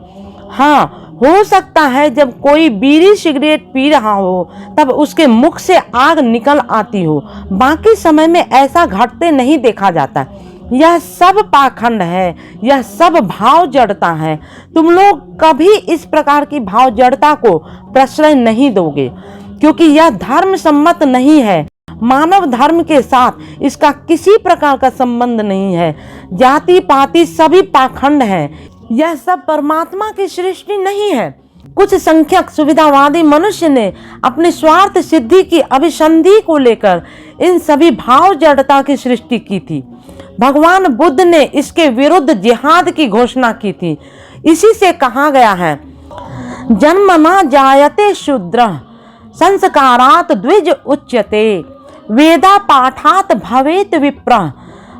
हाँ, हो सकता है जब कोई बीड़ी सिगरेट पी रहा हो तब उसके मुख से आग निकल आती हो, बाकी समय में ऐसा घटते नहीं देखा जाता। यह सब पाखंड है, यह सब भाव जड़ता है। तुम लोग कभी इस प्रकार की भाव जड़ता को प्रश्रय नहीं दोगे, क्योंकि यह धर्म सम्मत नहीं है। मानव धर्म के साथ इसका किसी प्रकार का संबंध नहीं है। जाति पाति सभी पाखंड है। यह सब परमात्मा की सृष्टि नहीं है। कुछ संख्यक सुविधावादी मनुष्य ने अपनी स्वार्थ सिद्धि की अभिसंधि को लेकर इन सभी भाव जड़ता की सृष्टि की थी। भगवान बुद्ध ने इसके विरुद्ध जिहाद की घोषणा की थी। इसी से कहा गया है, जन्मना जायते शूद्र संस्कारात द्विज उच्यते, वेदा पाठात भवेत विप्र,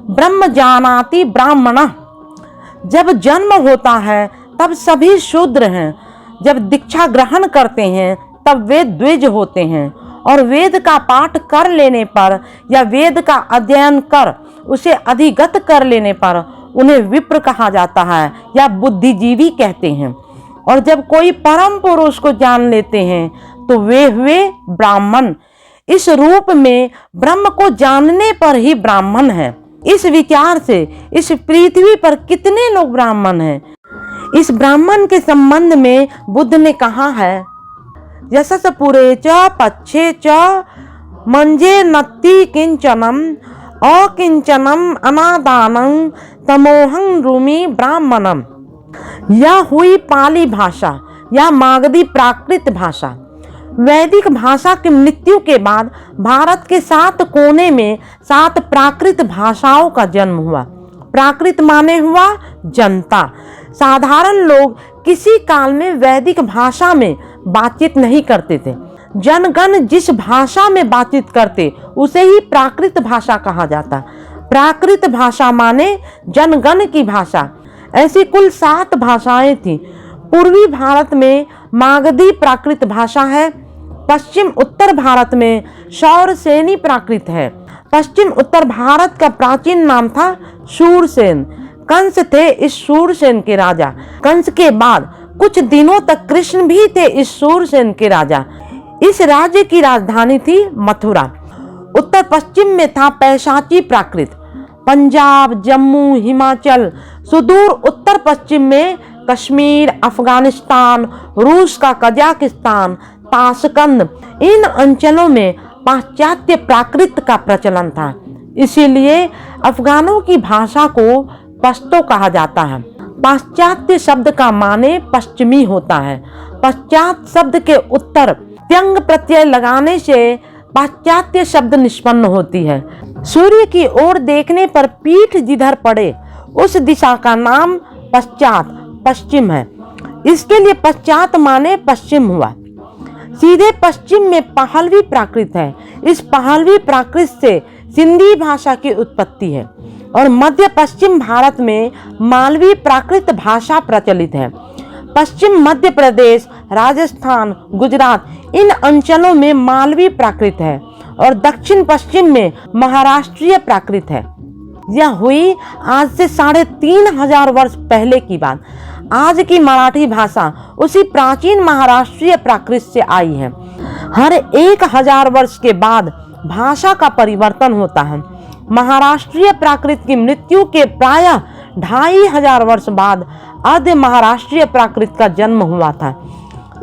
ब्रह्म जानाति ब्राह्मण। जब जन्म होता है तब सभी शूद्र हैं। जब दीक्षा ग्रहण करते हैं तब वे द्विज होते हैं, और वेद का पाठ कर लेने पर या वेद का अध्ययन कर उसे अधिगत कर लेने पर उन्हें विप्र कहा जाता है या बुद्धिजीवी कहते हैं। और जब कोई परम पुरुष को जान लेते हैं तो वे हुए ब्राह्मण। इस रूप में ब्रह्म को जानने पर ही ब्राह्मण है। इस विचार से इस पृथ्वी पर कितने लोग ब्राह्मण हैं? इस ब्राह्मण के संबंध में बुद्ध ने कहा है, यशस पुरे च पच्छे च मंजे नत्ति किंचनम अकिंचनम अनादानं तमोहं रूमि ब्राह्मणम। यह हुई पाली भाषा या मागधी प्राकृत भाषा। वैदिक भाषा की मृत्यु के बाद भारत के 7 कोने में 7 प्राकृत भाषाओं का जन्म हुआ। प्राकृत माने हुआ जनता। साधारण लोग किसी काल में वैदिक भाषा में बातचीत नहीं करते थे। जनगण जिस भाषा में बातचीत करते उसे ही प्राकृत भाषा कहा जाता। प्राकृत भाषा माने जनगण की भाषा। ऐसी कुल 7 भाषाएं थी। पूर्वी भारत में मागधी प्राकृत भाषा है। पश्चिम उत्तर भारत में शौरसेनी प्राकृत है। पश्चिम उत्तर भारत का प्राचीन नाम था शूरसेन। कंस थे इस शूरसेन के राजा। कंस के बाद कुछ दिनों तक कृष्ण भी थे इस शूरसेन के राजा। इस राज्य की राजधानी थी मथुरा। उत्तर पश्चिम में था पैशाची प्राकृत। पंजाब, जम्मू, हिमाचल, सुदूर उत्तर पश्चिम में कश्मीर, अफगानिस्तान, रूस का कजाकिस्तान, ताशकंद, इन अंचलों में पाश्चात्य प्राकृत का प्रचलन था। इसीलिए अफगानों की भाषा को पश्तो कहा जाता है। पाश्चात्य शब्द का माने पश्चिमी होता है। पश्चात शब्द के उत्तर त्यंग प्रत्यय लगाने से पाश्चात्य शब्द निष्पन्न होती है। सूर्य की ओर देखने पर पीठ जिधर पड़े उस दिशा का नाम पश्चात, पश्चिम है। इसके लिए पश्चात माने पश्चिम हुआ। सीधे पश्चिम में पहलवी प्राकृत है। इस पहलवी प्राकृत से सिंधी भाषा की उत्पत्ति है और मध्य पश्चिम भारत में मालवी प्राकृत भाषा प्रचलित है। पश्चिम मध्य प्रदेश, राजस्थान, गुजरात, इन अंचलों में मालवी प्राकृत है और दक्षिण पश्चिम में महाराष्ट्रीय प्राकृत है। यह हुई आज से 3500 वर्ष पहले की बात। आज की मराठी भाषा उसी प्राचीन महाराष्ट्रीय प्राकृत से आई है। हर 1000 वर्ष के बाद भाषा का परिवर्तन होता है। महाराष्ट्रीय प्राकृत की मृत्यु के प्रायः 2500 वर्ष बाद अर्ध महाराष्ट्रीय प्राकृत का जन्म हुआ था।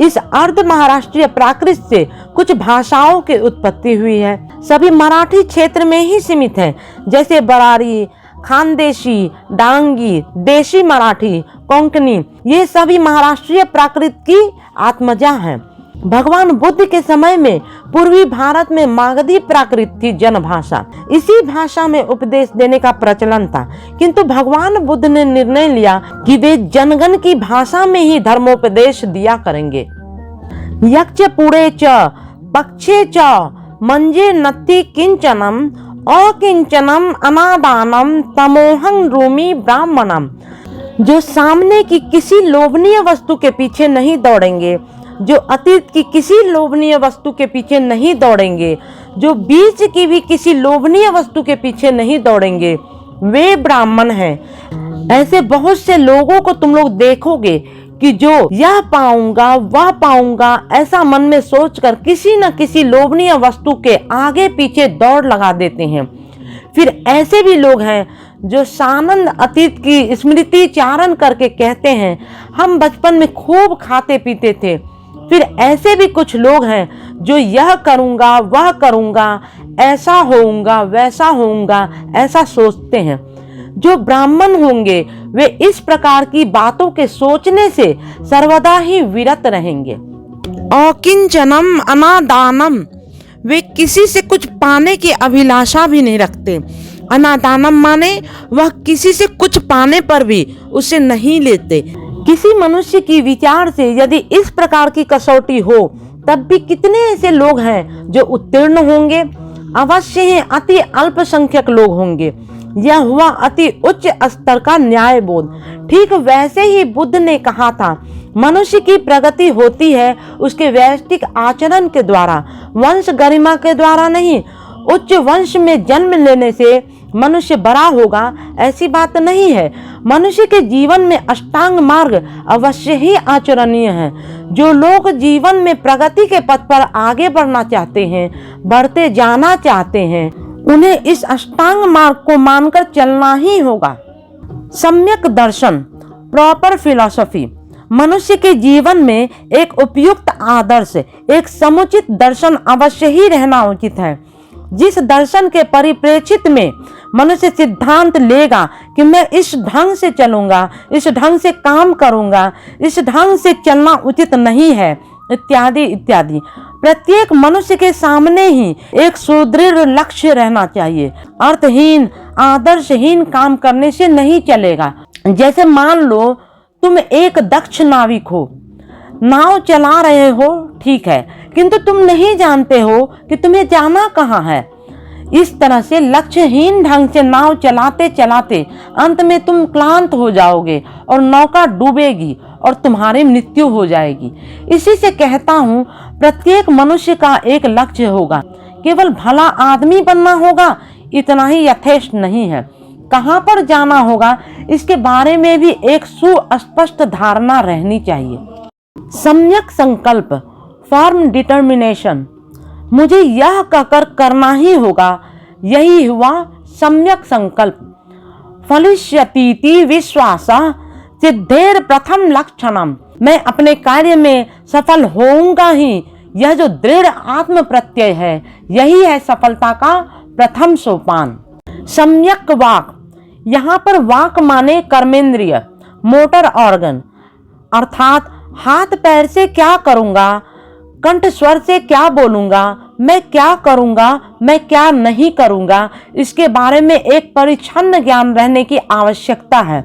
इस अर्ध महाराष्ट्रीय प्राकृत से कुछ भाषाओं की उत्पत्ति हुई है। सभी मराठी क्षेत्र में ही सीमित है, जैसे बरारी, खानदेशी, डांगी, देशी मराठी, कोंकणी, ये सभी महाराष्ट्रीय प्राकृत की आत्मजा हैं। भगवान बुद्ध के समय में पूर्वी भारत में मागधी प्राकृत थी जनभाषा। इसी भाषा में उपदेश देने का प्रचलन था, किंतु भगवान बुद्ध ने निर्णय लिया कि वे जनगण की भाषा में ही धर्मोपदेश दिया करेंगे। यक्ष पुड़े च पक्षे च मंजे नत्ति किंचनम अकिंचनम अनादानम तमोहं रूमी ब्राह्मणम। जो सामने की किसी लोभनीय वस्तु के पीछे नहीं दौड़ेंगे, जो अतीत की किसी लोभनीय वस्तु के पीछे नहीं दौड़ेंगे, जो बीच की भी किसी लोभनीय वस्तु के पीछे नहीं दौड़ेंगे, वे ब्राह्मण हैं। ऐसे बहुत से लोगों को तुम लोग देखोगे कि जो यह पाऊंगा वह पाऊंगा ऐसा मन में सोचकर किसी न किसी लोभनीय वस्तु के आगे पीछे दौड़ लगा देते हैं। फिर ऐसे भी लोग हैं जो सानंद अतीत की स्मृति चारण करके कहते हैं, हम बचपन में खूब खाते पीते थे। फिर ऐसे भी कुछ लोग हैं जो यह करूंगा वह करूंगा, ऐसा होऊंगा वैसा होऊंगा, ऐसा सोचते हैं। जो ब्राह्मण होंगे वे इस प्रकार की बातों के सोचने से सर्वदा ही विरत रहेंगे। अकिंचनम अनादानम, वे किसी से कुछ पाने की अभिलाषा भी नहीं रखते। अनादानम माने वह किसी से कुछ पाने पर भी उसे नहीं लेते। किसी मनुष्य की विचार से यदि इस प्रकार की कसौटी हो, तब भी कितने ऐसे लोग हैं जो उत्तीर्ण होंगे। अवश्य ही अति अल्पसंख्यक लोग होंगे। यह हुआ अति उच्च स्तर का न्याय बोध। ठीक वैसे ही बुद्ध ने कहा था, मनुष्य की प्रगति होती है उसके व्यष्टिक आचरण के द्वारा, वंश गरिमा के द्वारा नहीं। उच्च वंश में जन्म लेने से मनुष्य बड़ा होगा ऐसी बात नहीं है। मनुष्य के जीवन में अष्टांग मार्ग अवश्य ही आचरणीय है। जो लोग जीवन में प्रगति के पथ पर आगे बढ़ना चाहते हैं, बढ़ते जाना चाहते हैं, उन्हें इस अष्टांग मार्ग को मानकर चलना ही होगा। सम्यक दर्शन, प्रॉपर फिलॉसफी, मनुष्य के जीवन में एक उपयुक्त आदर्श, एक समुचित दर्शन अवश्य ही रहना उचित है। जिस दर्शन के परिप्रेक्षित में मनुष्य सिद्धांत लेगा कि मैं इस ढंग से चलूंगा, इस ढंग से काम करूंगा, इस ढंग से चलना उचित नहीं है, इत्यादि इत्यादि। प्रत्येक मनुष्य के सामने ही एक सुदृढ़ लक्ष्य रहना चाहिए। अर्थहीन, आदर्शहीन काम करने से नहीं चलेगा। जैसे मान लो तुम एक दक्ष नाविक हो, नाव चला रहे हो, ठीक है, किंतु तुम नहीं जानते हो कि तुम्हें जाना कहाँ है। इस तरह से लक्ष्यहीन ढंग से नाव चलाते चलाते अंत में तुम क्लांत हो जाओगे और नौका डूबेगी और तुम्हारी मृत्यु हो जाएगी। इसी से कहता हूँ, प्रत्येक मनुष्य का एक लक्ष्य होगा। केवल भला आदमी बनना होगा इतना ही यथेष्ट नहीं है। कहाँ पर जाना होगा इसके बारे में भी एक सुस्पष्ट धारणा रहनी चाहिए। सम्यक संकल्प, फर्म डिटर्मिनेशन, मुझे यह कहकर करना ही होगा, यही हुआ सम्यक संकल्प। फलिष्यतीति विश्वासः सिद्धेर प्रथम लक्षणम, मैं अपने कार्य में सफल होऊंगा ही, यह जो दृढ़ आत्म प्रत्यय है यही है सफलता का प्रथम सोपान। सम्यक वाक, यहाँ पर वाक माने कर्मेंद्रिय, मोटर ऑर्गन, अर्थात हाथ पैर से क्या करूँगा, कंठ स्वर से क्या बोलूँगा, मैं क्या करूँगा, मैं क्या नहीं करूँगा, इसके बारे में एक परिच्छन्न ज्ञान रहने की आवश्यकता है,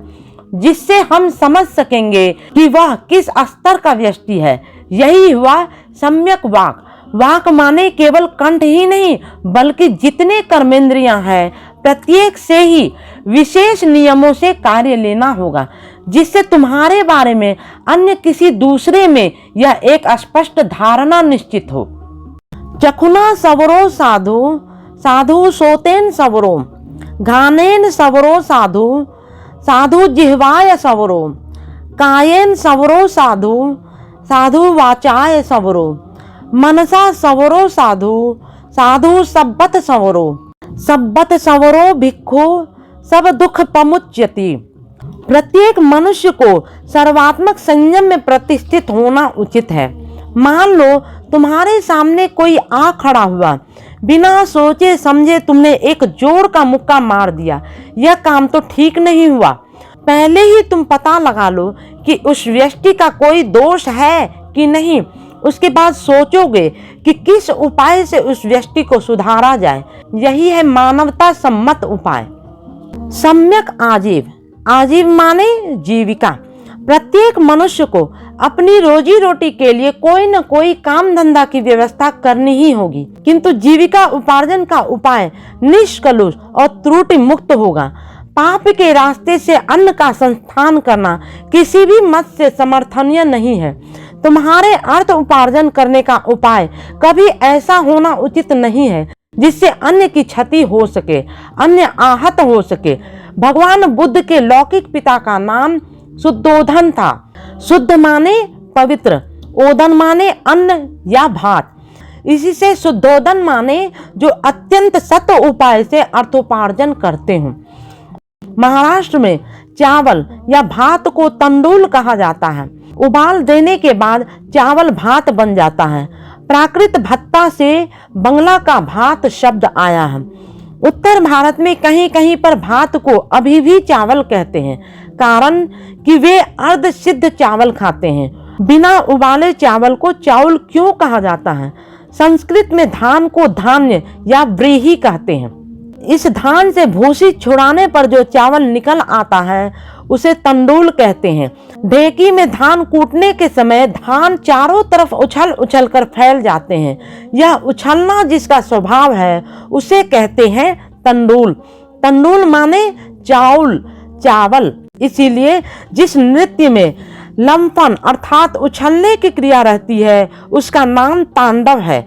जिससे हम समझ सकेंगे कि वह किस स्तर का व्यक्ति है। यही हुआ सम्यक वाक। वाक माने केवल कंठ ही नहीं बल्कि जितने कर्मेंद्रियां हैं प्रत्येक से ही विशेष नियमों से कार्य लेना होगा, जिससे तुम्हारे बारे में अन्य किसी दूसरे में यह एक स्पष्ट धारणा निश्चित हो। चखुना सवरो साधु, साधु सोतेन सवरो, घानेन सवरो साधु, साधु जिह्वाय सवरो, कायेन सवरो साधु, साधु वाचाय सवरो, मनसा सवरो साधु, साधु सब्बत सवरो, सब्बत सवरो भिक्खु सब दुख पमुच्यति। प्रत्येक मनुष्य को सर्वात्मक संयम में प्रतिष्ठित होना उचित है। मान लो तुम्हारे सामने कोई आ खड़ा हुआ, बिना सोचे समझे तुमने एक जोर का मुक्का मार दिया, यह काम तो ठीक नहीं हुआ। पहले ही तुम पता लगा लो कि उस व्यक्ति का कोई दोष है कि नहीं, उसके बाद सोचोगे कि किस उपाय से उस व्यक्ति को सुधारा जाए। यही है मानवता सम्मत उपाय। सम्यक आजीव, आजीव माने जीविका। प्रत्येक मनुष्य को अपनी रोजी रोटी के लिए कोई न कोई काम धंधा की व्यवस्था करनी ही होगी, किंतु जीविका उपार्जन का उपाय निष्कलुष और त्रुटि मुक्त होगा। पाप के रास्ते से अन्न का संस्थान करना किसी भी मत से समर्थनीय नहीं है। तुम्हारे अर्थ उपार्जन करने का उपाय कभी ऐसा होना उचित नहीं है जिससे अन्य की क्षति हो सके, अन्य आहत हो सके। भगवान बुद्ध के लौकिक पिता का नाम शुद्धोधन था। शुद्ध माने पवित्र, ओदन माने अन्न या भात। इसी से शुद्धोदन माने जो अत्यंत सत उपाय से अर्थोपार्जन करते हो। महाराष्ट्र में चावल या भात को तंडुल कहा जाता है। उबाल देने के बाद चावल भात बन जाता है। प्राकृत भत्ता से बंगला का भात शब्द आया है। उत्तर भारत में कहीं कहीं पर भात को अभी भी चावल कहते हैं, कारण कि वे अर्ध सिद्ध चावल खाते हैं। बिना उबाले चावल को चावल क्यों कहा जाता है? संस्कृत में धान को धान्य या व्रीहि कहते हैं। इस धान से भूसी छुड़ाने पर जो चावल निकल आता है उसे तंडुल कहते हैं। ढेकी में धान कूटने के समय धान चारों तरफ उछल उछल कर फैल जाते हैं। यह उछलना जिसका स्वभाव है उसे कहते हैं तंडुल। तंडुल माने चाउल, चावल। इसीलिए जिस नृत्य में लंफन अर्थात उछलने की क्रिया रहती है उसका नाम तांडव है।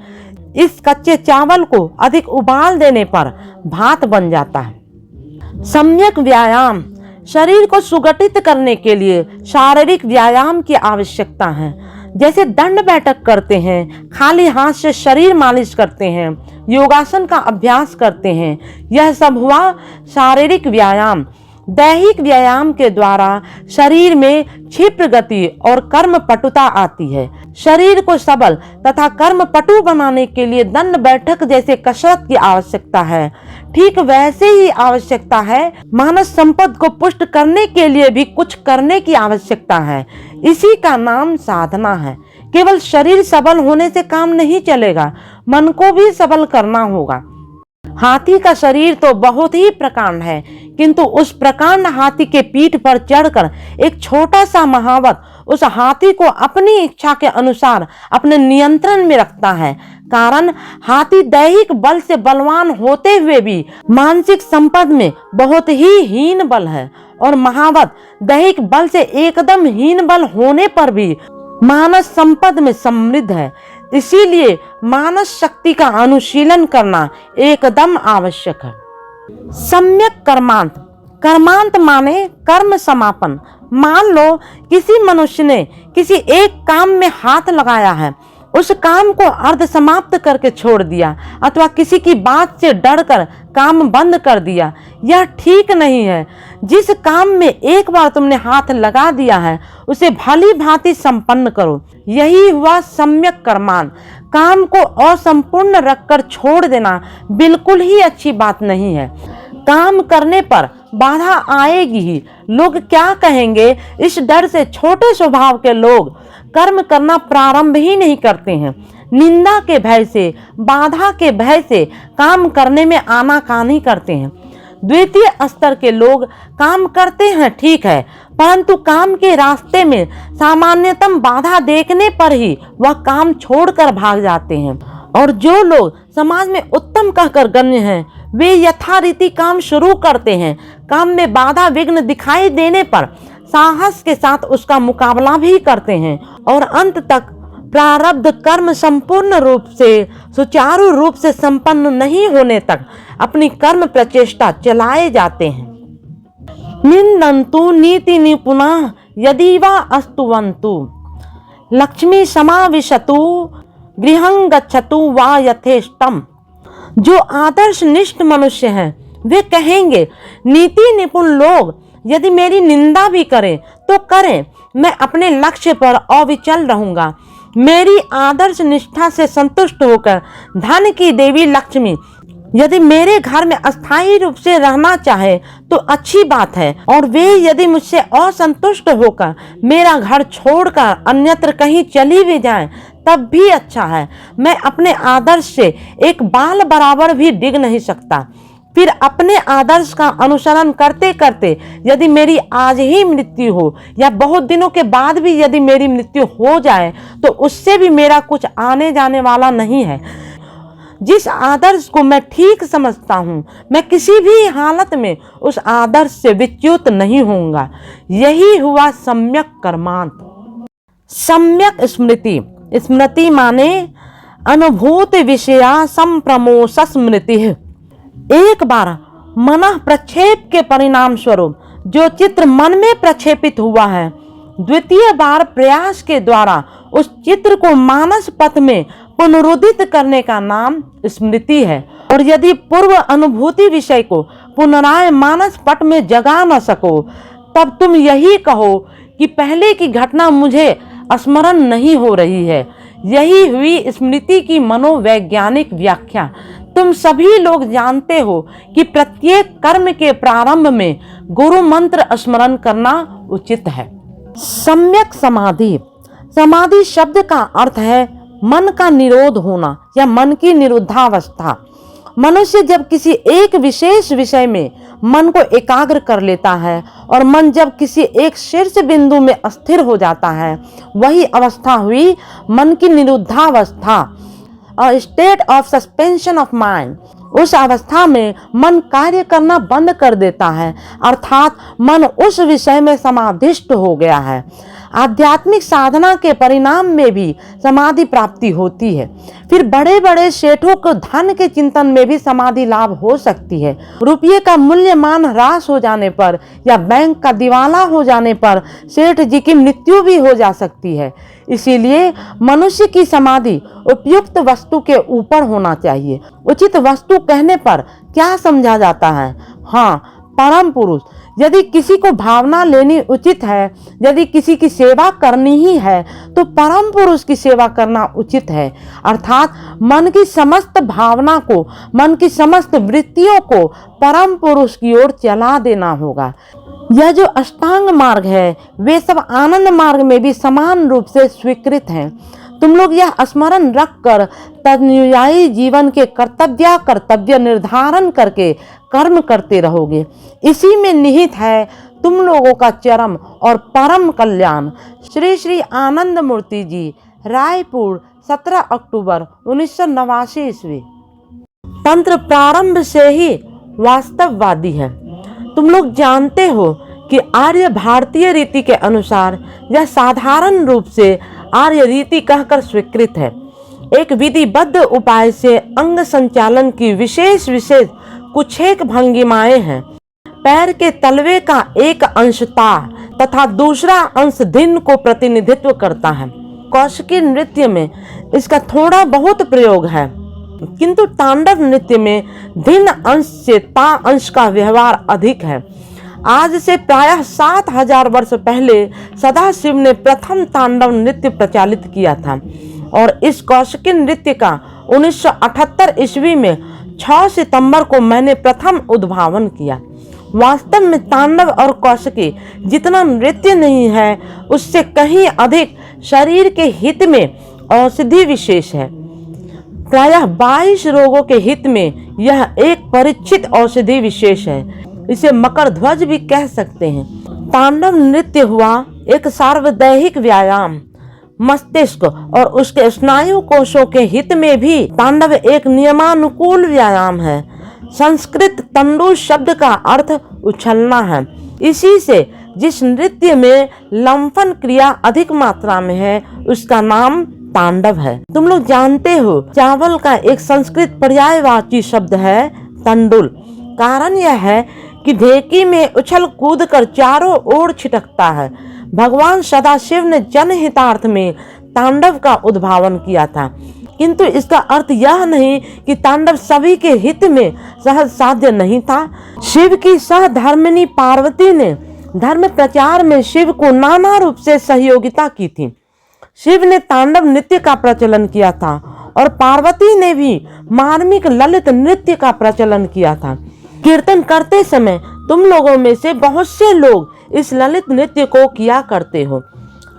इस कच्चे चावल को अधिक उबाल देने पर भात बन जाता है। सम्यक व्यायाम, शरीर को सुगठित करने के लिए शारीरिक व्यायाम की आवश्यकता है। जैसे दंड बैठक करते हैं, खाली हाथ से शरीर मालिश करते हैं, योगासन का अभ्यास करते हैं, यह सब हुआ शारीरिक व्यायाम। दैहिक व्यायाम के द्वारा शरीर में क्षिप्र गति और कर्म पटुता आती है। शरीर को सबल तथा कर्म पटु बनाने के लिए दंड बैठक जैसे कसरत की आवश्यकता है। ठीक वैसे ही आवश्यकता है मानव संपद को पुष्ट करने के लिए भी कुछ करने की आवश्यकता है। इसी का नाम साधना है। केवल शरीर सबल होने से काम नहीं चलेगा, मन को भी सबल करना होगा। हाथी का शरीर तो बहुत ही प्रकांड है, किंतु उस प्रकांड हाथी के पीठ पर चढ़कर एक छोटा सा महावत उस हाथी को अपनी इच्छा के अनुसार अपने नियंत्रण में रखता है। कारण हाथी दैहिक बल से बलवान होते हुए भी मानसिक संपद में बहुत ही हीन बल है, और महावत दैहिक बल से एकदम हीन बल होने पर भी मानस संपद में समृद्ध है। इसीलिए मानस शक्ति का अनुशीलन करना एकदम आवश्यक है। सम्यक कर्मांत, कर्मांत माने कर्म समापन। मान लो किसी मनुष्य ने किसी एक काम में हाथ लगाया है, उस काम को अर्ध समाप्त करके छोड़ दिया अथवा किसी की बात से डरकर काम बंद कर दिया, यह ठीक नहीं है। जिस काम में एक बार तुमने हाथ लगा दिया है उसे भली भांति संपन्न करो, यही हुआ सम्यक कर्मांत। काम को असंपूर्ण रखकर छोड़ देना बिल्कुल ही अच्छी बात नहीं है। काम करने पर बाधा आएगी ही, लोग क्या कहेंगे इस डर से छोटे स्वभाव के लोग कर्म करना प्रारंभ ही नहीं करते हैं। निंदा के भय से, बाधा के भय से काम करने में आनाकानी करते हैं। द्वितीय स्तर के लोग काम करते हैं ठीक है, परंतु काम के रास्ते में सामान्यतम बाधा देखने पर ही वह काम छोड़कर भाग जाते हैं। और जो लोग समाज में उत्तम कहकर गण्य हैं, वे यथारीति काम शुरू करते हैं। काम में बाधा विघ्न दिखाई देने पर साहस के साथ उसका मुकाबला भी करते हैं और अंत तक प्रारब्ध कर्म संपूर्ण रूप से सुचारू रूप से संपन्न नहीं होने तक अपनी कर्म प्रचेष्टा चलाए जाते हैं। निंदन्तु नीति निपुणा यदि वा अस्तुवन्तु लक्ष्मी समाविशतु गृहं गच्छतु वा यथेष्टम। जो आदर्श निष्ठ मनुष्य हैं वे कहेंगे, नीति निपुण लोग यदि मेरी निंदा भी करें तो करें, मैं अपने लक्ष्य पर अविचल रहूंगा। मेरी आदर्श निष्ठा से संतुष्ट होकर धन की देवी लक्ष्मी यदि मेरे घर में अस्थायी रूप से रहना चाहे तो अच्छी बात है, और वे यदि मुझसे असंतुष्ट होकर मेरा घर छोड़कर अन्यत्र कहीं चली भी जाएं तब भी अच्छा है। मैं अपने आदर्श से एक बाल बराबर भी डिग नहीं सकता। फिर अपने आदर्श का अनुसरण करते करते यदि मेरी आज ही मृत्यु हो या बहुत दिनों के बाद भी यदि मेरी मृत्यु हो जाए तो उससे भी मेरा कुछ आने जाने वाला नहीं है। जिस आदर्श को मैं ठीक समझता हूँ, मैं किसी भी हालत में उस आदर्श से विच्युत नहीं होऊंगा। यही हुआ सम्यक कर्मांत। सम्यक स्मृति, स्मृति माने अनुभूत विषया संप्रमोश स्मृति। एक बार मन प्रक्षेप के परिणाम स्वरूप जो चित्र मन में प्रक्षेपित हुआ है, द्वितीय बार प्रयास के द्वारा उस चित्र को मानस पथ में पुनरुदित करने का नाम स्मृति है। और यदि पूर्व अनुभूति विषय को पुनराय मानस पट में जगा न सको तब तुम यही कहो कि पहले की घटना मुझे स्मरण नहीं हो रही है। यही हुई स्मृति की मनोवैज्ञानिक व्याख्या। तुम सभी लोग जानते हो कि प्रत्येक कर्म के प्रारंभ में गुरु मंत्र स्मरण करना उचित है। सम्यक समाधि, समाधि शब्द का अर्थ है मन का निरोध होना या मन की निरुद्धावस्था। मनुष्य जब किसी एक विशेष विषय में मन को एकाग्र कर लेता है और मन जब किसी एक शीर्ष बिंदु में स्थिर हो जाता है, वही अवस्था हुई मन की निरुद्धावस्था, a state of suspension of mind. उस अवस्था में मन कार्य करना बंद कर देता है, अर्थात मन उस विषय में समाधिष्ट हो गया है। आध्यात्मिक साधना के परिणाम में भी समाधि प्राप्ति होती है। फिर बड़े बड़े सेठों को धन के चिंतन में भी समाधि लाभ हो सकती है। रुपये का मूल्यमान ह्रास हो जाने पर या बैंक का दिवाला हो जाने पर सेठ जी की मृत्यु भी हो जा सकती है। इसीलिए मनुष्य की समाधि उपयुक्त वस्तु के ऊपर होना चाहिए। उचित वस्तु कहने पर क्या समझा जाता है? हाँ, परम पुरुष। यदि किसी को भावना लेनी उचित है, यदि किसी की सेवा करनी ही है तो परम पुरुष की सेवा करना उचित है, अर्थात मन की समस्त भावना को, मन की समस्त वृत्तियों को परम पुरुष की ओर चला देना होगा। यह जो अष्टांग मार्ग है वे सब आनंद मार्ग में भी समान रूप से स्वीकृत हैं। तुम लोग यह स्मरण रखकर तदनुयायी जीवन के कर्तव्य निर्धारण करके कर्म करते रहोगे। इसी में निहित है तुम लोगों का चरम और परम कल्याण। श्री श्री आनंद मूर्ति जी, रायपुर, 17 अक्टूबर 1989 ईस्वी। तंत्र प्रारंभ से ही वास्तववादी है। तुम लोग जानते हो कि आर्य भारतीय रीति के अनुसार यह साधारण रूप से आर्य रीति कहकर स्वीकृत है। एक विधिबद्ध उपाय से अंग संचालन की विशेष कुछ एक भंगिमाएं हैं। पैर के तलवे का एक अंश तार तथा दूसरा अंश धिन को प्रतिनिधित्व करता है। कौशिकी नृत्य में इसका थोड़ा बहुत प्रयोग है, किंतु तांडव नृत्य में धिन अंश से ता अंश का व्यवहार अधिक है। आज से प्रायः 7000 वर्ष पहले सदाशिव ने प्रथम तांडव नृत्य प्रचलित किया था और इस कौशिकी नृत्य का 1978 ईस्वी में 6 सितंबर को मैंने प्रथम उद्भावन किया। वास्तव में तांडव और कौशिकी जितना नृत्य नहीं है, उससे कहीं अधिक शरीर के हित में औषधि विशेष है। प्रायः 22 रोगों के हित में यह एक परीक्षित औषधि विशेष है। इसे मकर ध्वज भी कह सकते हैं। तांडव नृत्य हुआ एक सार्वदैहिक व्यायाम। मस्तिष्क और उसके स्नायु कोशों के हित में भी तांडव एक नियमानुकूल व्यायाम है। संस्कृत तंडु शब्द का अर्थ उछलना है। इसी से जिस नृत्य में लंफन क्रिया अधिक मात्रा में है, उसका नाम तांडव है। तुम लोग जानते हो, चावल का एक संस्कृत पर्यायवाची शब्द है तंडुल। कारण यह है कि ढेकी में उछल कूद कर चारों ओर छिटकता है। भगवान सदाशिव ने जनहितार्थ में तांडव का उद्भावन किया था, किंतु इसका अर्थ यह नहीं कि तांडव सभी के हित में सहज साध्य नहीं था। शिव की सहधर्मिणी पार्वती ने धर्म प्रचार में शिव को नाना रूप से सहयोगिता की थी। शिव ने तांडव नृत्य का प्रचलन किया था और पार्वती ने भी मार्मिक ललित नृत्य का प्रचलन किया था। कीर्तन करते समय तुम लोगों में से बहुत से लोग इस ललित नृत्य को किया करते हो।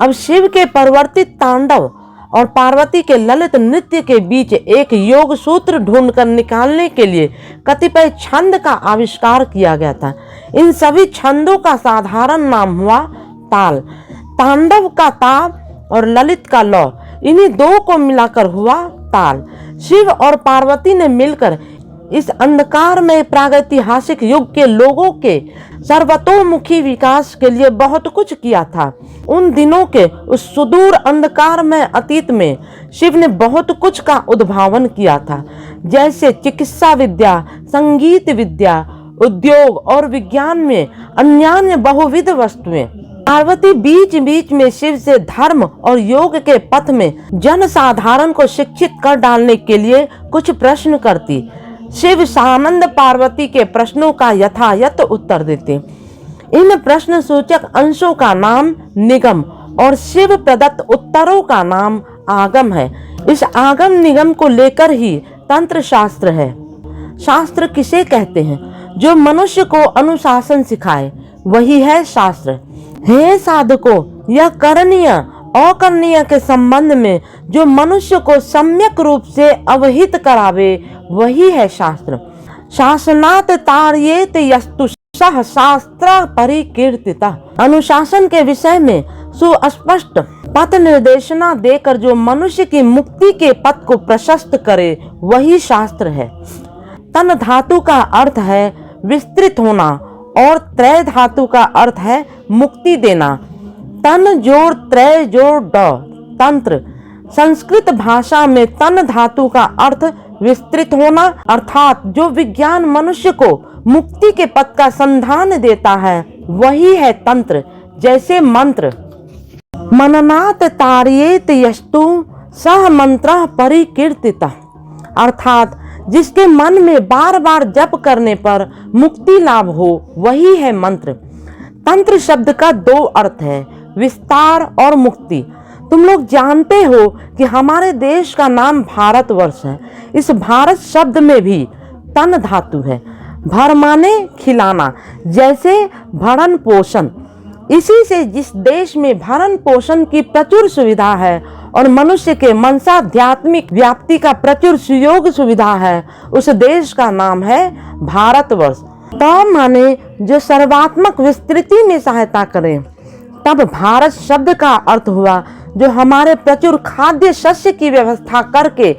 अब शिव के परिवर्तित तांडव और पार्वती के ललित नृत्य के बीच एक योग सूत्र ढूंढकर निकालने के लिए कतिपय छंद का आविष्कार किया गया था। इन सभी छंदों का साधारण नाम हुआ ताल। तांडव का ता और ललित का लौ, इन्हीं दो को मिलाकर हुआ ताल। शिव और पार्वती ने मिलकर इस अंधकार में प्रागैतिहासिक युग के लोगों के सर्वतोमुखी विकास के लिए बहुत कुछ किया था। उन दिनों के उस सुदूर अंधकार में अतीत में शिव ने बहुत कुछ का उद्भावन किया था, जैसे चिकित्सा विद्या, संगीत विद्या, उद्योग और विज्ञान में अन्यान्य बहुविध वस्तुएं। पार्वती बीच बीच में शिव से धर्म और योग के पथ में जनसाधारण को शिक्षित कर डालने के लिए कुछ प्रश्न करती। शिव सानंद पार्वती के प्रश्नों का यथायथ उत्तर देते। इन प्रश्न सूचक अंशों का नाम निगम और शिव प्रदत्त उत्तरों का नाम आगम है। इस आगम निगम को लेकर ही तंत्र शास्त्र है। शास्त्र किसे कहते हैं? जो मनुष्य को अनुशासन सिखाए, वही है शास्त्र। हे साधकों, यह करणीय अकरणीय के संबंध में जो मनुष्य को सम्यक रूप से अवहित करावे, वही है शास्त्र। शासनात् तारयेत यस्तु सह शास्त्र परिकीर्तिता। अनुशासन के विषय में सुस्पष्ट पथ निर्देशना देकर जो मनुष्य की मुक्ति के पथ को प्रशस्त करे, वही शास्त्र है। तन धातु का अर्थ है विस्तृत होना और त्रय धातु का अर्थ है मुक्ति देना। तन जोड़ त्रय जोड़ ड तंत्र। संस्कृत भाषा में तन धातु का अर्थ विस्तृत होना, अर्थात जो विज्ञान मनुष्य को मुक्ति के पथ का संधान देता है, वही है तंत्र। जैसे मंत्र मननात् तारयेत यस्तु सह मंत्रः परिकीर्तितः, अर्थात जिसके मन में बार बार जप करने पर मुक्ति लाभ हो, वही है मंत्र। तंत्र शब्द का दो अर्थ है, विस्तार और मुक्ति। तुम लोग जानते हो कि हमारे देश का नाम भारतवर्ष है। इस भारत शब्द में भी तन धातु है। भर माने खिलाना, जैसे भरण पोषण। इसी से जिस देश में भरण पोषण की प्रचुर सुविधा है और मनुष्य के मनसाध्यात्मिक व्याप्ति का प्रचुर सुयोग सुविधा है, उस देश का नाम है भारतवर्ष। तो माने जो सर्वात्मक विस्तृति में सहायता करे। तब भारत शब्द का अर्थ हुआ जो हमारे प्रचुर खाद्य शस्य की व्यवस्था करके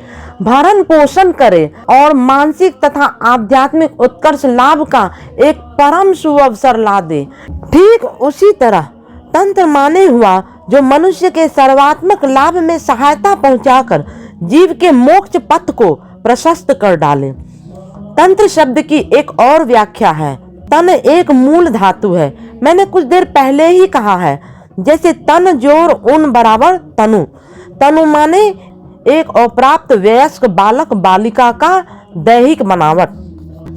भरण पोषण करे और मानसिक तथा आध्यात्मिक उत्कर्ष लाभ का एक परम सुअवसर ला दे। ठीक उसी तरह तंत्र माने हुआ जो मनुष्य के सर्वात्मक लाभ में सहायता पहुंचाकर जीव के मोक्ष पथ को प्रशस्त कर डाले। तंत्र शब्द की एक और व्याख्या है, तन एक मूल धातु है। मैंने कुछ देर पहले ही कहा है, जैसे तन जोर उन बराबर तनु। तनु माने एक अप्राप्त वयस्क बालक बालिका का दैहिक बनावट।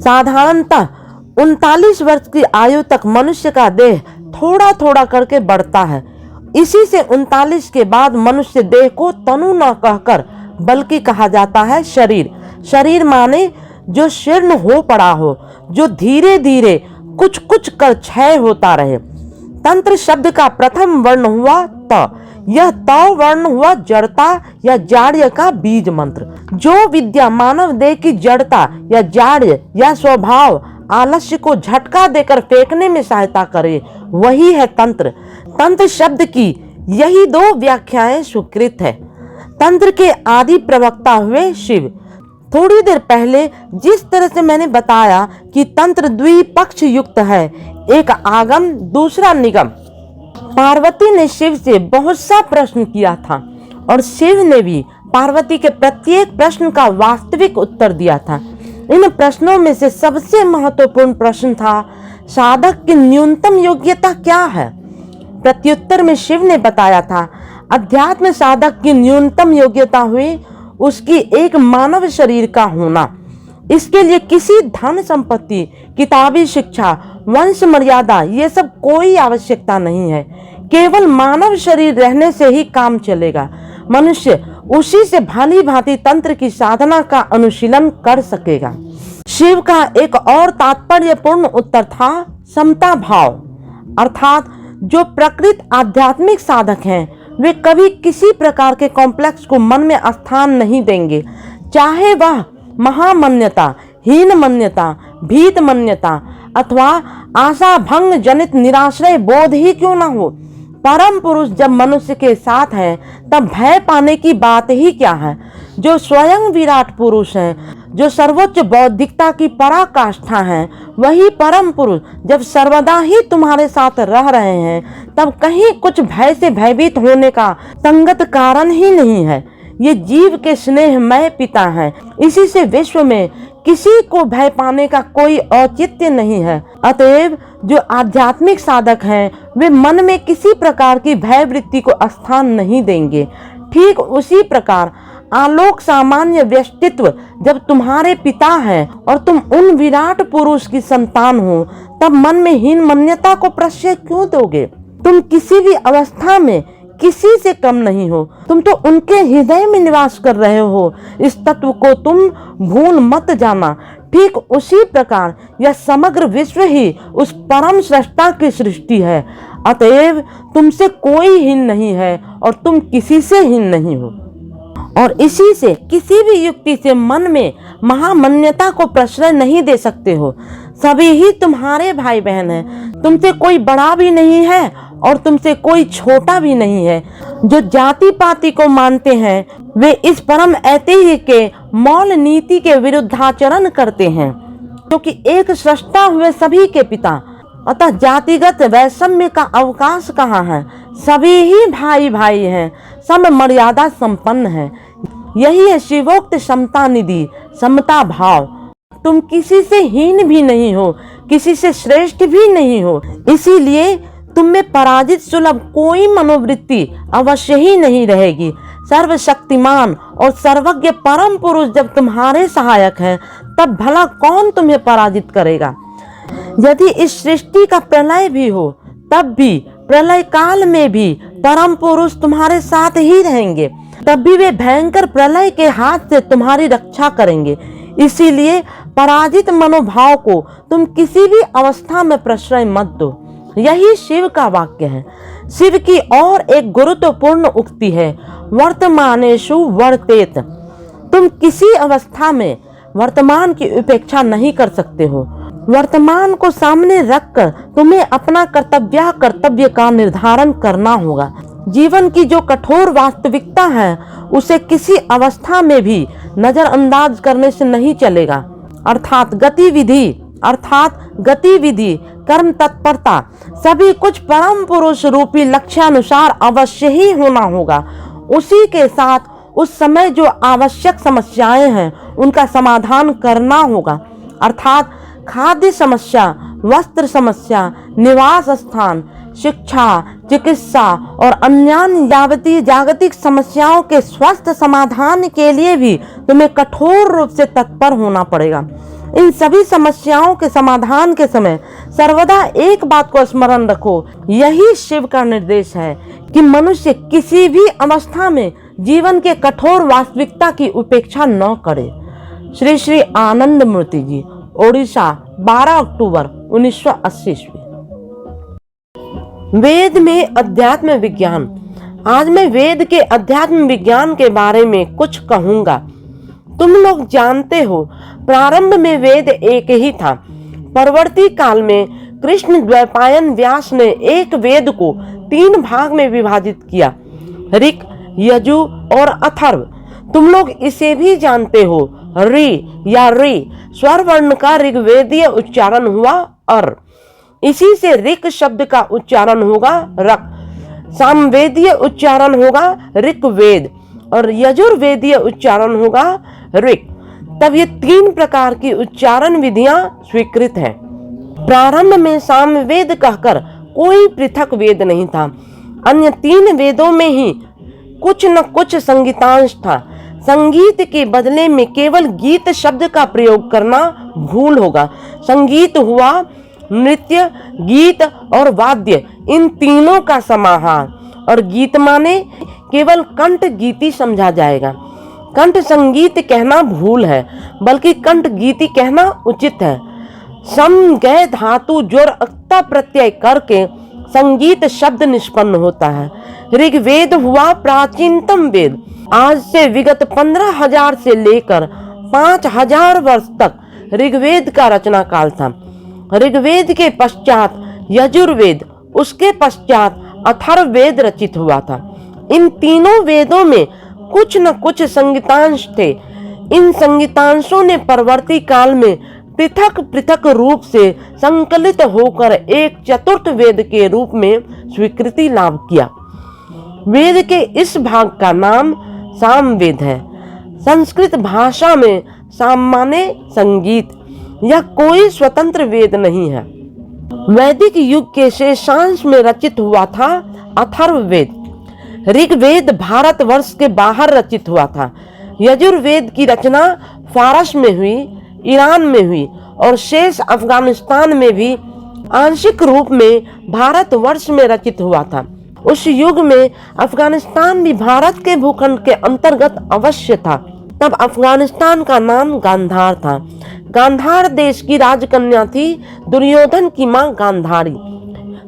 साधारणतः 39 वर्ष की आयु तक मनुष्य का देह थोड़ा थोड़ा करके बढ़ता है। इसी से 39 के बाद मनुष्य देह को तनु न कहकर बल्कि कहा जाता है शरीर। शरीर माने जो शीर्ण हो पड़ा हो, जो धीरे धीरे कुछ कुछ कर क्षय होता रहे। तंत्र शब्द का प्रथम वर्ण हुआ त। यह त वर्ण हुआ जड़ता या जाड्य का बीज मंत्र। जो विद्या मानव देह की जड़ता या जाड्य या स्वभाव आलस्य को झटका देकर फेंकने में सहायता करे, वही है तंत्र। तंत्र शब्द की यही 2 व्याख्याएं स्वीकृत है। तंत्र के आदि प्रवक्ता हुए शिव। थोड़ी देर पहले जिस तरह से मैंने बताया कि तंत्र द्विपक्ष युक्त है, एक आगम दूसरा निगम। पार्वती ने शिव से बहुत सा प्रश्न किया था और शिव ने भी पार्वती के प्रत्येक प्रश्न का वास्तविक उत्तर दिया था। इन प्रश्नों में से सबसे महत्वपूर्ण प्रश्न था, साधक की न्यूनतम योग्यता क्या है। प्रत्युत्तर में शिव ने बताया था, अध्यात्म साधक की न्यूनतम योग्यता हुई उसकी एक मानव शरीर का होना। इसके लिए किसी धन संपत्ति, किताबी शिक्षा, वंश मर्यादा ये सब कोई आवश्यकता नहीं है। केवल मानव शरीर रहने से ही काम चलेगा। मनुष्य उसी से भांति भांति तंत्र की साधना का अनुशीलन कर सकेगा। शिव का एक और तात्पर्यपूर्ण उत्तर था समता भाव, अर्थात जो प्रकृत आध्यात्मिक साधक हैं वे कभी किसी प्रकार के कॉम्प्लेक्स को मन में स्थान नहीं देंगे, चाहे वह महामान्यता, हीन मान्यता, भीत मान्यता अथवा आशा भंग जनित निराश्रय बोध ही क्यों न हो। परम पुरुष जब मनुष्य के साथ है तब भय पाने की बात ही क्या है। जो स्वयं विराट पुरुष हैं, जो सर्वोच्च बौद्धिकता की पराकाष्ठा हैं, वही परम पुरुष जब सर्वदा ही तुम्हारे साथ रह रहे हैं तब कहीं कुछ भय से भयभीत होने का संगत कारण ही नहीं है। ये जीव के स्नेहमय पिता हैं, इसी से विश्व में किसी को भय पाने का कोई औचित्य नहीं है। अतएव जो आध्यात्मिक साधक हैं वे मन में किसी प्रकार की भय वृत्ति को स्थान नहीं देंगे। ठीक उसी प्रकार आलोक सामान्य व्यक्तित्व जब तुम्हारे पिता है और तुम उन विराट पुरुष की संतान हो, तब मन में हीन मान्यता को प्रश्रय क्यों दोगे। तुम किसी भी अवस्था में किसी से कम नहीं हो, तुम तो उनके हृदय में निवास कर रहे हो। इस तत्व को तुम भूल मत जाना। ठीक उसी प्रकार यह समग्र विश्व ही उस परम सृष्टा की सृष्टि है। अतएव तुमसे कोई हीन नहीं है और तुम किसी से हीन नहीं हो। और इसी से किसी भी युक्ति से मन में महामान्यता को प्रश्रय नहीं दे सकते हो। सभी ही तुम्हारे भाई बहन हैं, तुमसे कोई बड़ा भी नहीं है और तुमसे कोई छोटा भी नहीं है। जो जाति पाति को मानते हैं वे इस परम ऐतिह्य के मौल नीति के विरुद्धाचरण करते हैं, क्योंकि एक सृष्टा हुए सभी के पिता। अतः जातिगत वैषम्य का अवकाश कहाँ है। सभी ही भाई भाई हैं, सम मर्यादा संपन्न है। यही है शिवोक्त समता निधि, समता भाव। तुम किसी से हीन भी नहीं हो, किसी से श्रेष्ठ भी नहीं हो। इसीलिए तुम में पराजित सुलभ कोई मनोवृत्ति अवश्य ही नहीं रहेगी। सर्वशक्तिमान और सर्वज्ञ परम पुरुष जब तुम्हारे सहायक हैं, तब भला कौन तुम्हें पराजित करेगा। यदि इस सृष्टि का प्रलय भी हो, तब भी प्रलय काल में भी परम पुरुष तुम्हारे साथ ही रहेंगे। तब भी वे भयंकर प्रलय के हाथ से तुम्हारी रक्षा करेंगे। इसीलिए पराजित मनोभाव को तुम किसी भी अवस्था में प्रश्रय मत दो। यही शिव का वाक्य है। शिव की और एक गुरुत्वपूर्ण उक्ति है, वर्तमानेषु वर्तेत। तुम किसी अवस्था में वर्तमान की उपेक्षा नहीं कर सकते हो। वर्तमान को सामने रखकर तुम्हें अपना कर्तव्य का निर्धारण करना होगा। जीवन की जो कठोर वास्तविकता है उसे किसी अवस्था में भी नजरअंदाज करने से नहीं चलेगा। अर्थात गतिविधि, कर्म तत्परता सभी कुछ परम पुरुष रूपी लक्ष्यानुसार अवश्य ही होना होगा। उसी के साथ उस समय जो आवश्यक समस्याएं हैं उनका समाधान करना होगा, अर्थात खाद्य समस्या, वस्त्र समस्या, निवास स्थान, शिक्षा, चिकित्सा और अन्य जागतिक समस्याओं के स्वस्थ समाधान के लिए भी तुम्हें कठोर रूप से तत्पर होना पड़ेगा। इन सभी समस्याओं के समाधान के समय सर्वदा एक बात को स्मरण रखो, यही शिव का निर्देश है कि मनुष्य किसी भी अवस्था में जीवन के कठोर वास्तविकता की उपेक्षा न करे। श्री श्री आनंद मूर्ति जी, ओडिशा, 12 अक्टूबर 1980 ईस्वी। वेद में अध्यात्म विज्ञान। आज मैं वेद के अध्यात्म विज्ञान के बारे में कुछ कहूंगा। तुम लोग जानते हो, प्रारंभ में वेद एक ही था। परवर्ती काल में कृष्ण द्वैपायन व्यास ने एक वेद को 3 भाग में विभाजित किया, ऋक, यजु और अथर्व। तुम लोग इसे भी जानते हो, रि या रि स्वर वर्ण का ऋग्वेदीय उच्चारण हुआ अर, इसी से ऋक शब्द का उच्चारण होगा रक, सामवेदीय उच्चारण होगा ऋग्वेद और यजुर्वेदीय उच्चारण होगा ऋक। तब ये 3 प्रकार की उच्चारण विधियां स्वीकृत है। प्रारंभ में सामवेद कहकर कोई पृथक वेद नहीं था। अन्य 3 वेदों में ही कुछ न कुछ संगीतांश था। संगीत के बदले में केवल गीत शब्द का प्रयोग करना भूल होगा। संगीत हुआ नृत्य, गीत और वाद्य, इन तीनों का समाहार, और गीत माने केवल कंठ गीति समझा जाएगा। कंठ संगीत कहना भूल है, बल्कि कंठ गीति कहना उचित है। सम गय धातु जोर अक्ता प्रत्यय करके संगीत शब्द निष्पन्न होता है। ऋग्वेद हुआ प्राचीनतम वेद। आज से विगत 15,000 से लेकर 5,000 वर्ष तक ऋग्वेद का रचना काल था। ऋग्वेद के पश्चात यजुर्वेद, उसके पश्चात अथर्ववेद रचित हुआ था। इन तीनों वेदों में कुछ न कुछ संगीतांश थे। इन संगीतांशों ने परवर्ती काल में पृथक पृथक रूप से संकलित होकर एक चतुर्थ वेद के रूप में स्वीकृति लाभ किया। वेद के इस भाग का नाम सामवेद है। संस्कृत भाषा में साम माने संगीत। यह कोई स्वतंत्र वेद नहीं है। वैदिक युग के शेषांश में रचित हुआ था अथर्ववेद। ऋग्वेद भारतवर्ष के बाहर रचित हुआ था। यजुर्वेद की रचना फारस में हुई, ईरान में हुई और शेष अफगानिस्तान में भी आंशिक रूप में भारतवर्ष में रचित हुआ था। उस युग में अफगानिस्तान भी भारत के भूखंड के अंतर्गत अवश्य था। तब अफगानिस्तान का नाम गांधार था। गांधार देश की राजकन्या थी दुर्योधन की मां गांधारी।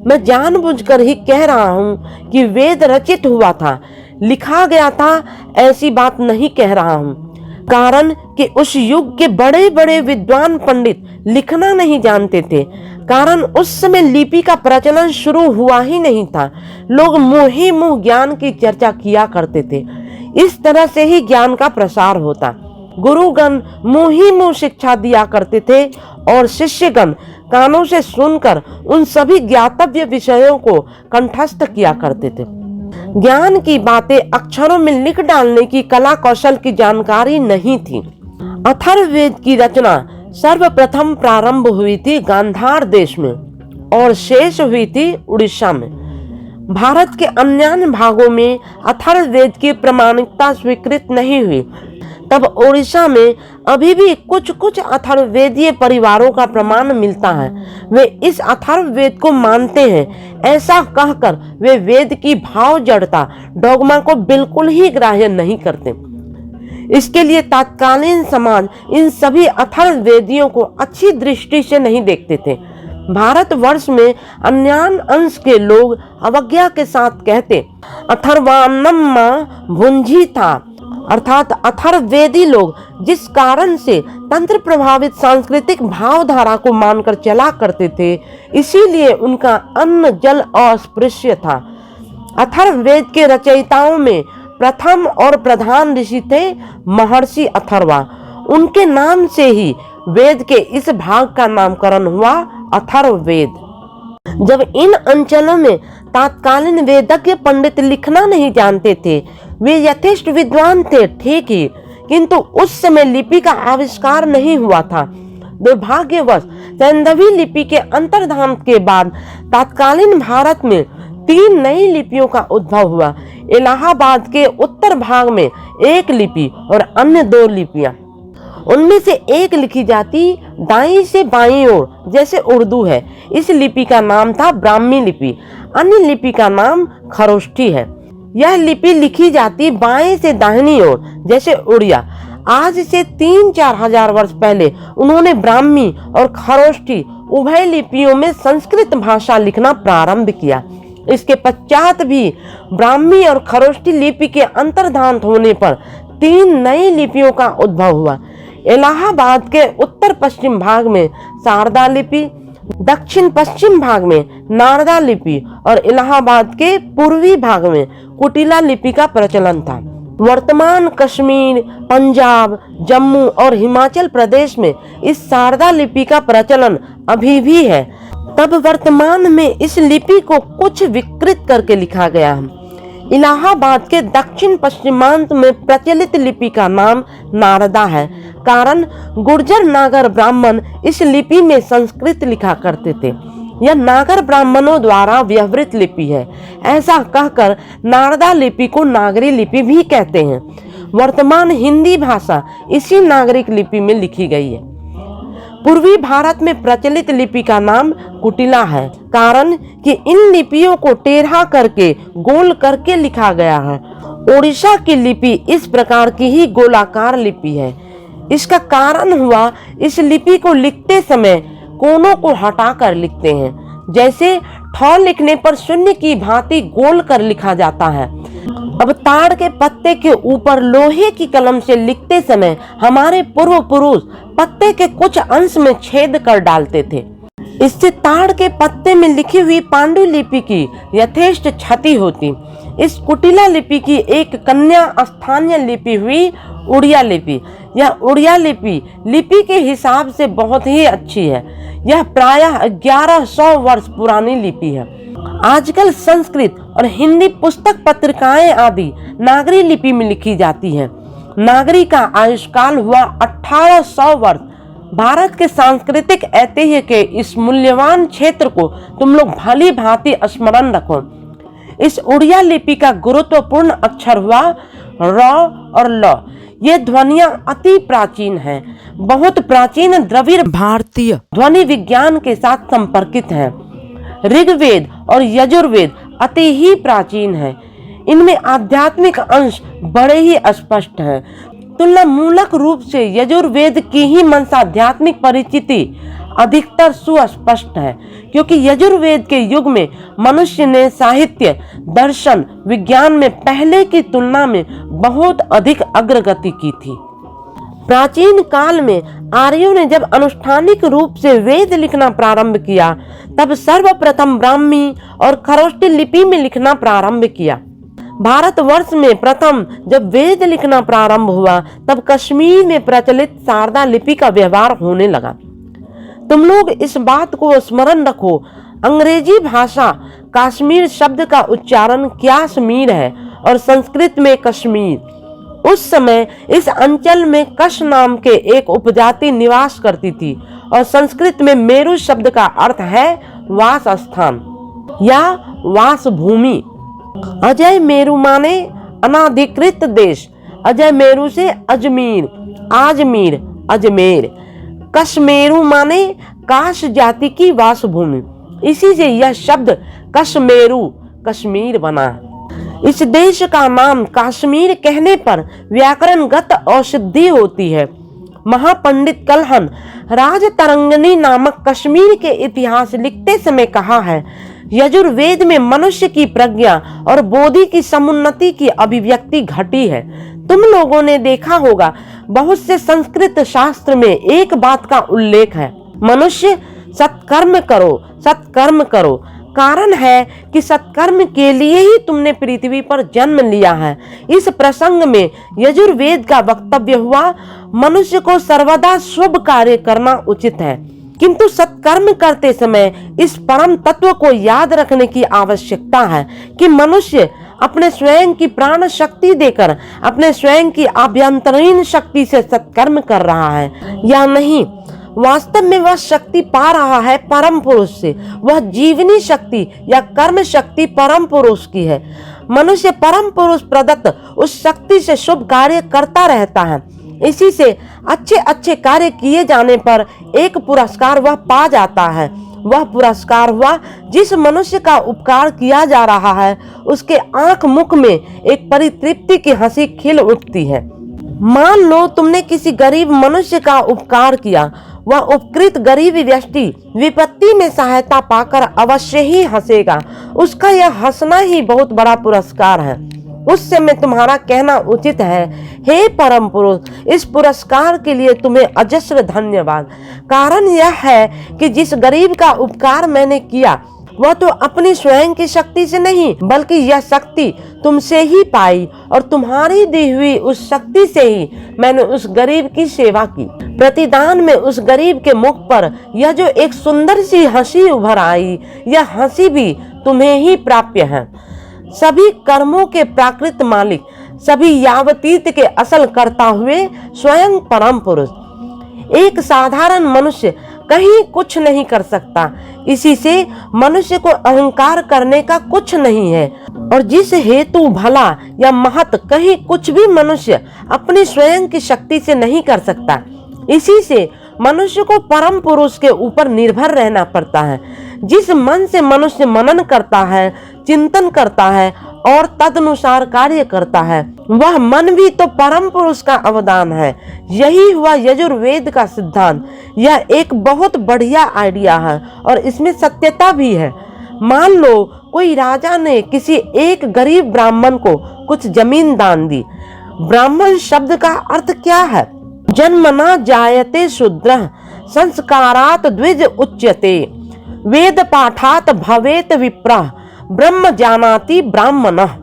मैं जानबूझकर ही कह रहा हूँ कि वेद रचित हुआ था, लिखा गया था, ऐसी बात नहीं कह रहा हूँ। कारण कि उस युग के बड़े बड़े विद्वान पंडित लिखना नहीं जानते थे। कारण उस समय लिपि का प्रचलन शुरू हुआ ही नहीं था। लोग मुंह ही मुंह ज्ञान की चर्चा किया करते थे। इस तरह से ही ज्ञान का प्रसार होता। गुरुगण मुंह ही मुंह शिक्षा दिया करते थे और शिष्यगण कानों से सुनकर उन सभी ज्ञातव्य विषयों को कंठस्थ किया करते थे। ज्ञान की बातें अक्षरों में लिख डालने की कला कौशल की जानकारी नहीं थी। अथर्ववेद की रचना सर्वप्रथम प्रारंभ हुई थी गांधार देश में और शेष हुई थी उड़ीसा में। भारत के अन्य भागों में अथर्ववेद की प्रामाणिकता स्वीकृत नहीं हुई। तब ओडिशा में अभी भी कुछ कुछ अथर्ववेदीय परिवारों का प्रमाण मिलता है। वे इस अथर्ववेद को मानते हैं। ऐसा कहकर वे वेद की भाव जड़ता, डोगमा को बिल्कुल ही ग्राह्य नहीं करते। इसके लिए तत्कालीन समाज इन सभी अथर्ववेदियों को अच्छी दृष्टि से नहीं देखते थे। भारतवर्ष में अन्य अंश के लोग अवज्ञा के साथ कहते अथर्वान्नमा भुंजी था, अर्थात अथर्ववेदी लोग जिस कारण से तंत्र प्रभावित सांस्कृतिक भावधारा को मानकर चला करते थे, इसीलिए उनका अन्न जल अस्पृश्य था। अथर्ववेद के रचयिताओं में प्रथम और प्रधान ऋषि थे महर्षि अथर्वा। उनके नाम से ही वेद के इस भाग का नामकरण हुआ अथर्ववेद। जब इन अंचलों में तत्कालीन वेदज्ञ पंडित लिखना नहीं जानते थे, वे यथेष्ट विद्वान थे, ठीक ही, किंतु उस समय लिपि का आविष्कार नहीं हुआ था। दुर्भाग्यवश सैंधवी लिपि के अंतर्धान के बाद तत्कालीन भारत में 3 नई लिपियों का उद्भव हुआ। इलाहाबाद के उत्तर भाग में एक लिपि और अन्य 2 लिपियां। उनमें से एक लिखी जाती दाईं से बाईं ओर, जैसे उर्दू है। इस लिपि का नाम था ब्राह्मी लिपि। अन्य लिपि का नाम खरोष्ठी है। यह लिपि लिखी जाती बाएं से दाहिनी ओर, जैसे उड़िया। आज से 3-4 हजार वर्ष पहले उन्होंने ब्राह्मी और खरोष्ठी उभय लिपियों में संस्कृत भाषा लिखना प्रारंभ किया। इसके पश्चात भी ब्राह्मी और खरोष्ठी लिपि के अंतर्धान होने पर 3 नई लिपियों का उद्भव हुआ। इलाहाबाद के उत्तर पश्चिम भाग में शारदा लिपि, दक्षिण पश्चिम भाग में नारदा लिपि और इलाहाबाद के पूर्वी भाग में कुटिला लिपि का प्रचलन था। वर्तमान कश्मीर, पंजाब, जम्मू और हिमाचल प्रदेश में इस शारदा लिपि का प्रचलन अभी भी है। तब वर्तमान में इस लिपि को कुछ विकृत करके लिखा गया है। इलाहाबाद के दक्षिण पश्चिमांत में प्रचलित लिपि का नाम नारदा है, कारण गुर्जर नागर ब्राह्मण इस लिपि में संस्कृत लिखा करते थे। यह नागर ब्राह्मणों द्वारा व्यवहृत लिपि है। ऐसा कहकर नारदा लिपि को नागरी लिपि भी कहते हैं। वर्तमान हिंदी भाषा इसी नागरिक लिपि में लिखी गई है। पूर्वी भारत में प्रचलित लिपि का नाम कुटिला है, कारण कि इन लिपियों को टेढ़ा करके गोल करके लिखा गया है। ओडिशा की लिपि इस प्रकार की ही गोलाकार लिपि है। इसका कारण हुआ, इस लिपि को लिखते समय कोनों को हटाकर लिखते हैं, जैसे ठ लिखने पर शून्य की भांति गोल कर लिखा जाता है। अब ताड़ के पत्ते के ऊपर लोहे की कलम से लिखते समय हमारे पूर्व पुरुष पत्ते के कुछ अंश में छेद कर डालते थे। इससे ताड़ के पत्ते में लिखी हुई पांडुलिपि की यथेष्ट क्षति होती। इस कुटिला लिपि की एक कन्या स्थानीय लिपि हुई उड़िया लिपि। यह उड़िया लिपि के हिसाब से बहुत ही अच्छी है। यह प्रायः 1100 वर्ष पुरानी लिपि है। आजकल संस्कृत और हिंदी पुस्तक पत्रिकाएं आदि नागरी लिपि में लिखी जाती है। नागरी का आयुष्काल हुआ 1800 वर्ष। भारत के सांस्कृतिक ऐतिह्य के इस मूल्यवान क्षेत्र को तुम लोग भली भांति स्मरण रखो। इस उड़िया लिपि का गुरुत्वपूर्ण अक्षर हुआ र और ल। ये ध्वनियां अति प्राचीन हैं, बहुत प्राचीन द्रविड़ भारतीय ध्वनि विज्ञान के साथ संपर्कित हैं। ऋग्वेद और यजुर्वेद अति ही प्राचीन है। इनमें आध्यात्मिक अंश बड़े ही स्पष्ट हैं। तुलनामूलक रूप से यजुर्वेद की ही मंसाध्यात्मिक परिचिति अधिकतर सुस्पष्ट है, क्योंकि यजुर्वेद के युग में मनुष्य ने साहित्य, दर्शन, विज्ञान में पहले की तुलना में बहुत अधिक अग्रगति की थी। प्राचीन काल में आर्यों ने जब अनुष्ठानिक रूप से वेद लिखना प्रारंभ किया, तब सर्वप्रथम ब्राह्मी और खरोष्ठी लिपि में लिखना प्रारंभ किया। भारतवर्ष में प्रथम जब वेद लिखना प्रारंभ हुआ, तब कश्मीर में प्रचलित शारदा लिपि का व्यवहार होने लगा। तुम लोग इस बात को स्मरण रखो, अंग्रेजी भाषा कश्मीर शब्द का उच्चारण क्याश्मीर है और संस्कृत में कश्मीर। उस समय इस अंचल में कश नाम के एक उपजाति निवास करती थी और संस्कृत में मेरु शब्द का अर्थ है वास स्थान या वास भूमि। अजय मेरु माने अनाधिकृत देश। अजय मेरु से अजमीर, आजमीर, अजमेर। कश्मेरु माने काश जाति की वासभूमि। इसी से यह शब्द कश्मेरु कश्मीर बना। इस देश का नाम कश्मीर कहने पर व्याकरणगत औषधि होती है। महापंडित कल्हन राजतरंगिणी नामक कश्मीर के इतिहास लिखते समय कहा है, यजुर्वेद में मनुष्य की प्रज्ञा और बोधि की समुन्नति की अभिव्यक्ति घटी है। तुम लोगों ने देखा होगा, बहुत से संस्कृत शास्त्र में एक बात का उल्लेख है, मनुष्य सत्कर्म करो, सत्कर्म करो। कारण है कि सत्कर्म के लिए ही तुमने पृथ्वी पर जन्म लिया है। इस प्रसंग में यजुर्वेद का वक्तव्य हुआ, मनुष्य को सर्वदा शुभ कार्य करना उचित है, किंतु सत्कर्म करते समय इस परम तत्व को याद रखने की आवश्यकता है कि मनुष्य अपने स्वयं की प्राण शक्ति देकर अपने स्वयं की आभ्यंतरीण शक्ति से सत्कर्म कर रहा है या नहीं। वास्तव में वह शक्ति पा रहा है परम पुरुष से। वह जीवनी शक्ति या कर्म शक्ति परम पुरुष की है। मनुष्य परम पुरुष प्रदत्त उस शक्ति से शुभ कार्य करता रहता है। इसी से अच्छे अच्छे कार्य किए जाने पर एक पुरस्कार वह पा जाता है। वह पुरस्कार हुआ जिस मनुष्य का उपकार किया जा रहा है उसके आंख मुख में एक परितृप्ति की हंसी खिल उठती है। मान लो तुमने किसी गरीब मनुष्य का उपकार किया। वह उपकृत गरीब व्यक्ति विपत्ति में सहायता पाकर अवश्य ही हंसेगा। उसका यह हंसना ही बहुत बड़ा पुरस्कार है। उस समय तुम्हारा कहना उचित है, हे परम पुरुष, इस पुरस्कार के लिए तुम्हें अजस्र धन्यवाद। कारण यह है कि जिस गरीब का उपकार मैंने किया वह तो अपनी स्वयं की शक्ति से नहीं बल्कि यह शक्ति तुमसे ही पाई और तुम्हारी दी हुई उस शक्ति से ही मैंने उस गरीब की सेवा की। प्रतिदान में उस गरीब के मुख पर यह जो एक सुंदर सी हंसी उभर आई, यह हंसी भी तुम्हें ही प्राप्य है। सभी कर्मों के प्राकृत मालिक, सभी यावतीत के असल करता हुए स्वयं परम पुरुष। एक साधारण मनुष्य कहीं कुछ नहीं कर सकता। इसी से मनुष्य को अहंकार करने का कुछ नहीं है। और जिस हेतु भला या महत कहीं कुछ भी मनुष्य अपनी स्वयं की शक्ति से नहीं कर सकता। इसी से मनुष्य को परम पुरुष के ऊपर निर्भर रहना पड़ता है। जिस मन से मनुष्य मनन करता है, चिंतन करता है और तदनुसार कार्य करता है, वह मन भी तो परम पुरुष का अवदान है। यही हुआ यजुर्वेद का सिद्धांत। यह एक बहुत बढ़िया आइडिया है और इसमें सत्यता भी है। मान लो कोई राजा ने किसी एक गरीब ब्राह्मण को कुछ जमीन दान दी। ब्राह्मण शब्द का अर्थ क्या है? जन्मना जायते शूद्रः संस्कारात् द्विज उच्यते, वेद पाठात भवेत विप्रः ब्रह्म जानाति ब्राह्मणः।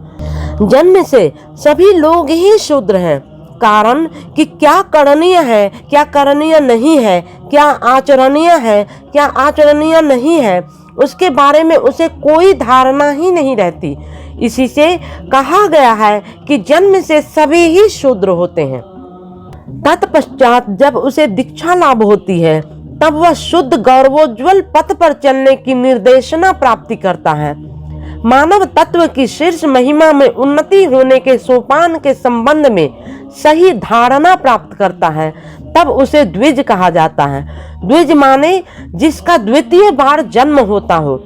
जन्म से सभी लोग ही शूद्र हैं। कारण कि क्या करणीय है, क्या करणीय नहीं है, क्या आचरणीय है, क्या आचरणीय नहीं है, उसके बारे में उसे कोई धारणा ही नहीं रहती। इसी से कहा गया है कि जन्म से सभी ही शूद्र होते हैं। तत्पश्चात जब उसे दीक्षा लाभ होती है तब वह शुद्ध गौरवोज्वल पथ पर चलने की निर्देशना प्राप्ति करता है। मानव तत्व की शीर्ष महिमा में उन्नति होने के सोपान के संबंध में सही धारणा प्राप्त करता है, तब उसे द्विज कहा जाता है। द्विज माने जिसका द्वितीय बार जन्म होता हो।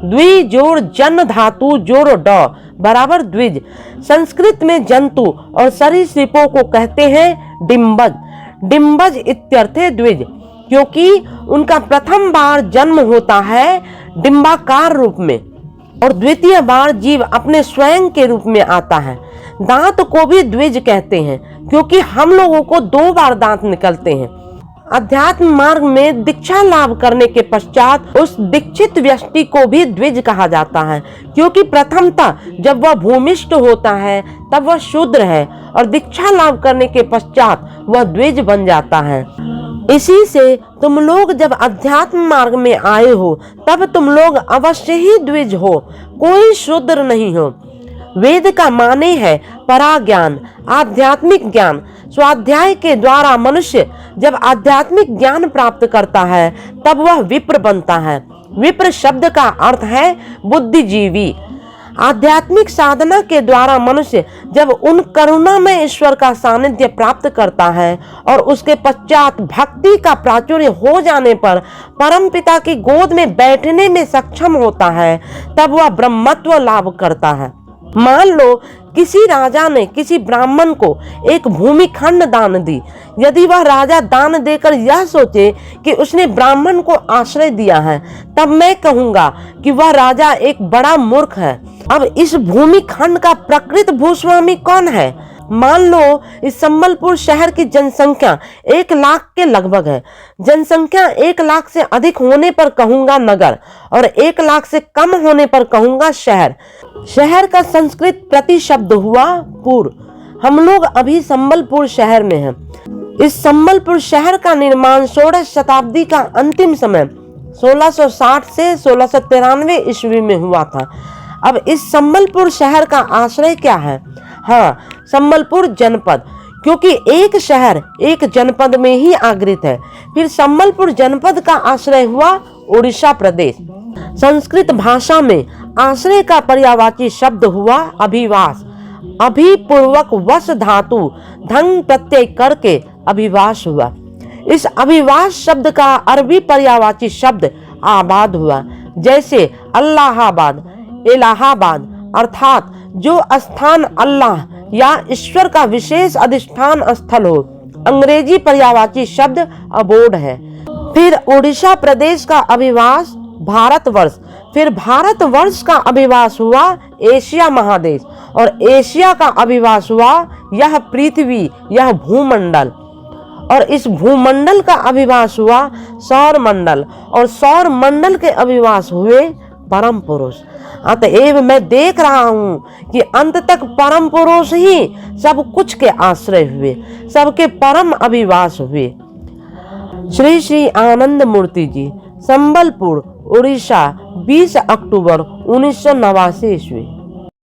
द्वि जोड़ जन धातु जोड़ ड बराबर द्विज। संस्कृत में जंतु और सरीसृपों को कहते हैं डिम्बज। डिम्बज इत्यर्थे द्विज, क्योंकि उनका प्रथम बार जन्म होता है डिम्बाकार रूप में और द्वितीय बार जीव अपने स्वयं के रूप में आता है। दांत को भी द्विज कहते हैं क्योंकि हम लोगों को 2 बार दांत निकलते हैं। अध्यात्म मार्ग में दीक्षा लाभ करने के पश्चात उस दीक्षित व्यक्ति को भी द्विज कहा जाता है, क्योंकि प्रथमतः जब वह भूमिष्ठ होता है तब वह शूद्र है और दीक्षा लाभ करने के पश्चात वह द्विज बन जाता है। इसी से तुम लोग जब अध्यात्म मार्ग में आए हो तब तुम लोग अवश्य ही द्विज हो, कोई शूद्र नहीं हो। वेद का माने है पराज्ञान, आध्यात्मिक ज्ञान। स्वाध्याय के द्वारा मनुष्य जब आध्यात्मिक ज्ञान प्राप्त करता है तब वह विप्र बनता है। विप्र शब्द का अर्थ है बुद्धिजीवी। आध्यात्मिक साधना के द्वारा मनुष्य जब उन करुणामय ईश्वर का सानिध्य प्राप्त करता है और उसके पश्चात भक्ति का प्राचुर्य हो जाने पर परमपिता की गोद में बैठने में सक्षम होता है, तब वह ब्रह्मत्व लाभ करता है। मान लो किसी राजा ने किसी ब्राह्मण को एक भूमिखंड दान दी। यदि वह राजा दान देकर यह सोचे कि उसने ब्राह्मण को आश्रय दिया है, तब मैं कहूँगा कि वह राजा एक बड़ा मूर्ख है। अब इस भूमिखंड का प्रकृत भूस्वामी कौन है? मान लो इस संबलपुर शहर की जनसंख्या 1 लाख के लगभग है। जनसंख्या 1 लाख से अधिक होने पर कहूँगा नगर और 1 लाख से कम होने पर कहूँगा शहर। शहर का संस्कृत प्रतिशब्द हुआ पुर। हम लोग अभी संबलपुर शहर में हैं। इस संबलपुर शहर का निर्माण 16वीं शताब्दी का अंतिम समय 1660 से 1693 ईस्वी में हुआ था। अब इस संबलपुर शहर का आश्रय क्या है? हाँ, संबलपुर जनपद, क्योंकि एक शहर एक जनपद में ही आगृत है। फिर संबलपुर जनपद का आश्रय हुआ उड़ीसा प्रदेश। संस्कृत भाषा में आश्रय का पर्यायवाची शब्द हुआ अभिवास। अभिपूर्वक वश धातु धंग प्रत्यय करके अभिवास हुआ। इस अभिवास शब्द का अरबी पर्यायवाची शब्द आबाद हुआ। जैसे अल्लाहाबाद, इलाहाबाद, अर्थात जो स्थान अल्लाह या ईश्वर का विशेष अधिष्ठान स्थल हो। अंग्रेजी पर्यायवाची शब्द अबोर्ड है। फिर उड़ीसा प्रदेश का अभिवास भारतवर्ष। फिर भारतवर्ष का अभिवास हुआ एशिया महादेश, और एशिया का अभिवास हुआ यह पृथ्वी, यह भूमंडल, और इस भूमंडल का अभिवास हुआ सौर मंडल, और सौर मंडल के अभिवास हुए परम पुरुष। अतएव मैं देख रहा हूँ कि अंत तक परम पुरुष ही सब कुछ के आश्रय हुए, सबके परम अभिवास हुए। श्री श्री आनंद मूर्ति जी, संबलपुर, उड़ीसा, 20 अक्टूबर 1989 ईस्वी।